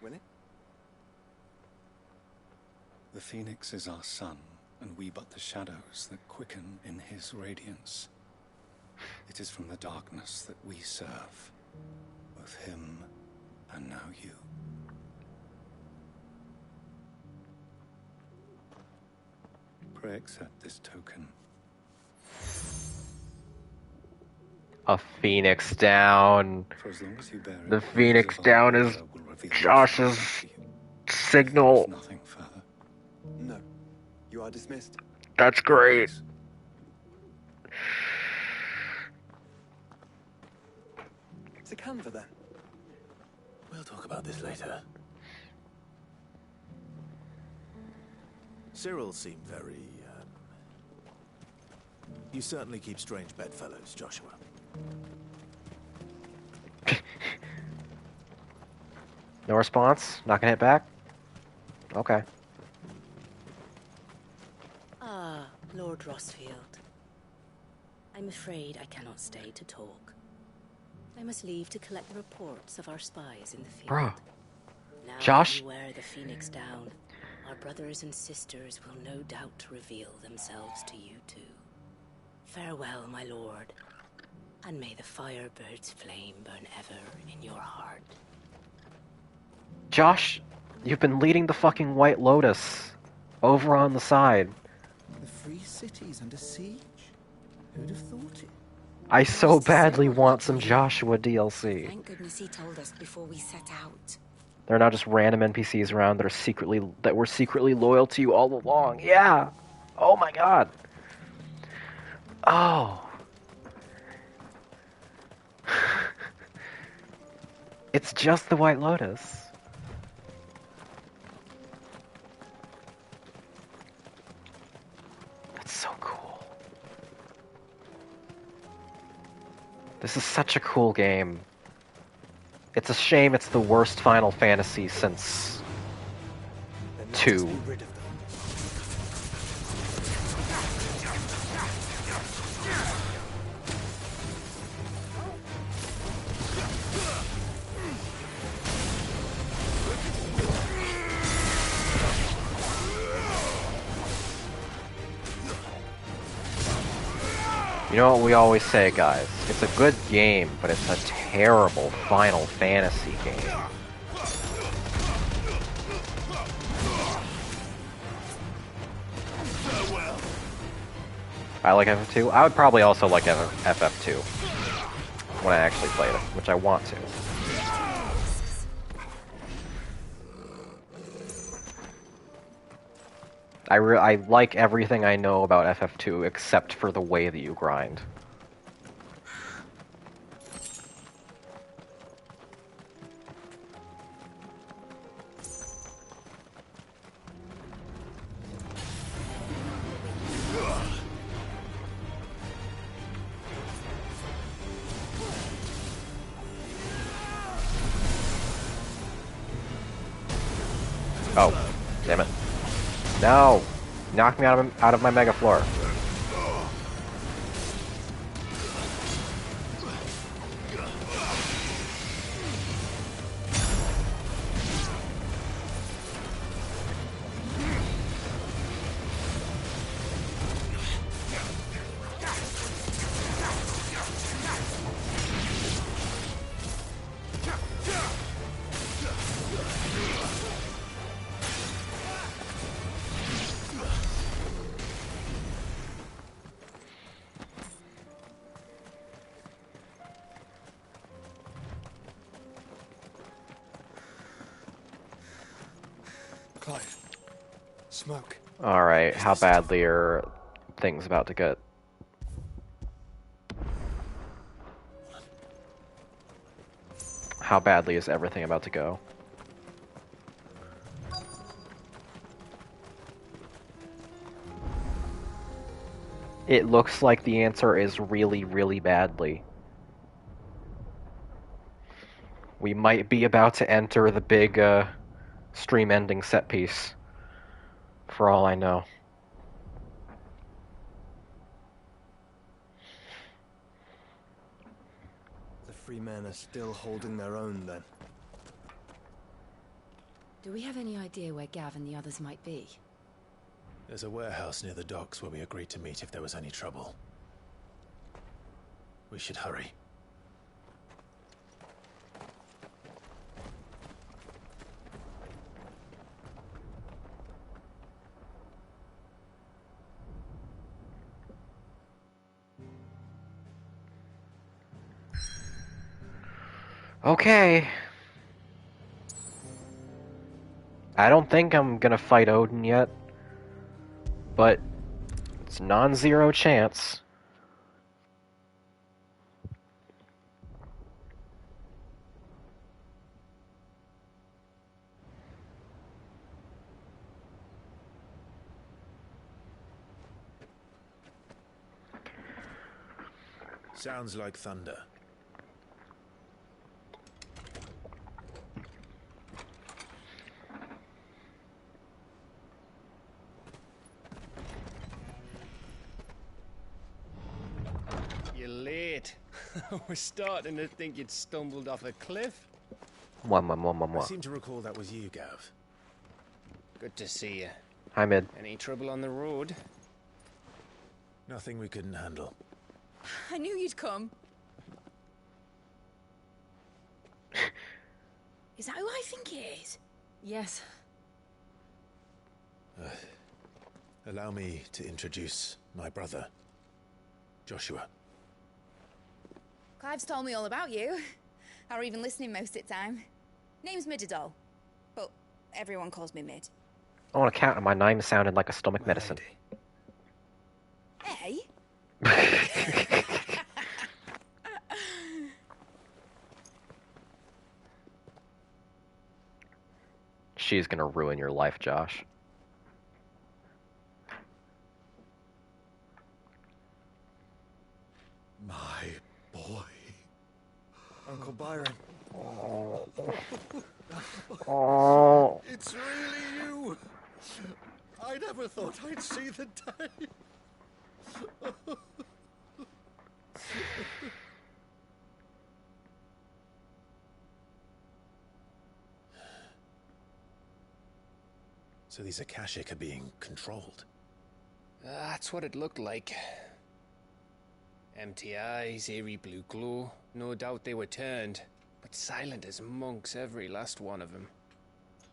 S16: will it?
S25: The Phoenix is our sun, and we but the shadows that quicken in his radiance. It is from the darkness that we serve, both him and now you. Pray accept this token.
S1: A phoenix down.
S25: For as long as you bear it,
S1: The phoenix down is Josh's signal.
S25: Nothing further.
S16: No. You are dismissed.
S1: That's great.
S16: It's a Canva then.
S3: We'll talk about this later. Cyril seemed very, You certainly keep strange bedfellows, Joshua.
S1: No response? Not gonna hit back? Okay.
S7: Ah, Lord Rosfield. I'm afraid I cannot stay to talk. I must leave to collect the reports of our spies in the field.
S1: Bruh.
S7: Now
S1: Josh?
S7: that you wear the Phoenix down, our brothers and sisters will no doubt reveal themselves to you too. Farewell, my lord, and may the Firebird's flame burn ever in your heart.
S1: Josh, you've been leading the fucking White Lotus over on the side.
S8: The free city's under siege? Who'd have thought it?
S1: I so badly want some Joshua DLC.
S14: Thank goodness he told us before we set out.
S1: They're not just random NPCs around that were secretly loyal to you all along. Yeah. Oh my god. Oh. It's just the White Lotus. That's so cool. This is such a cool game. It's a shame it's the worst Final Fantasy since 2. You know what we always say, guys? It's a good game, but it's a terrible Final Fantasy game. I like FF2. I would probably also like FF2 when I actually played it, which I want to. I like everything I know about FF2 except for the way that you grind. Oh, damn it. No! Knock me out of my Mega Floor.
S16: Clive. Smoke.
S1: Alright, how badly are things about to get? How badly is everything about to go? It looks like the answer is really, really badly. We might be about to enter the big, stream-ending set piece. For all I know.
S16: The free men are still holding their own, then.
S17: Do we have any idea where Gav and the others might be?
S3: There's a warehouse near the docks where we agreed to meet if there was any trouble. We should hurry.
S1: Okay. I don't think I'm gonna fight Odin yet, but it's non-zero chance.
S3: Sounds like thunder.
S9: You're late. We're starting to think you'd stumbled off a cliff.
S3: I seem to recall that was you, Gav.
S9: Good to see you.
S1: Hi, Mid.
S9: Any trouble on the road?
S3: Nothing we couldn't handle.
S18: I knew you'd come. Is that who I think it is?
S17: Yes.
S3: Allow me to introduce my brother, Joshua.
S18: Clive's told me all about you. Or even listening most of the time. Name's Midadol, but everyone calls me Mid.
S1: I want to count, and my name sounded like a stomach medicine.
S18: Hey?
S1: She's gonna ruin your life, Josh.
S6: My boy.
S16: Uncle Byron.
S1: Oh.
S6: It's really you. I never thought I'd see the day.
S3: So these Akashic are being controlled.
S9: That's what it looked like. Empty eyes, eerie blue glow. No doubt they were turned, but silent as monks, every last one of them.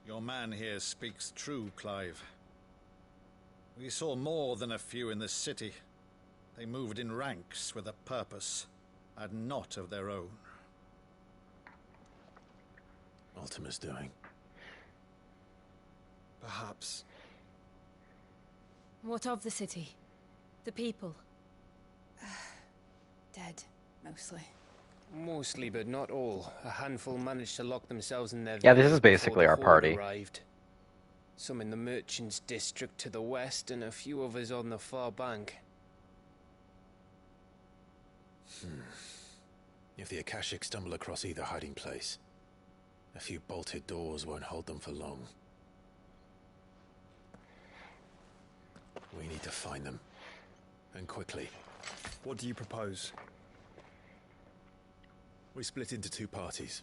S20: Your man here speaks true, Clive. We saw more than a few in this city. They moved in ranks with a purpose, and not of their own.
S3: Ultima's doing.
S16: Perhaps.
S17: What of the city? The people?
S18: Dead, mostly.
S9: Mostly, but not all. A handful managed to lock themselves in their
S1: Yeah, this is
S9: villages before
S1: basically
S9: the
S1: our
S9: horde
S1: party.
S9: arrived. Some in the merchants' district to the west, and a few others on the far bank.
S3: If the Akashic stumble across either hiding place, a few bolted doors won't hold them for long. We need to find them. And quickly.
S16: What do you propose?
S3: We split into two parties.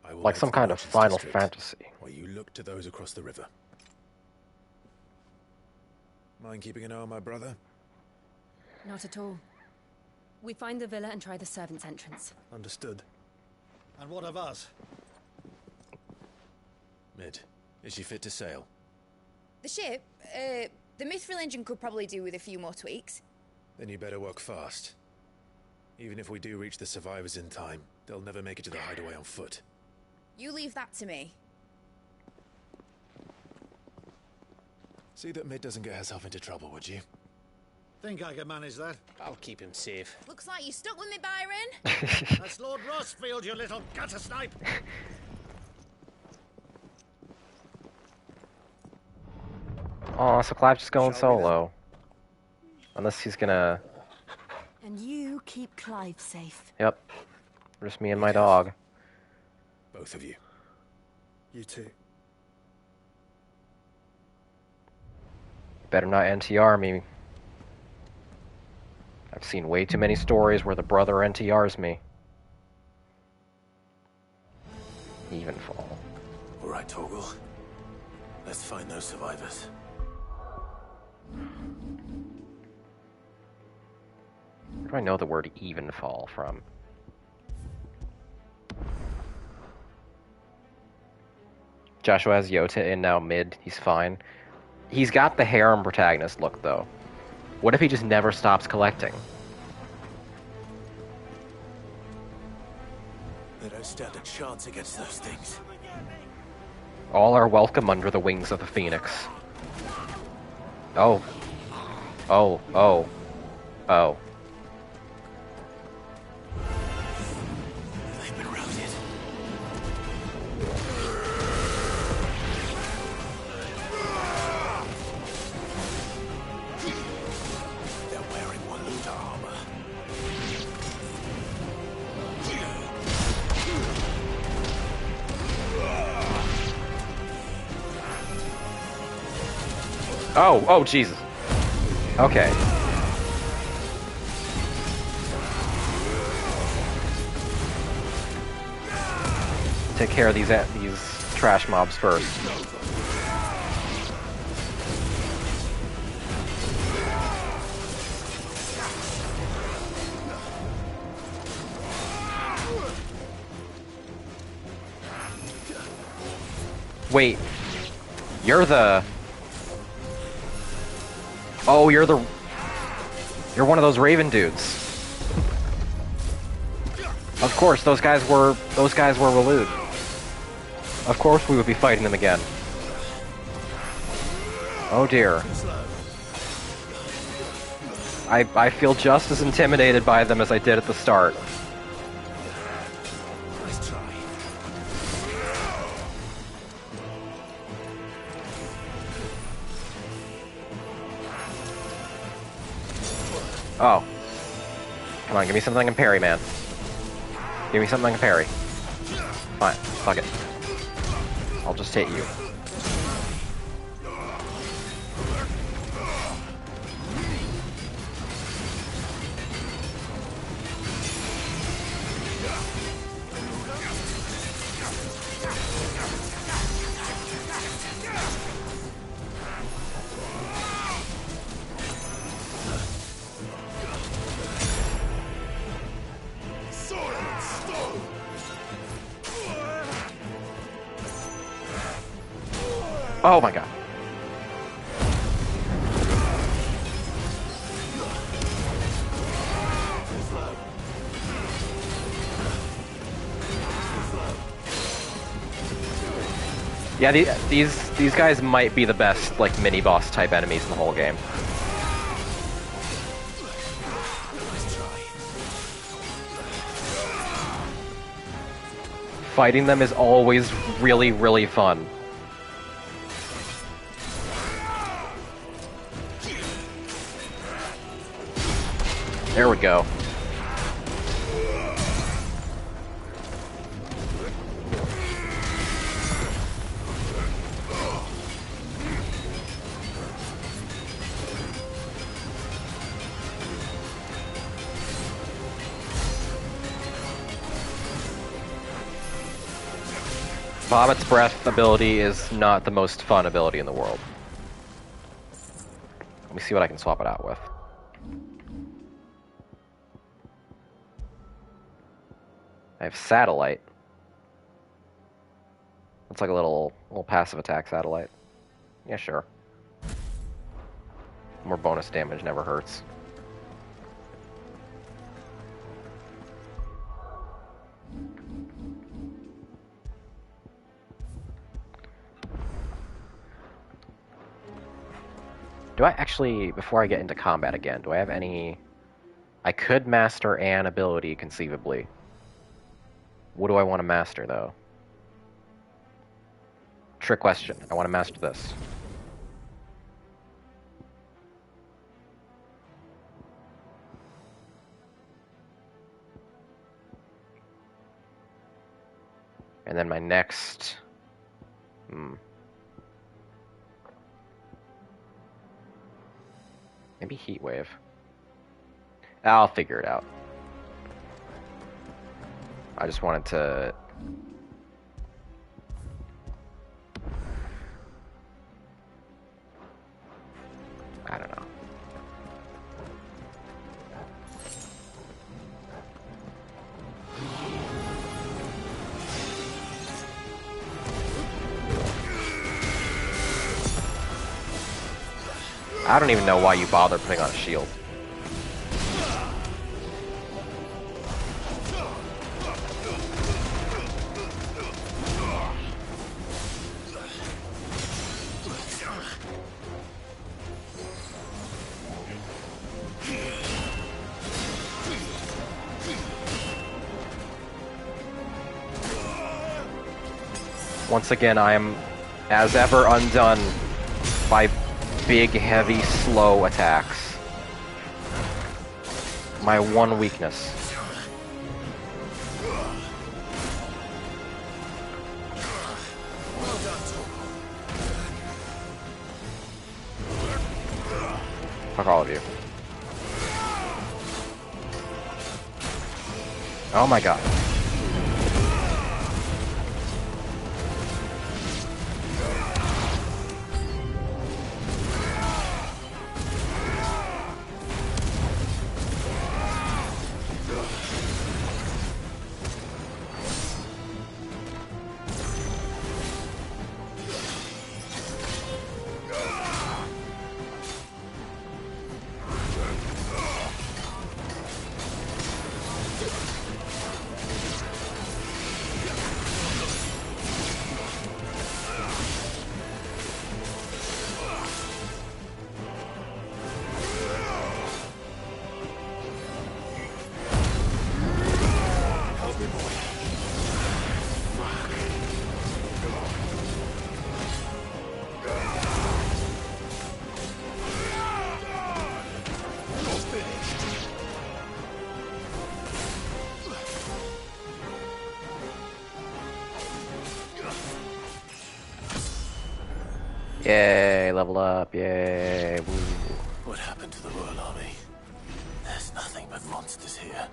S3: I will
S1: Like
S3: head
S1: some
S3: to the
S1: kind of
S3: merchants'
S1: Final
S3: district,
S1: Fantasy.
S3: while you look to those across the river. Mind keeping an eye on my brother?
S17: Not at all. We find the villa and try the servants' entrance.
S16: Understood.
S20: And what of us?
S3: Mid, is she fit to sail?
S18: The ship, the Mithril engine could probably do with a few more tweaks.
S3: Then you better work fast. Even if we do reach the survivors in time, they'll never make it to the hideaway on foot.
S18: You leave that to me.
S3: See that Mid doesn't get herself into trouble, would you?
S20: Think I can manage that?
S9: I'll keep him safe.
S18: Looks like you stuck with me, Byron.
S20: That's Lord Rossfield, you little gutter snipe!
S1: Aw, so Clive's just going solo. Unless he's gonna...
S14: And you keep Clive safe.
S1: Yep. Just me and my dog.
S3: Both of you.
S16: You too.
S1: Better not NTR me. I've seen way too many stories where the brother NTRs me. Evenfall.
S3: All right, Torgal. Let's find those survivors.
S1: Where do I know the word evenfall from? Joshua has Yota in now mid. He's fine. He's got the harem protagonist look, though. What if he just never stops collecting?
S3: They don't stand a chance against those things.
S1: All are welcome under the wings of the Phoenix. Oh. Oh, oh. Oh.
S3: They've been routed. They're wearing Waluta armor.
S1: Oh, oh, Jesus. Okay. Take care of these trash mobs first. Wait. You're the... Oh, you're one of those Raven dudes. Of course, those guys were Waloed. Of course we would be fighting them again. Oh dear. I feel just as intimidated by them as I did at the start.
S3: Nice try.
S1: Oh. Come on, give me something I can parry, man. Give me something I can parry. Fine, fuck it. I'll just hit you. Oh my god. Yeah, these guys might be the best, like, mini-boss type enemies in the whole game. Fighting them is always really, really fun. There we go. Bahamut's breath ability is not the most fun ability in the world. Let me see what I can swap it out with. I have satellite. It's like a little passive attack satellite. Yeah, sure. More bonus damage never hurts. Do I actually, before I get into combat again, do I have any... I could master an ability, conceivably. What do I want to master, though? Trick question. I want to master this. And then my next... Maybe Heat Wave. I'll figure it out. I just wanted to... I don't know. I don't even know why you bother putting on a shield. Once again, I am, as ever, undone by big, heavy, slow attacks. My one weakness. Fuck all of you. Oh my god. Yay, level up, yay. Woo.
S3: What happened to the Royal Army? There's nothing but monsters here.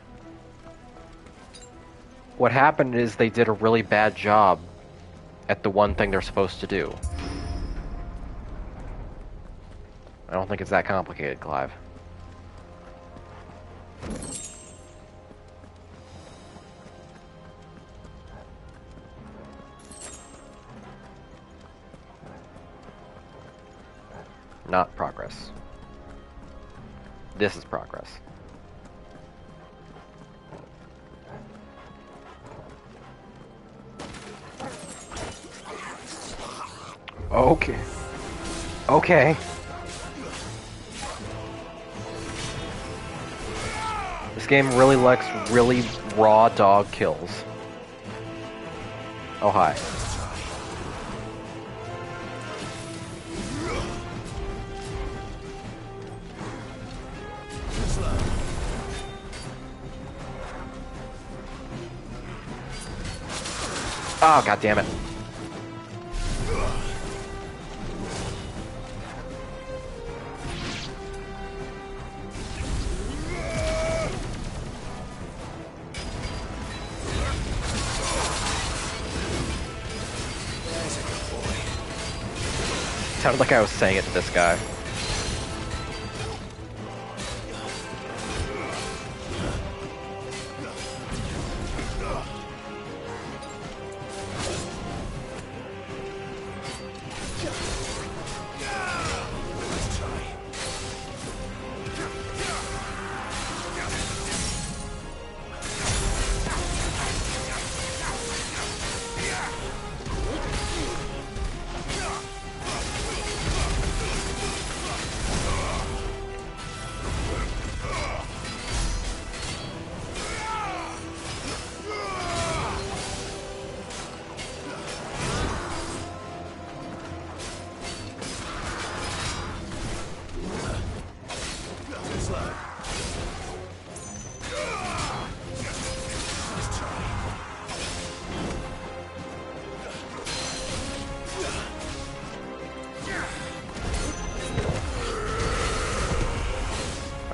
S1: What happened is they did a really bad job at the one thing they're supposed to do. I don't think it's that complicated, Clive. Not progress. This is progress. Okay. Okay. This game really likes really raw dog kills. Oh, hi. Oh, god damn it. Sounded like I was saying it to this guy.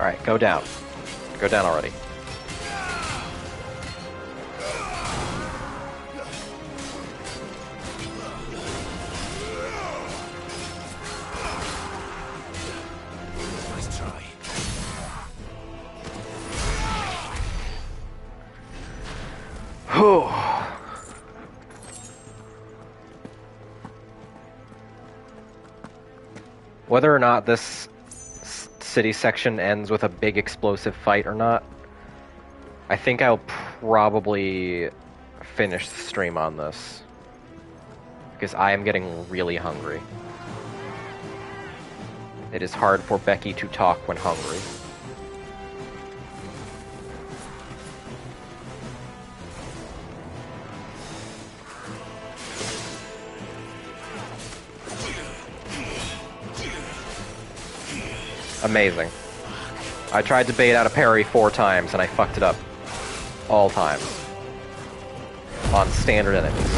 S1: Alright, go down. Go down already.
S3: Nice try.
S1: Whew. Whether or not this city section ends with a big explosive fight or not, I think I'll probably finish the stream on this. Because I am getting really hungry. It is hard for Becky to talk when hungry. Amazing. I tried to bait out a parry 4 times and I fucked it up. All times. On standard enemies.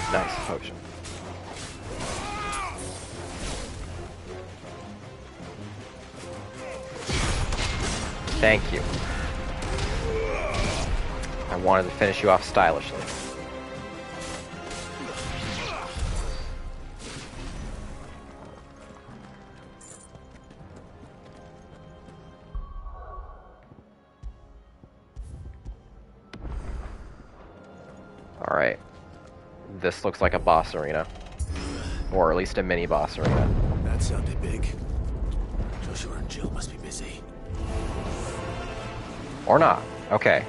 S1: Nice potion. Thank you. I wanted to finish you off stylishly. Alright. This looks like a boss arena. Or at least a mini boss arena.
S3: That sounded big. Joshua and Jill must be busy.
S1: Or not. Okay.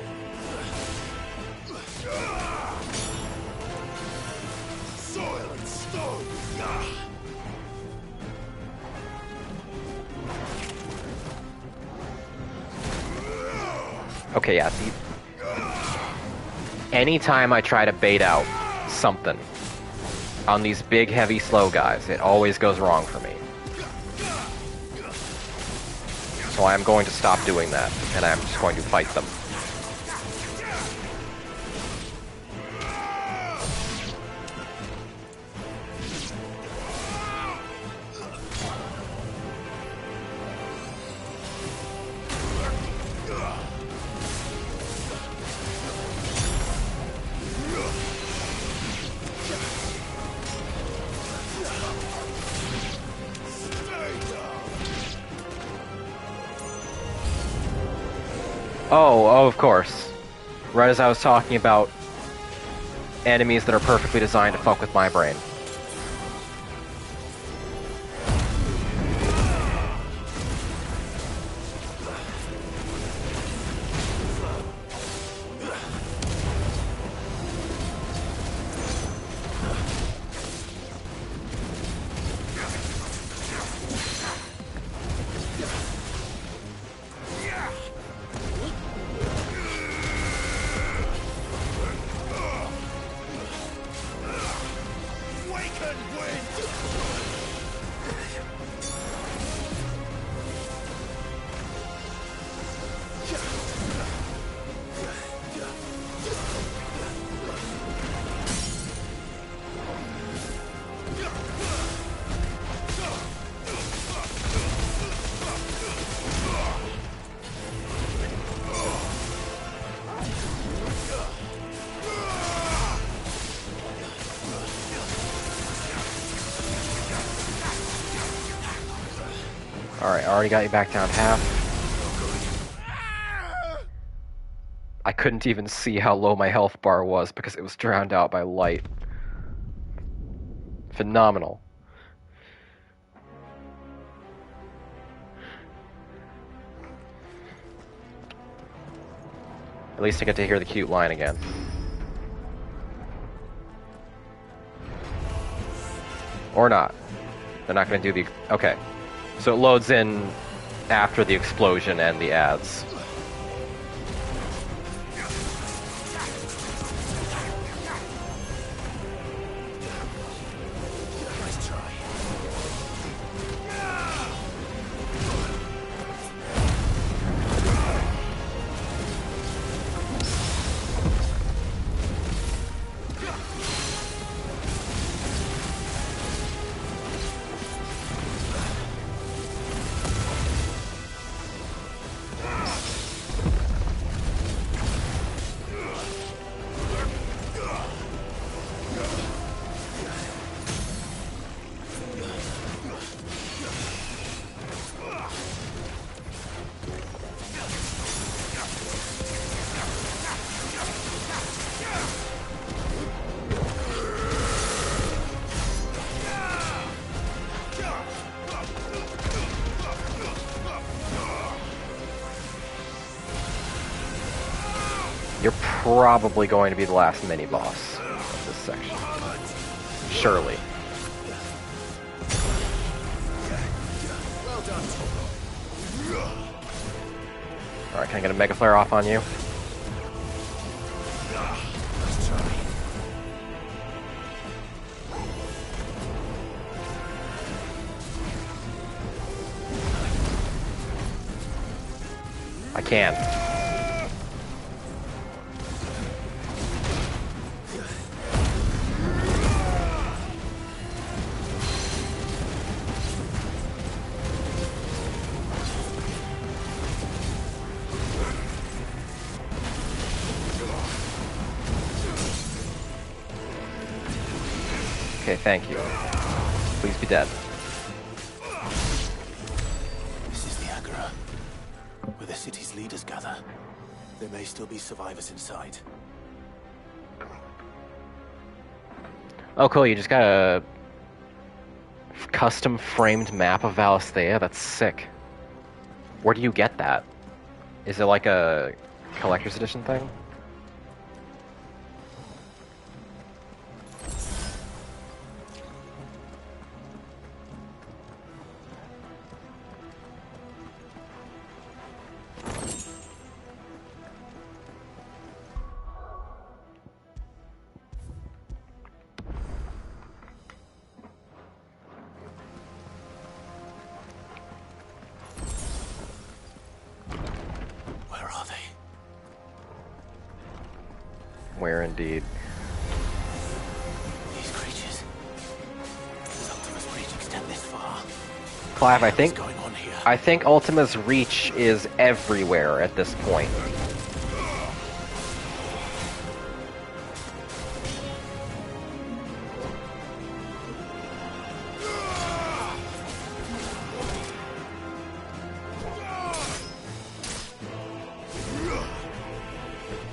S3: Soil and stone.
S1: Okay, yeah, see. Anytime I try to bait out something on these big, heavy, slow guys, it always goes wrong for me. So I'm going to stop doing that, and I'm just going to fight them. Oh, of course. Right as I was talking about enemies that are perfectly designed to fuck with my brain. Alright, I already got you back down half. I couldn't even see how low my health bar was because it was drowned out by light. Phenomenal. At least I get to hear the cute line again. Or not. They're not going to do the... Okay. So it loads in after the explosion and the ads. You're probably going to be the last mini-boss of this section. Surely. Alright, can I get a Mega Flare off on you? I can. Okay, thank you. Please be dead.
S3: This is the Agora, where the city's leaders gather. There may still be survivors inside.
S1: Oh, cool, you just got a custom framed map of Valisthea? That's sick. Where do you get that? Is it like a collector's edition thing? Where indeed?
S3: These creatures. Does Ultima's reach extend this far?
S1: Clive, I think...
S3: What's going on here?
S1: I think Ultima's reach is everywhere at this point.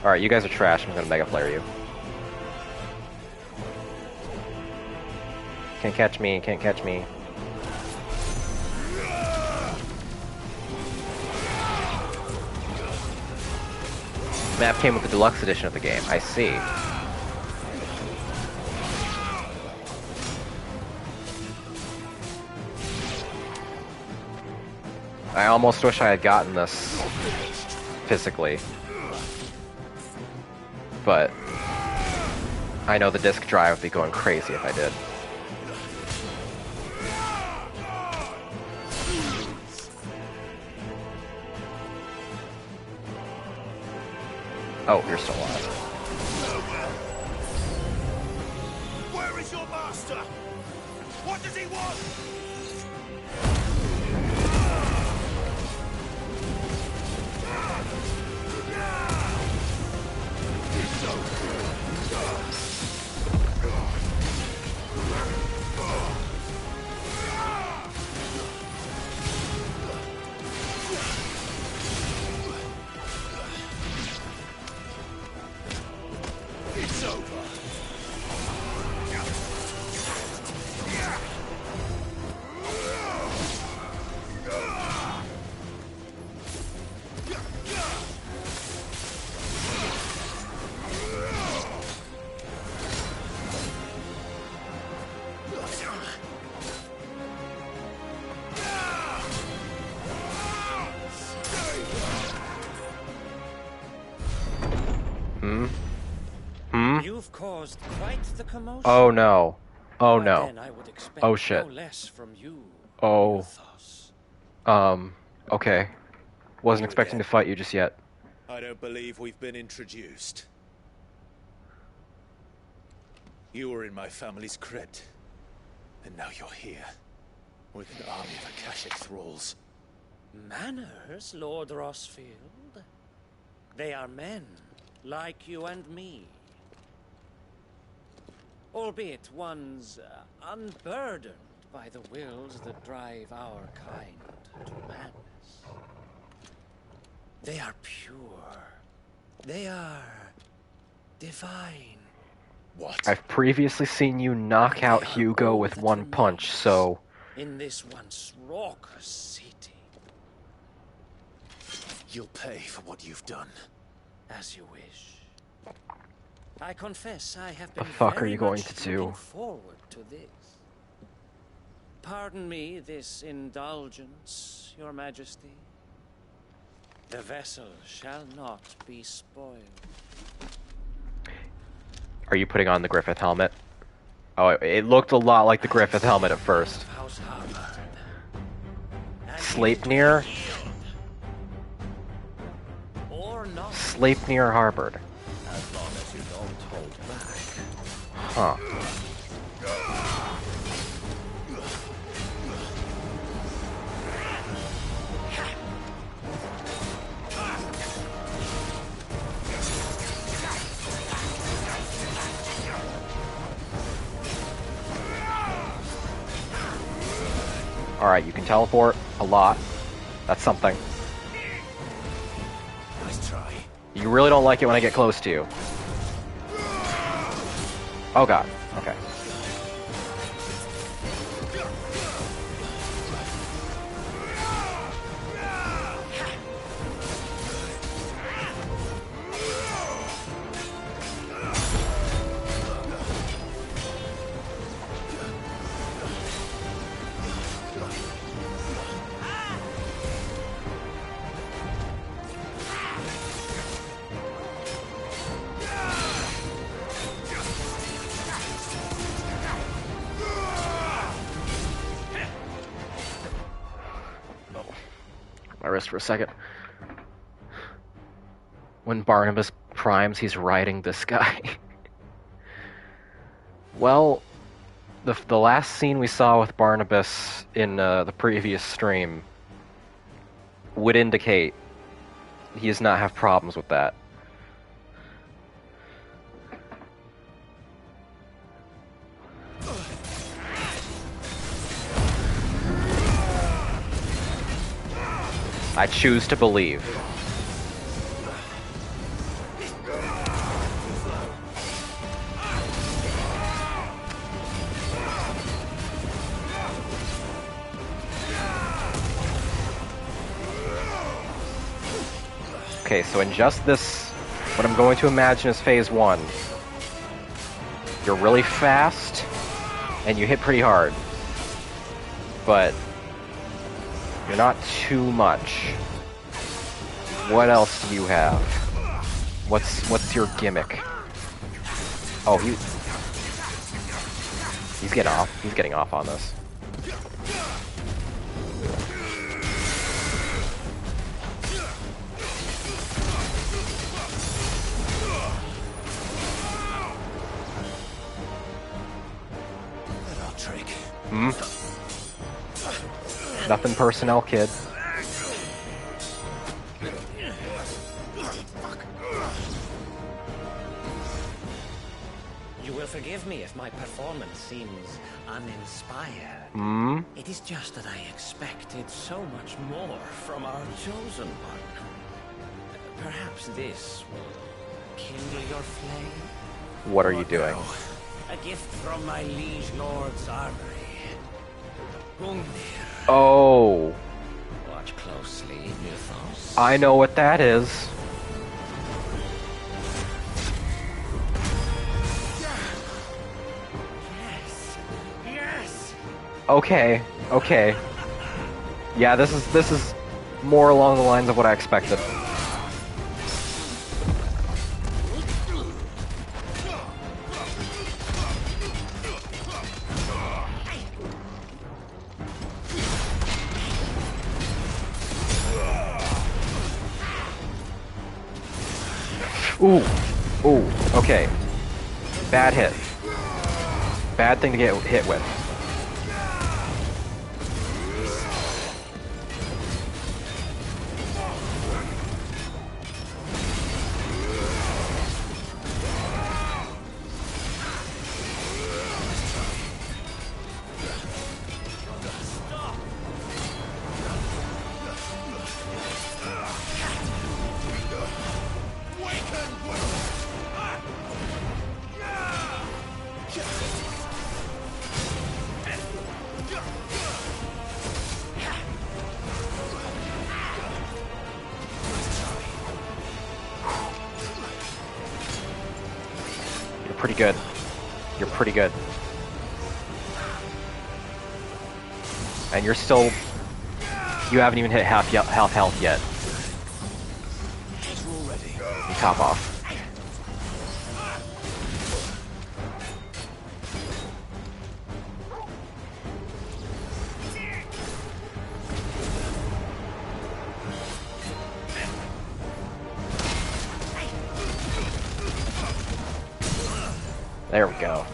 S1: Alright, you guys are trash. I'm gonna Mega Flare you. Can't catch me, can't catch me. Map came with the deluxe edition of the game. I see. I almost wish I had gotten this physically. But I know the disk drive would be going crazy if I did. Oh, you're still alive.
S12: Where is your master? What does he want?
S10: caused quite the commotion.
S1: Oh no. Oh no.
S10: Then I would expect
S1: Oh shit.
S10: no less from you.
S1: Oh. Okay. Wasn't expecting to fight you just yet.
S4: I don't believe we've been introduced. You were in my family's crypt, and now you're here, with an army of Akashic thralls.
S10: Manners, Lord Rossfield. They are men, like you and me. Albeit ones unburdened by the wills that drive our kind to madness. They are pure. They are divine.
S4: What?
S1: I've previously seen you knock out Hugo with one punch, so...
S10: In this once raucous city.
S4: You'll pay for what you've done.
S10: As you wish. I confess I have
S1: The
S10: been
S1: fuck are
S10: very
S1: you going
S10: much
S1: to do?
S10: looking forward to this. Pardon me this indulgence, Your Majesty. The vessel shall not be spoiled.
S1: Are you putting on the Griffith helmet? Oh, it looked a lot like the Griffith helmet at first. Sleipnir? Sleipnir Harbored.
S10: As long as you don't hold back.
S1: Huh. Alright, you can teleport a lot. That's something.
S4: Nice try.
S1: You really don't like it when I get close to you. Oh god. Okay. My wrist for a second. When Barnabas primes, he's riding this guy. Well, the last scene we saw with Barnabas in the previous stream would indicate he does not have problems with that. I choose to believe. Okay, so in just this, what I'm going to imagine is phase 1. You're really fast, and you hit pretty hard. But you're not too much. What else do you have? What's your gimmick? Oh, he's getting off. He's getting off on this. Hmm? Nothing personnel, kid.
S10: You will forgive me if my performance seems uninspired.
S1: Hmm?
S10: It is just that I expected so much more from our chosen one. Perhaps this will kindle your flame?
S1: What are you doing?
S10: A gift from my liege lord's armory. Gungnir.
S1: Oh.
S10: Watch closely, Mythos.
S1: I know what that is.
S10: Yes.
S1: Okay. Okay. Yeah, this is more along the lines of what I expected. Ooh. Ooh. Okay. Bad hit. Bad thing to get hit with. Pretty good. You're pretty good. And you're still... You haven't even hit half health yet. You top off. There we go.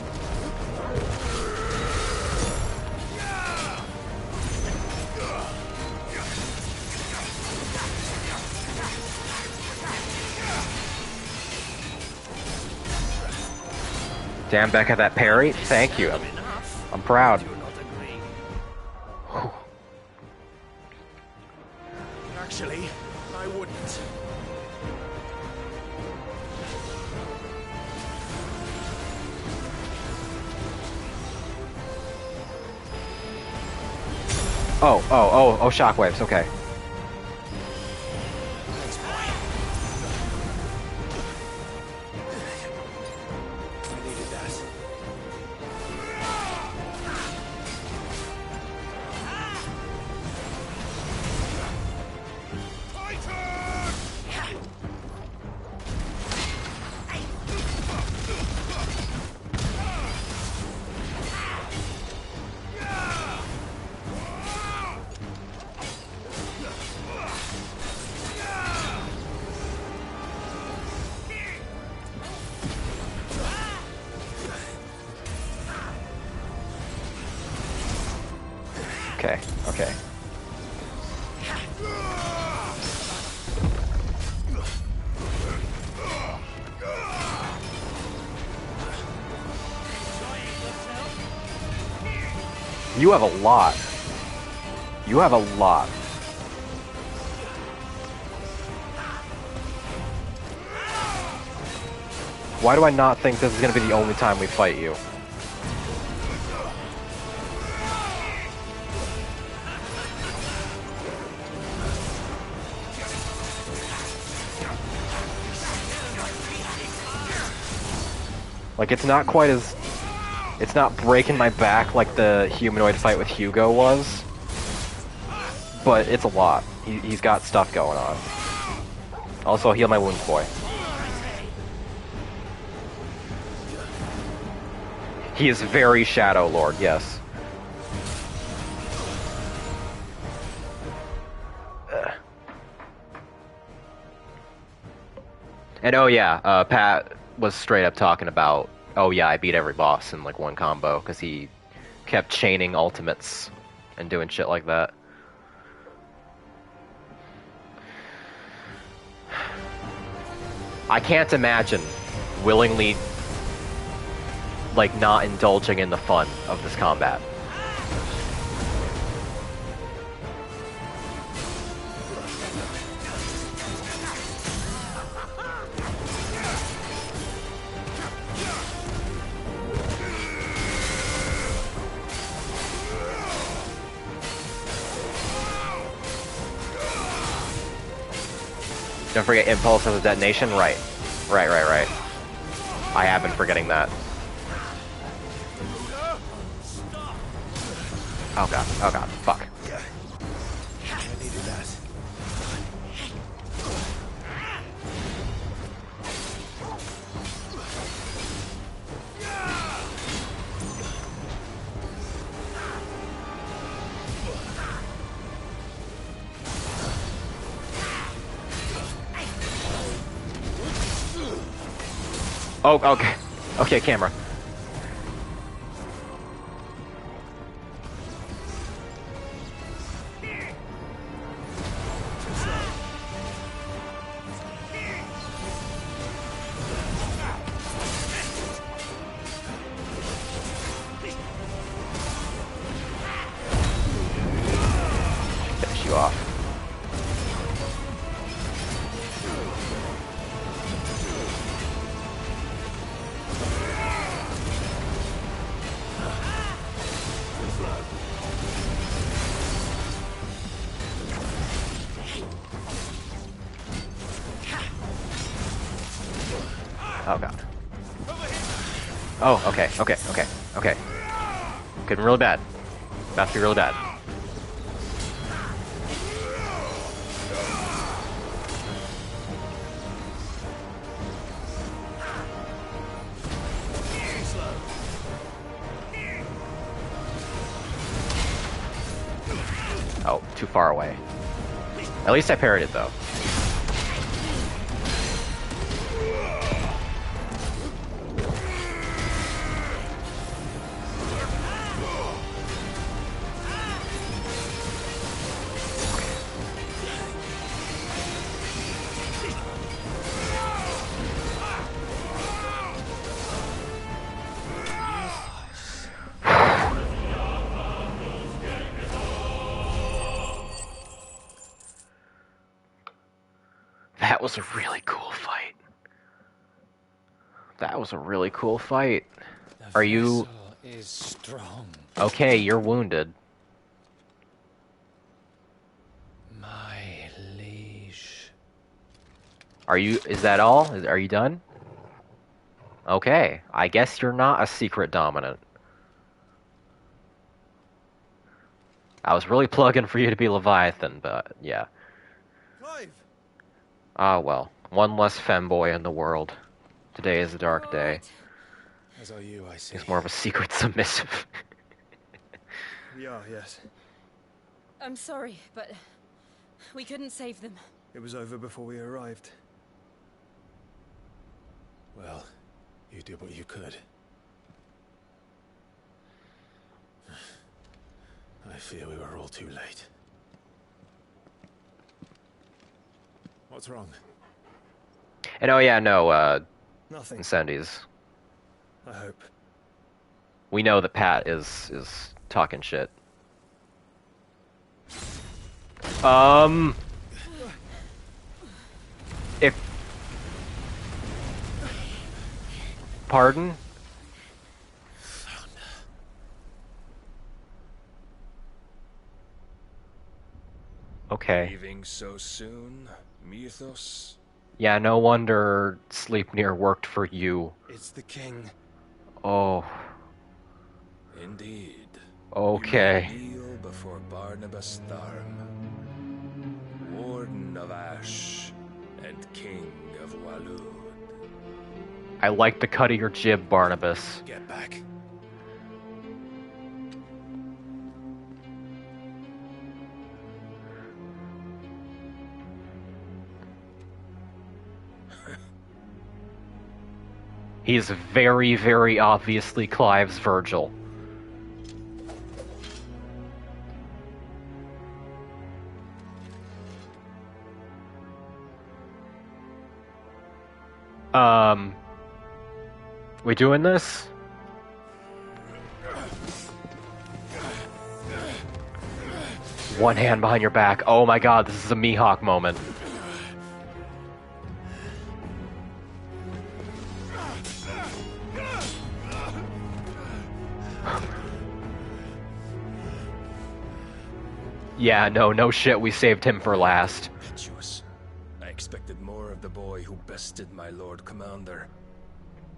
S1: Damn, Becca, that parry. Thank you. I'm proud.
S19: Actually, I wouldn't.
S1: Oh, shockwaves, okay. Okay. You have a lot. You have a lot. Why do I not think this is going to be the only time we fight you? Like, it's not quite as... It's not breaking my back like the humanoid fight with Hugo was. But it's a lot. He's got stuff going on. Also, I'll heal my wounds, boy. He is very Shadow Lord, yes. And oh yeah, Pat was straight up talking about, oh yeah, I beat every boss in like one combo, because he kept chaining ultimates and doing shit like that. I can't imagine willingly, like, not indulging in the fun of this combat. Don't forget Impulse as a detonation? Right. Right. I have been forgetting that. Oh god, fuck.
S19: I needed that.
S1: Oh, okay. Okay, camera. Finish you off. Oh god. Oh, okay, okay, okay, okay. Getting really bad. About to be really bad. Oh, too far away. At least I parried it though. That was a really cool fight. That was a really cool fight. Are you...
S9: is strong.
S1: Okay, you're wounded.
S9: My liege.
S1: Are you... Is that all? Are you done? Okay, I guess you're not a secret dominant. I was really plugging for you to be Leviathan, but yeah.
S16: Clive!
S1: Ah well, one less femboy in the world. Today is a dark day.
S16: As are you, I see.
S1: He's more of a secret submissive.
S16: We are, yes.
S17: I'm sorry, but we couldn't save them.
S16: It was over before we arrived.
S3: Well, you did what you could. I fear we were all too late. What's wrong?
S1: And oh yeah, no,
S16: Nothing.
S1: Incendies.
S16: I hope.
S1: We know that Pat is talking shit. If... Pardon? Okay.
S2: Leaving so soon, Mythos?
S1: Yeah, no wonder Sleipnir worked for you.
S16: It's the king.
S1: Oh.
S2: Indeed.
S1: Okay.
S2: You kneel before Barnabas Tharm, Warden of Ash and King of Walud.
S1: I like the cut of your jib, Barnabas.
S3: Get back.
S1: He is very, very obviously Clive's Virgil. We doing this? One hand behind your back. Oh my god, this is a Mihawk moment. Yeah, no shit, we saved him for last.
S2: Impetuous. I expected more of the boy who bested my Lord Commander.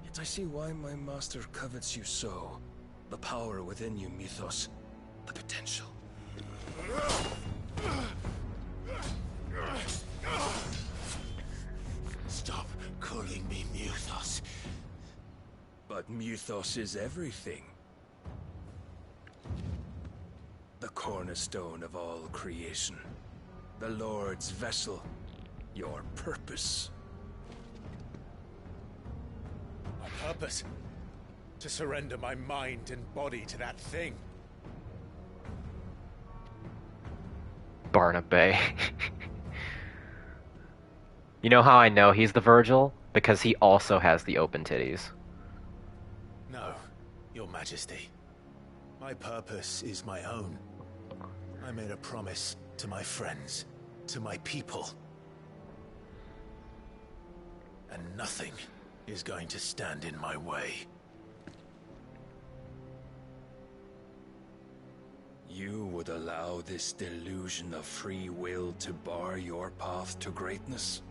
S2: Yet I see why my master covets you so. The power within you, Mythos. The potential.
S12: Stop calling me Mythos.
S2: But Mythos is everything. The cornerstone of all creation. The Lord's vessel. Your purpose.
S19: purpose? To surrender my mind and body to that thing.
S1: Barnaby. You know how I know he's the Virgil? Because he also has the open titties.
S3: No, Your Majesty. My purpose is my own. I made a promise to my friends, to my people. And nothing is going to stand in my way.
S2: You would allow this delusion of free will to bar your path to greatness?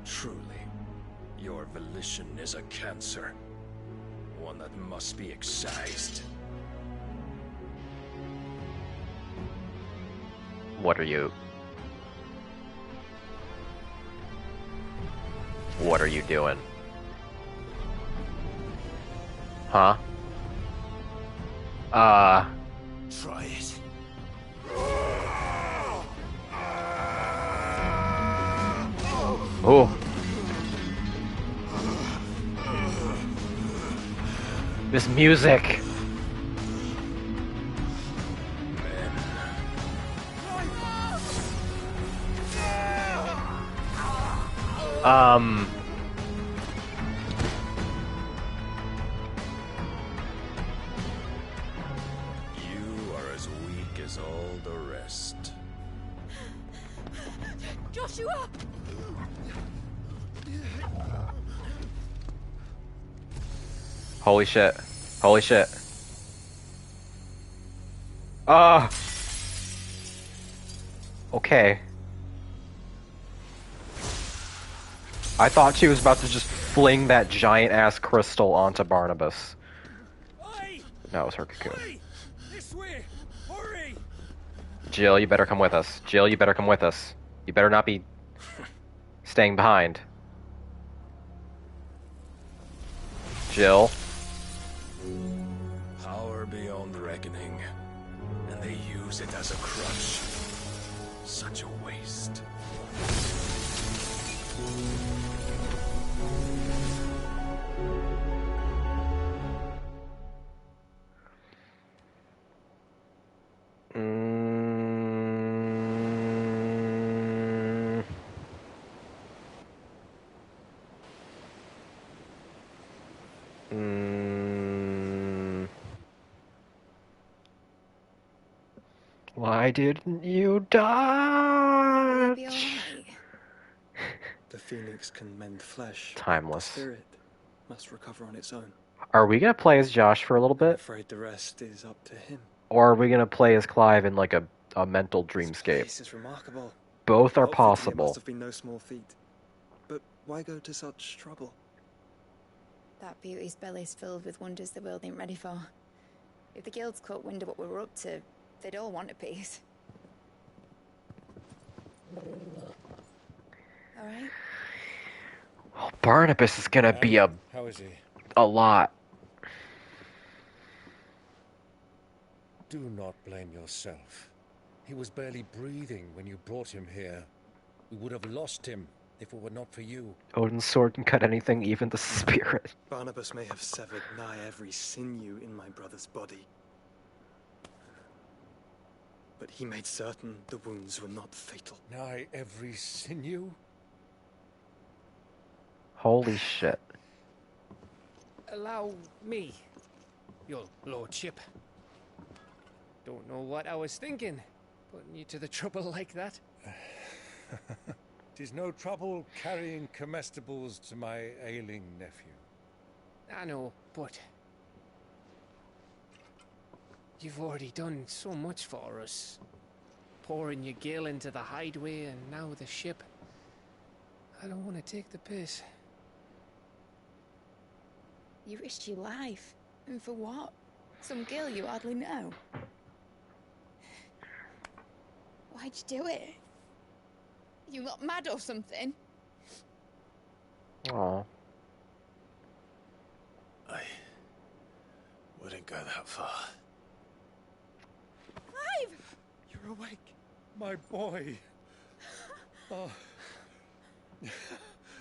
S2: Truly, your volition is a cancer. One that must be excised.
S1: What are you... What are you doing? Huh?
S3: Try it.
S1: Oh. This music.
S2: You are as weak as all the rest.
S18: Joshua!
S1: Holy shit. Holy shit. Okay. I thought she was about to just fling that giant-ass crystal onto Barnabas. That was her cocoon.
S4: This way! Hurry!
S1: Jill, you better come with us. Jill, you better come with us. You better not be staying behind. Jill.
S2: Power beyond reckoning, and they use it as a crutch. Such a waste.
S1: Why didn't you dodge?
S16: The phoenix can mend flesh.
S1: Timeless.
S16: The spirit must recover on its own.
S1: Are we gonna play as Josh for a little
S16: I'm
S1: bit?
S16: afraid the rest is up to him.
S1: Or are we gonna play as Clive in like a mental dreamscape?
S16: This is remarkable.
S1: Both are
S16: Outfitting it
S1: possible.
S16: must have been no small feat. But why go to such trouble?
S18: That beauty's belly's filled with wonders the world ain't ready for. If the guilds caught wind of what we were up to, they'd all want a piece. Alright?
S1: Well, Barnabas is gonna be
S19: How is he?
S1: a lot.
S19: Do not blame yourself. He was barely breathing when you brought him here. We would have lost him if it were not for you.
S1: Odin's sword can cut anything, even the spirit.
S16: Barnabas may have severed nigh every sinew in my brother's body. But he made certain the wounds were not fatal.
S19: Nigh every sinew?
S1: Holy shit.
S9: Allow me, your lordship. Don't know what I was thinking, putting you to the trouble like that.
S19: 'Tis no trouble carrying comestibles to my ailing nephew.
S9: I know, but you've already done so much for us. Pouring your gil into the hideaway and now the ship. I don't want to take the piss.
S18: You risked your life. And for what? Some girl you hardly know. Why'd you do it? You got mad or something?
S1: Aw.
S3: I wouldn't go that far.
S18: Clive!
S19: You're awake, my boy. Oh.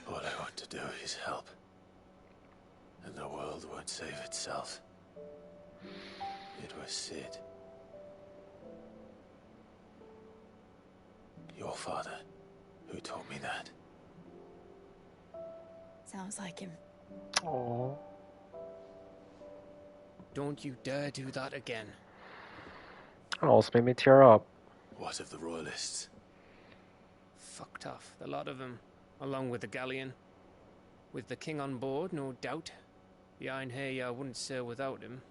S3: All I want to do is help. And the world won't save itself. It was Sid. Your father, who taught me that.
S18: Sounds like him.
S1: Oh.
S9: Don't you dare do that again.
S1: It almost made me tear up.
S3: What of the royalists?
S9: Fucked off, the lot of them, along with the galleon. With the king on board, no doubt. Behind here, I wouldn't sail without him.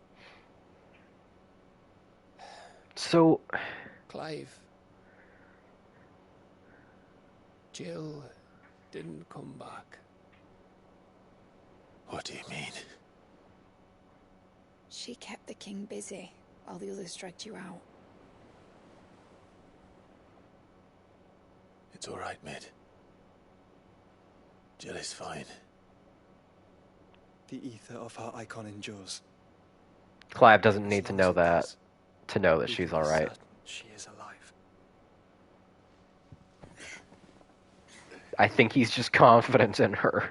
S1: So...
S9: Clive. Jill didn't come back.
S3: What do you mean?
S18: She kept the king busy while the others dragged you out.
S3: It's all right, Mid. Jill is fine.
S16: The ether of her icon endures.
S1: Clive doesn't need to know that she's alright.
S16: She is alive.
S1: I think he's just confident in her.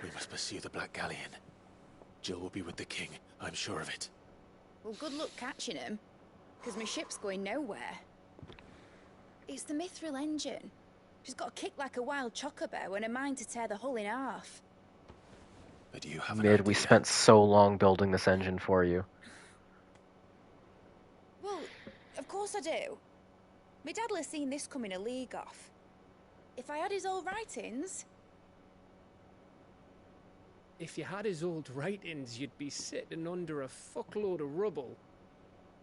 S3: We must pursue the Black Galleon. Jill will be with the king, I'm sure of it.
S18: Well, good luck catching him, because my ship's going nowhere. It's the Mithril engine. She's got a kick like a wild chocobo and a mind to tear the hull in half.
S3: But you have
S1: Mid, we spent so long building this engine for you.
S18: Well, of course I do. My dad'll have seen this coming a league off. If I had his old writings...
S9: If you had his old writings, you'd be sitting under a fuckload of rubble.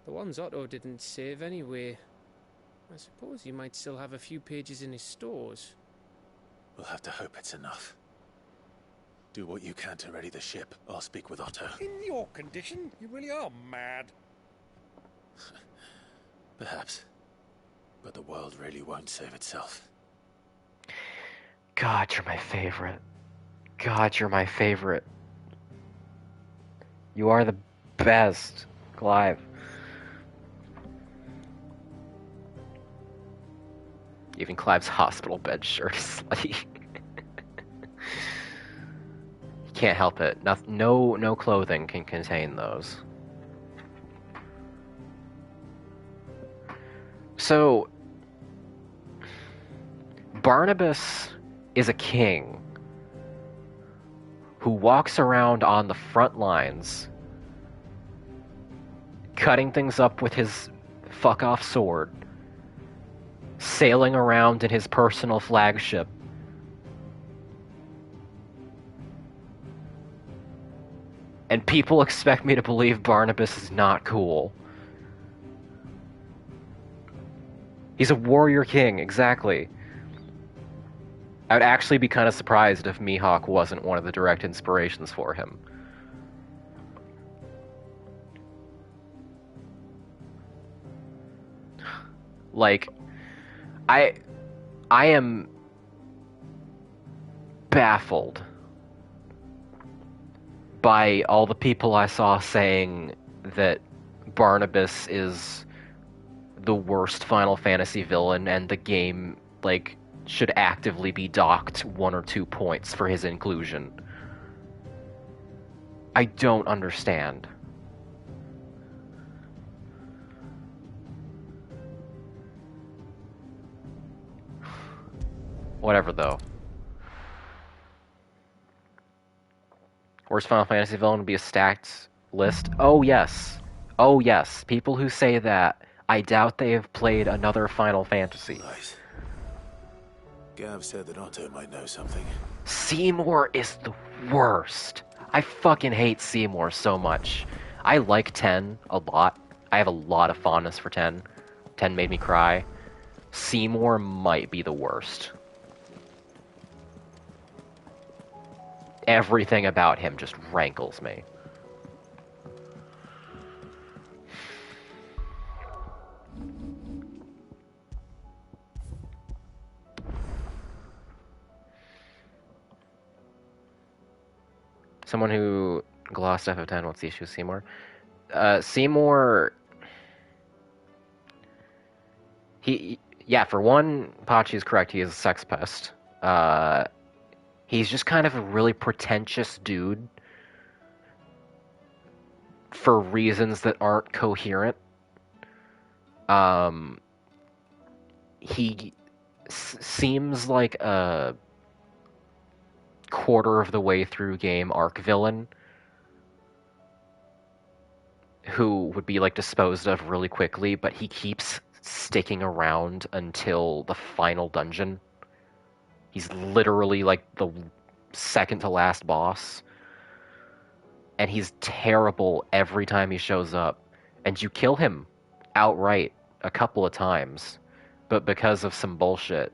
S9: The ones Otto didn't save anyway. I suppose he might still have a few pages in his stores.
S3: We'll have to hope it's enough. Do what you can to ready the ship. I'll speak with Otto.
S19: In your condition, you really are mad.
S3: Perhaps. But the world really won't save itself.
S1: God, you're my favorite. God, you're my favorite. You are the best, Clive. Even Clive's hospital bed shirt is like... You can't help it. No clothing can contain those. So... Barnabas is a king who walks around on the front lines, cutting things up with his fuck-off sword, sailing around in his personal flagship, and people expect me to believe Barnabas is not cool. He's a warrior king, exactly. I would actually be kind of surprised if Mihawk wasn't one of the direct inspirations for him. Like, I am baffled by all the people I saw saying that Barnabas is the worst Final Fantasy villain and the game, like, should actively be docked 1 or 2 points for his inclusion. I don't understand. Whatever, though. Worst Final Fantasy villain would be a stacked list. Oh, yes. Oh, yes. People who say that, I doubt they have played another Final Fantasy.
S3: Right. Gav said that Otto might know something.
S1: Seymour is the worst. I fucking hate Seymour so much. I like 10 a lot. I have a lot of fondness for 10. 10 made me cry. Seymour might be the worst. Everything about him just rankles me. Someone who glossed FF10, what's the issue with Seymour? Seymour... Yeah, for one, Pachi is correct, he is a sex pest. He's just kind of a really pretentious dude for reasons that aren't coherent. He seems like a quarter of the way through game arc villain who would be like disposed of really quickly, but he keeps sticking around until the final dungeon. He's literally like the second to last boss, and he's terrible every time he shows up, and you kill him outright a couple of times, but because of some bullshit,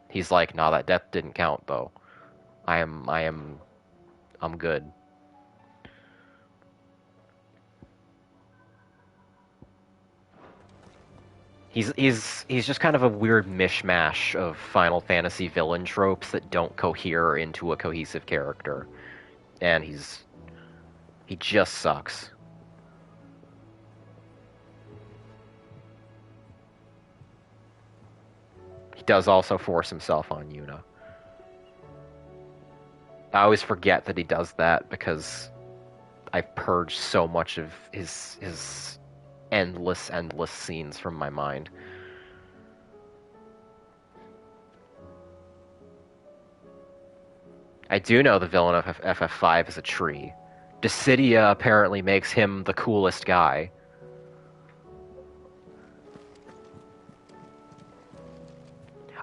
S1: he's like, nah, that death didn't count though. I'm good. He's just kind of a weird mishmash of Final Fantasy villain tropes that don't cohere into a cohesive character. And he just sucks. He does also force himself on Yuna. I always forget that he does that because I've purged so much of his endless scenes from my mind. I do know the villain of FF5 is a tree. Dissidia apparently makes him the coolest guy.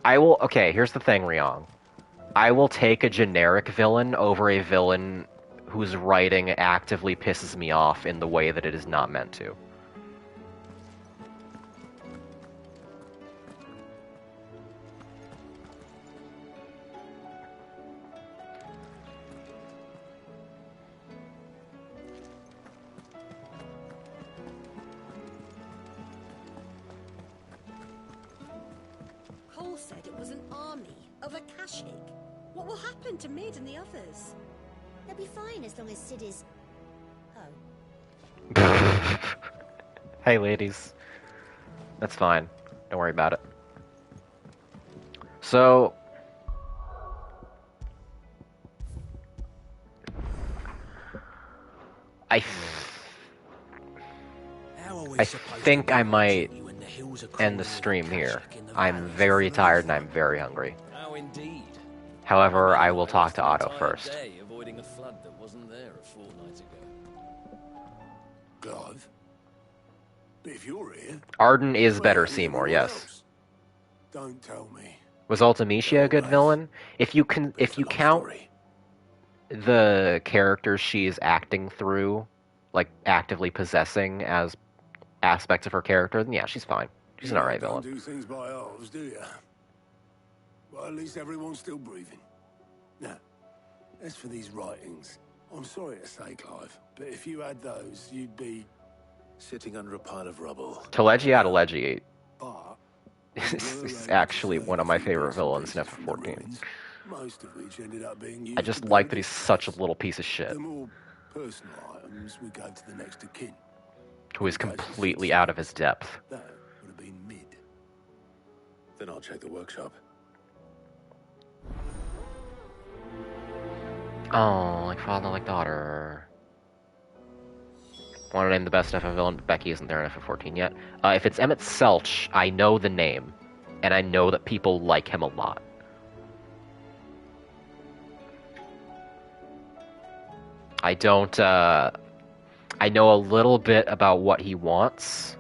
S1: Okay, here's the thing, Ryong. I will take a generic villain over a villain whose writing actively pisses me off in the way that it is not meant to.
S5: Cole said it was an army of Akashic. What will happen to Mid and the others?
S11: They'll be fine as long as Sid is... Oh.
S1: Hey, ladies. That's fine. Don't worry about it. So... I think I might end the stream here. I'm very tired and I'm very hungry.
S2: How indeed.
S1: However, I will talk to Otto first.
S2: Avoiding a flood that wasn't there a fortnight ago.
S6: Clive? But if you're here...
S1: Arden is better Seymour, yes.
S6: Don't tell me.
S1: Was Ultimecia a good villain? If you count the characters she is acting through, like actively possessing as aspects of her character, then yeah, she's fine. She's an alright villain.
S6: You don't do things by halves, do you? Well, at least everyone's still breathing. Now, as for these writings, I'm sorry to say, Clive, but if you had those, you'd be...
S3: sitting under a pile of rubble.
S1: Telegia Telegiate is actually one of my favorite villains in FF14.
S6: Most of which ended up being
S1: I just like that he's such a little piece of shit.
S6: The more personal items we go to the next of kin.
S1: Who is completely out of his depth.
S6: That would have been Mid.
S3: Then I'll check the workshop.
S1: Oh, like father, like daughter. Want to name the best FF villain, but Becky isn't there in FF14 yet. If it's Emmett Selch, I know the name, and I know that people like him a lot. I don't, I know a little bit about what he wants,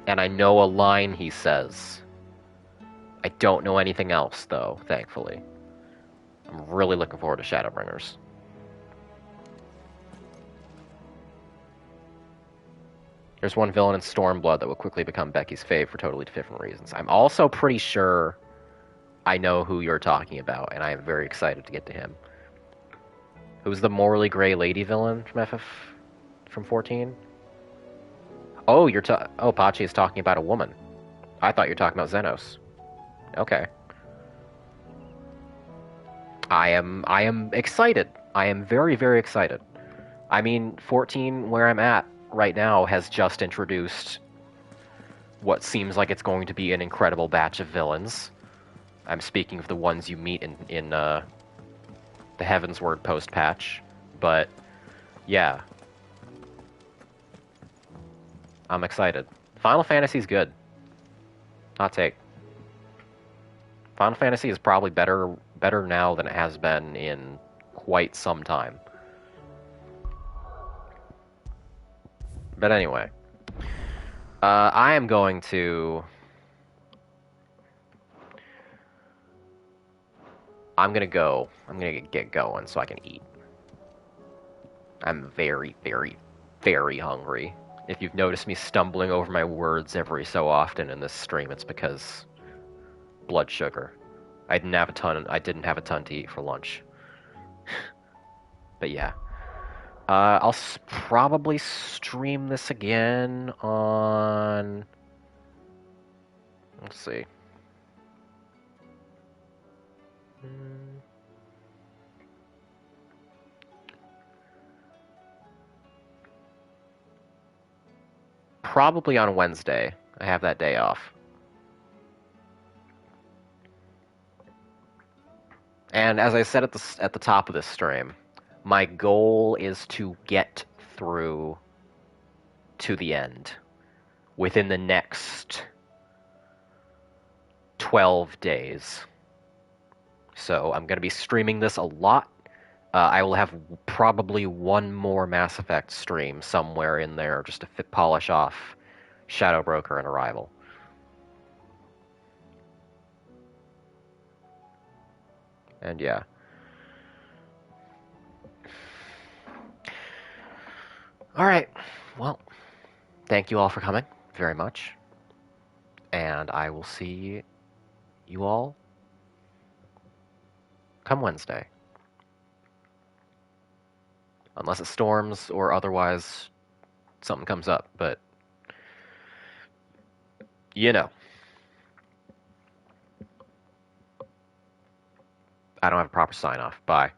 S1: and I know a line he says. I don't know anything else, though, thankfully. I'm really looking forward to Shadowbringers. There's one villain in Stormblood that will quickly become Becky's fave for totally different reasons. I'm also pretty sure I know who you're talking about, and I am very excited to get to him. Who's the morally gray lady villain from 14? Oh, Pachi is talking about a woman. I thought you were talking about Xenos. Okay. I am excited. I am very, very excited. I mean, 14, where I'm at right now, has just introduced what seems like it's going to be an incredible batch of villains. I'm speaking of the ones you meet in the Heavensward post-patch. But, yeah. I'm excited. Final Fantasy's good. Hot take. Final Fantasy is probably better now than it has been in quite some time. But anyway, I am going to... I'm gonna go. I'm gonna get going so I can eat. I'm very, very, very hungry. If you've noticed me stumbling over my words every so often in this stream, it's because blood sugar. I didn't have a ton to eat for lunch. But yeah. I'll probably stream this again on... Let's see. Probably on Wednesday. I have that day off. And as I said at the top of this stream, my goal is to get through to the end within the next 12 days. So I'm going to be streaming this a lot. I will have probably one more Mass Effect stream somewhere in there just to polish off Shadow Broker and Arrival. And yeah. Alright, well, thank you all for coming very much. And I will see you all come Wednesday. Unless it storms or otherwise something comes up, but you know. I don't have a proper sign-off. Bye.